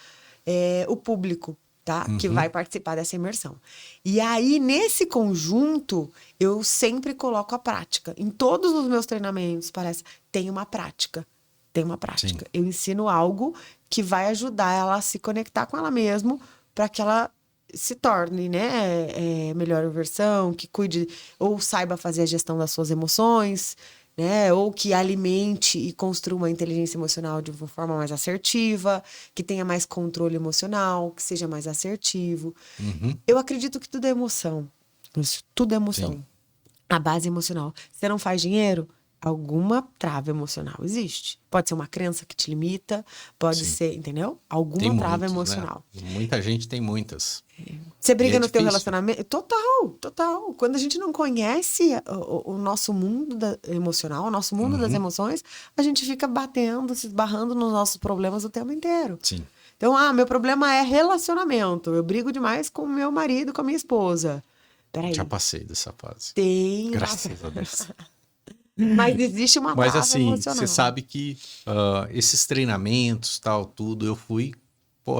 o público, tá? Que vai participar dessa imersão. E aí, nesse conjunto, eu sempre coloco a prática. Em todos os meus treinamentos, parece, tem uma prática. Tem uma prática. Sim. Eu ensino algo que vai ajudar ela a se conectar com ela mesma para que ela se torne, né, melhor versão, que cuide ou saiba fazer a gestão das suas emoções, né, ou que alimente e construa uma inteligência emocional de uma forma mais assertiva, que tenha mais controle emocional, que seja mais assertivo. Eu acredito que tudo é emoção. Tudo é emoção. Sim. A base emocional. Você não faz dinheiro? Alguma trava emocional existe. Pode ser uma crença que te limita, pode ser, entendeu? Alguma trava emocional. Né? Muita gente tem muitas. Você briga no teu difícil. relacionamento? Total. Quando a gente não conhece o nosso mundo emocional, o nosso mundo das emoções, a gente fica batendo, se esbarrando nos nossos problemas o tempo inteiro. Sim. Então, meu problema é relacionamento. Eu brigo demais com o meu marido, com a minha esposa. Peraí. Já passei dessa fase. Tem. Graças a Deus. Mas existe uma Mas trava assim, emocional. você sabe que esses treinamentos, tal, tudo, eu fui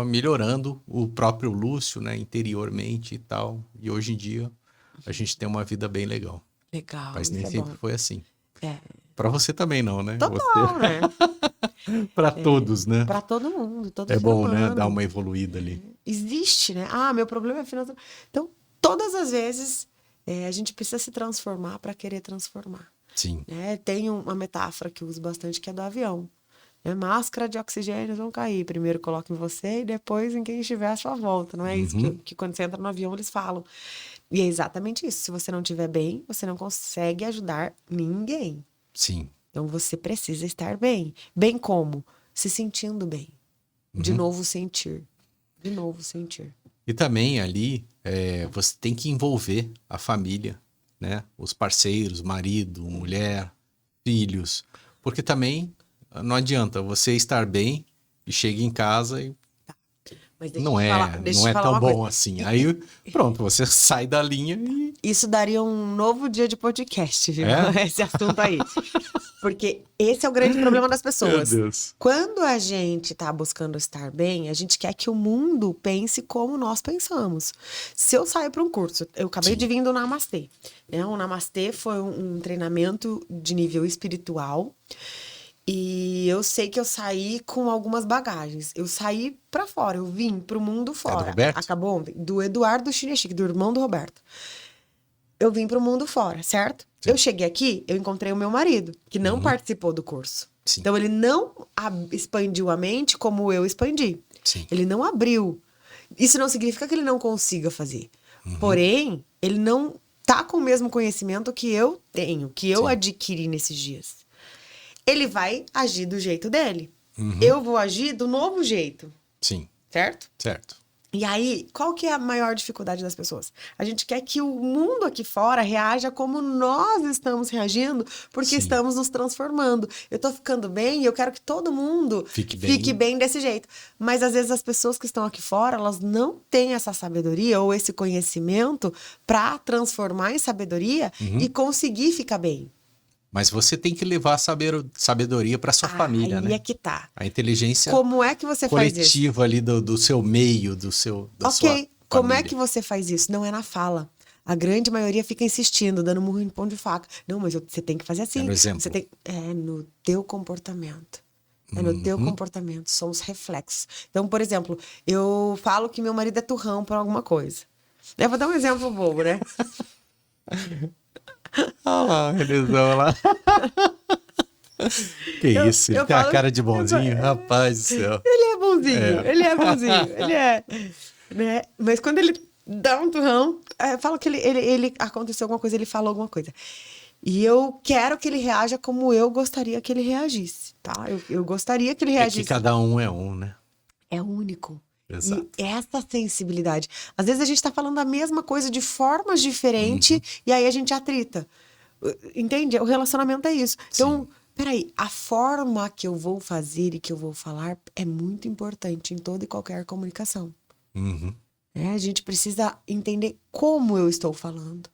melhorando o próprio Lúcio, né, interiormente e tal. E hoje em dia a gente tem uma vida bem legal. Legal. Mas nem sempre foi assim. Pra você também não, né? Total, né? Para todos, né? Pra todo mundo, todo É ser bom, humano. né? Dar uma evoluída ali. Existe, né? Meu problema é financeiro. Então, todas as vezes, a gente precisa se transformar para querer transformar. Sim. Tem uma metáfora que eu uso bastante, que é do avião. Máscara de oxigênio vão cair. Primeiro coloca em você e depois em quem estiver à sua volta. Não é isso que quando você entra no avião eles falam. E é exatamente isso. Se você não estiver bem, você não consegue ajudar ninguém. Sim. Então você precisa estar bem. Bem como? Se sentindo bem. De novo sentir. De novo sentir. E também ali você tem que envolver a família, né? Os parceiros, marido, mulher, filhos. Porque também não adianta você estar bem e chega em casa e não é tão bom assim. Aí pronto, você sai da linha e... Isso daria um novo dia de podcast, viu? Esse assunto aí. Porque esse é o grande problema das pessoas. Meu Deus. Quando a gente tá buscando estar bem, a gente quer que o mundo pense como nós pensamos. Se eu saio para um curso, eu acabei de vir do Namastê. O Namastê foi um treinamento de nível espiritual. E eu sei que eu saí com algumas bagagens. Eu saí pra fora, eu vim pro mundo fora. do Roberto? Acabou ontem. Do Eduardo Chinechique, do irmão do Roberto. Eu vim pro mundo fora, certo? Sim. Eu cheguei aqui, eu encontrei o meu marido, que não participou do curso. Sim. Então, ele não expandiu a mente como eu expandi. Sim. Ele não abriu. Isso não significa que ele não consiga fazer. Porém, ele não tá com o mesmo conhecimento que eu tenho, que eu Sim. adquiri nesses dias. Ele vai agir do jeito dele. Uhum. Eu vou agir do novo jeito, Sim. certo? Certo. E aí, qual que é a maior dificuldade das pessoas? A gente quer que o mundo aqui fora reaja como nós estamos reagindo, porque Sim. estamos nos transformando. Eu tô ficando bem e eu quero que todo mundo Fique bem. desse jeito. Mas às vezes as pessoas que estão aqui fora, elas não têm essa sabedoria ou esse conhecimento para transformar em sabedoria e conseguir ficar bem. Mas você tem que levar a sabedoria para sua família, Aí né? é que tá. A inteligência Como é que você faz isso? coletiva ali do seu meio, da sua Ok, como é família. que você faz isso? Não é na fala. A grande maioria fica insistindo, dando murro em pão de faca. Não, mas você tem que fazer assim. É no exemplo. Você tem... É no teu comportamento. É no teu comportamento. São os reflexos. Então, por exemplo, eu falo que meu marido é turrão por alguma coisa. Eu vou dar um exemplo bobo, né? Olha lá, Renezão lá. Que isso, ele eu tem a falo- cara de bonzinho, rapaz do céu. Ele é bonzinho, É. ele é bonzinho, ele é. Né? Mas quando ele dá um turrão, fala que ele aconteceu alguma coisa, ele falou alguma coisa. E eu quero que ele reaja como eu gostaria que ele reagisse, tá? Eu gostaria que ele É que reagisse. cada um é um, né? É único. Exato. E essa sensibilidade. Às vezes a gente tá falando a mesma coisa de formas diferentes e aí a gente atrita. Entende? O relacionamento é isso. Então, peraí, a forma que eu vou fazer e que eu vou falar é muito importante em toda e qualquer comunicação. Uhum. A gente precisa entender como eu estou falando.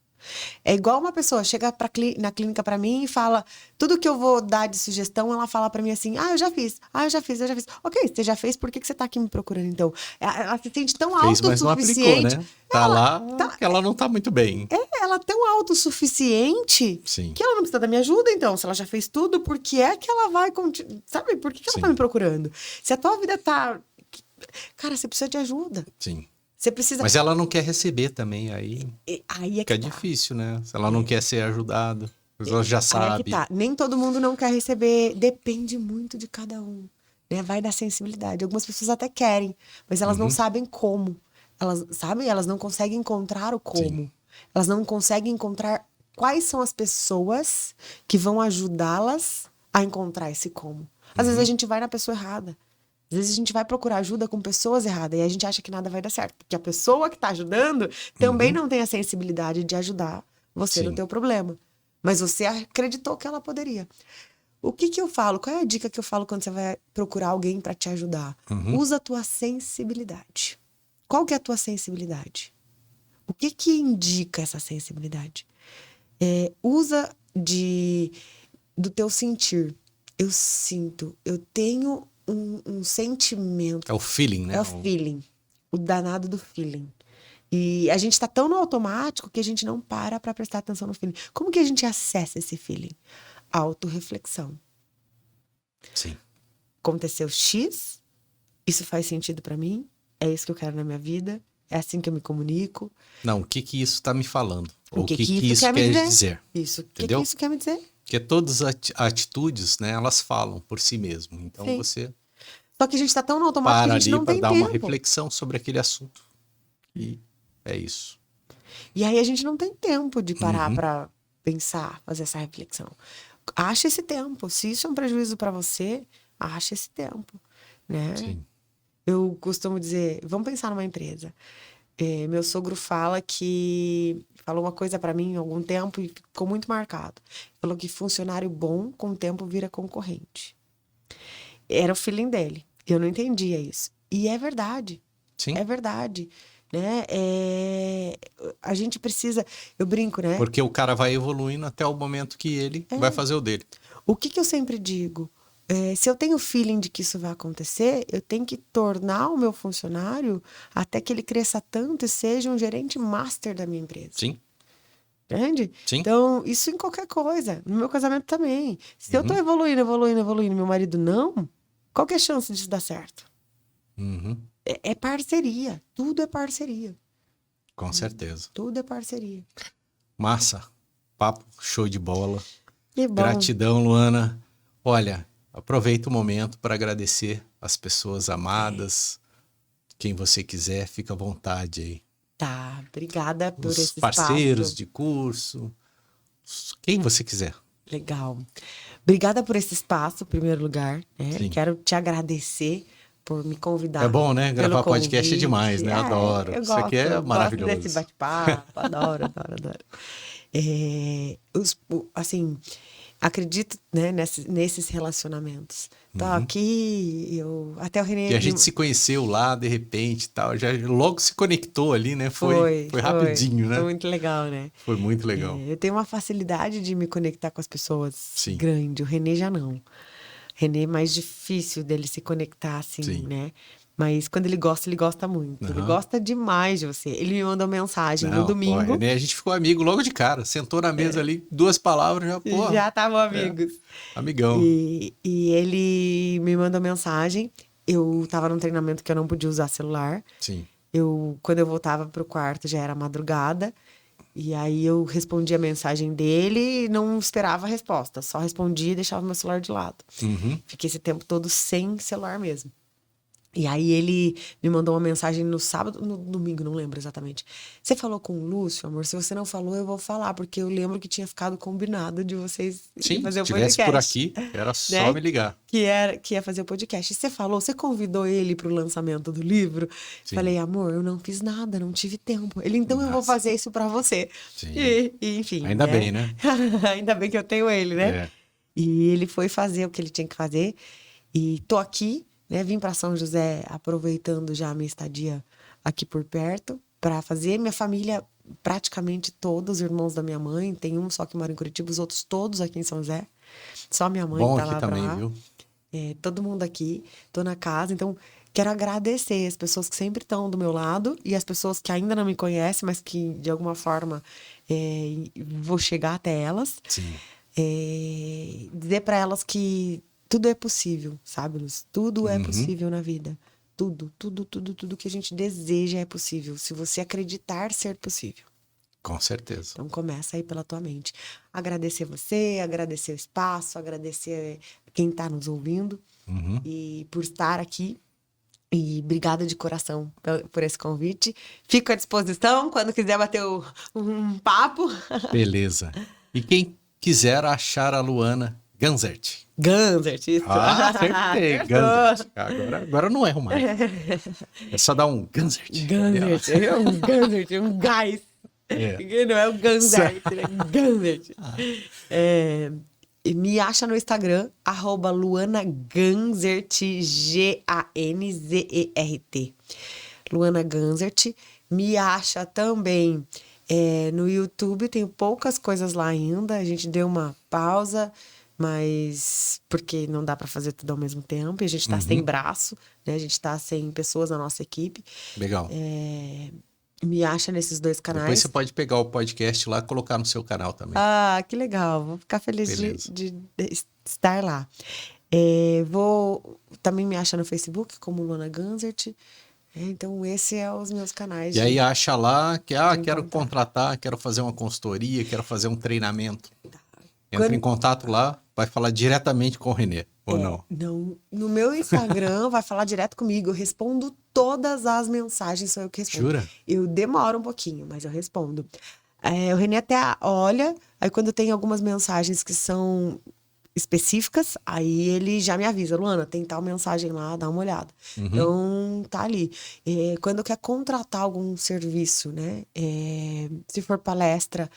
É igual uma pessoa chega na clínica pra mim e fala tudo que eu vou dar de sugestão, ela fala pra mim assim, eu já fiz. Ok, você já fez, por que você tá aqui me procurando então? Ela se sente tão Fez, mas não aplicou, autossuficiente. né? Tá lá que ela não tá muito bem. Ela é tão autossuficiente Sim. que ela não precisa da minha ajuda, então. Se ela já fez tudo, por que é que ela vai continuar? Sabe, por que ela tá Sim. me procurando? Se a tua vida tá... Cara, você precisa de ajuda. Sim. Você precisa... Mas ela não quer receber também, aí Aí é fica que tá. difícil, né? Se ela não quer ser ajudada, ela já Aí é sabe. que tá. Nem todo mundo não quer receber. Depende muito de cada um. Né? Vai da sensibilidade. Algumas pessoas até querem, mas elas não sabem como. Elas, sabe? Elas não conseguem encontrar o como. Elas não conseguem encontrar quais são as pessoas que vão ajudá-las a encontrar esse como. Às vezes a gente vai na pessoa errada. Às vezes a gente vai procurar ajuda com pessoas erradas e a gente acha que nada vai dar certo. Porque a pessoa que tá ajudando também não tem a sensibilidade de ajudar você no teu problema. Mas você acreditou que ela poderia. O que eu falo? Qual é a dica que eu falo quando você vai procurar alguém para te ajudar? Usa a tua sensibilidade. Qual que é a tua sensibilidade? O que indica essa sensibilidade? Usa do teu sentir. Eu sinto, eu tenho um sentimento. É o feeling, né? É o feeling. O danado do feeling. E a gente tá tão no automático que a gente não para pra prestar atenção no feeling. Como que a gente acessa esse feeling? Autorreflexão. Sim. Aconteceu X, isso faz sentido pra mim, é isso que eu quero na minha vida, é assim que eu me comunico. Não, o que isso tá me falando? Ou o que isso isso quer me quer dizer? Isso. O que Entendeu? isso quer me dizer? Porque todas as atitudes, né, elas falam por si mesmo. Então Sim. você Só que a gente tá tão no automático que para a gente ali não para tem dar tempo. uma reflexão sobre aquele assunto. E é isso. E aí a gente não tem tempo de parar pra pensar, fazer essa reflexão. Acha esse tempo. Se isso é um prejuízo pra você, acha esse tempo, né? Sim. Eu costumo dizer, vamos pensar numa empresa. Meu sogro falou uma coisa pra mim há algum tempo e ficou muito marcado. Falou que funcionário bom com o tempo vira concorrente. Era o feeling dele. Eu não entendia isso. E é verdade. Sim. É verdade. Né? A gente precisa... Eu brinco, né? Porque o cara vai evoluindo até o momento que ele vai fazer o dele. O que eu sempre digo? Se eu tenho feeling de que isso vai acontecer, eu tenho que tornar o meu funcionário até que ele cresça tanto e seja um gerente master da minha empresa. Sim. Entende? Sim. Então, isso em qualquer coisa. No meu casamento também. Se eu tô evoluindo, meu marido não, qual que é a chance disso dar certo? É parceria. Tudo é parceria. Com certeza. Tudo é parceria. Massa. Papo show de bola. Que bom. Gratidão, Luana. Olha, aproveita o momento para agradecer as pessoas amadas. Quem você quiser, fica à vontade aí. Tá, obrigada por Os esse parceiros espaço. de curso, quem você quiser. Legal. Obrigada por esse espaço, em primeiro lugar, né? Sim. Quero te agradecer por me convidar. É bom, né? Pelo Gravar podcast é convite. demais, né? Adoro. Eu Isso aqui é gosto desse maravilhoso. bate-papo, adoro, adoro, adoro. Assim, acredito, né, nesses relacionamentos. Tô aqui, até o Renê Que a gente se conheceu lá, de repente, tal, já logo se conectou ali, né? Foi rapidinho, Foi né? muito legal, né? Foi muito legal. Eu tenho uma facilidade de me conectar com as pessoas Sim. grande. O Renê já não. O Renê é mais difícil dele se conectar, assim, Sim. né? Mas quando ele gosta muito. Ele gosta demais de você. Ele me mandou mensagem no domingo. Né? A gente ficou amigo logo de cara. Sentou na mesa ali, 2 palavras, já, pô. Já estavam amigos. Amigão. E ele me mandou mensagem. Eu tava num treinamento que eu não podia usar celular. Sim. Quando eu voltava pro quarto, já era madrugada. E aí eu respondi a mensagem dele e não esperava a resposta. Só respondia e deixava meu celular de lado. Fiquei esse tempo todo sem celular mesmo. E aí ele me mandou uma mensagem no sábado, no domingo, não lembro exatamente. Você falou com o Lúcio, amor? Se você não falou, eu vou falar, porque eu lembro que tinha ficado combinado de vocês fazer o podcast. Se estivesse por aqui, era só né? me ligar. Que ia fazer o podcast. E você convidou ele para o lançamento do livro? Sim. Falei, amor, eu não fiz nada, não tive tempo. Ele, então eu vou fazer isso para você. Sim. E, enfim. Ainda bem, né? Ainda bem que eu tenho ele, né? É. E ele foi fazer o que ele tinha que fazer. E tô aqui, né? Vim para São José aproveitando já a minha estadia aqui por perto para fazer. Minha família, praticamente todos os irmãos da minha mãe, tem um só que mora em Curitiba, os outros todos aqui em São José. Só minha mãe Bom tá aqui lá também, pra... viu? todo mundo aqui, tô na casa, então quero agradecer as pessoas que sempre estão do meu lado e as pessoas que ainda não me conhecem, mas que de alguma forma vou chegar até elas. Sim. Dizer para elas que tudo é possível, sabe, Luz? Tudo é possível na vida. Tudo que a gente deseja é possível, se você acreditar ser possível. Com certeza. Então começa aí pela tua mente. Agradecer você, agradecer o espaço, agradecer quem está nos ouvindo e por estar aqui. E obrigada de coração por esse convite. Fico à disposição quando quiser bater um papo. Beleza. E quem quiser achar a Luana Ganzert. Ganzert, isso. Acertei. Ganzert. Agora eu não erro mais. É só dar um Ganzert. Ganzert, um gás. Não é o Ganzert, é Ganzert. Me acha no Instagram, @LuanaGanzert, Ganzert. Luana Ganzert. Me acha também no YouTube, tenho poucas coisas lá ainda. A gente deu uma pausa, mas porque não dá para fazer tudo ao mesmo tempo. E a gente tá sem braço, né? A gente tá sem pessoas na nossa equipe. Legal. Me acha nesses 2 canais. Depois você pode pegar o podcast lá e colocar no seu canal também. Ah, que legal. Vou ficar feliz de estar lá. Também me acha no Facebook como Luana Ganzert. Então, esses são os meus canais. E aí acha lá que quero contratar, quero fazer uma consultoria, quero fazer um treinamento. Entra em contato lá, vai falar diretamente com o Renê, ou não? Não, no meu Instagram vai falar direto comigo. Eu respondo todas as mensagens, sou eu que respondo. Jura? Eu demoro um pouquinho, mas eu respondo. O Renê até olha, aí quando tem algumas mensagens que são específicas, aí ele já me avisa, Luana, tem tal mensagem lá, dá uma olhada. Então, tá ali. Quando quer contratar algum serviço, né? Se for palestra,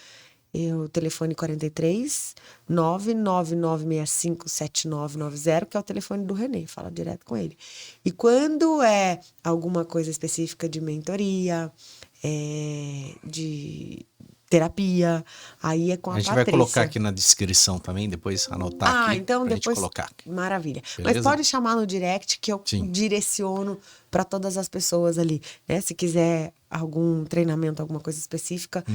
o telefone 43 99965 7990, que é o telefone do Renê, fala direto com ele. E quando é alguma coisa específica de mentoria, de terapia, aí é com a Patrícia. A gente vai colocar aqui na descrição também, depois anotar aqui então pra depois gente colocar. Maravilha. Beleza? Mas pode chamar no direct que eu direciono para todas as pessoas ali, né? Se quiser algum treinamento, alguma coisa específica,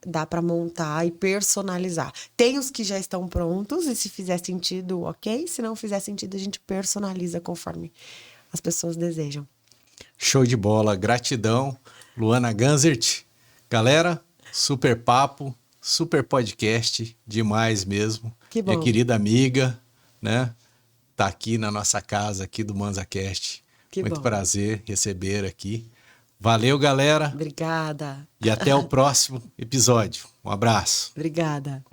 dá para montar e personalizar. Tem os que já estão prontos e se fizer sentido, ok. Se não fizer sentido, a gente personaliza conforme as pessoas desejam. Show de bola. Gratidão, Luana Ganzert. Galera, super papo, super podcast, demais mesmo. Que bom. Minha querida amiga, né? estar aqui na nossa casa aqui do ManzaCast. Muito bom. prazer receber aqui. Valeu, galera. Obrigada. E até o próximo episódio. Um abraço. Obrigada.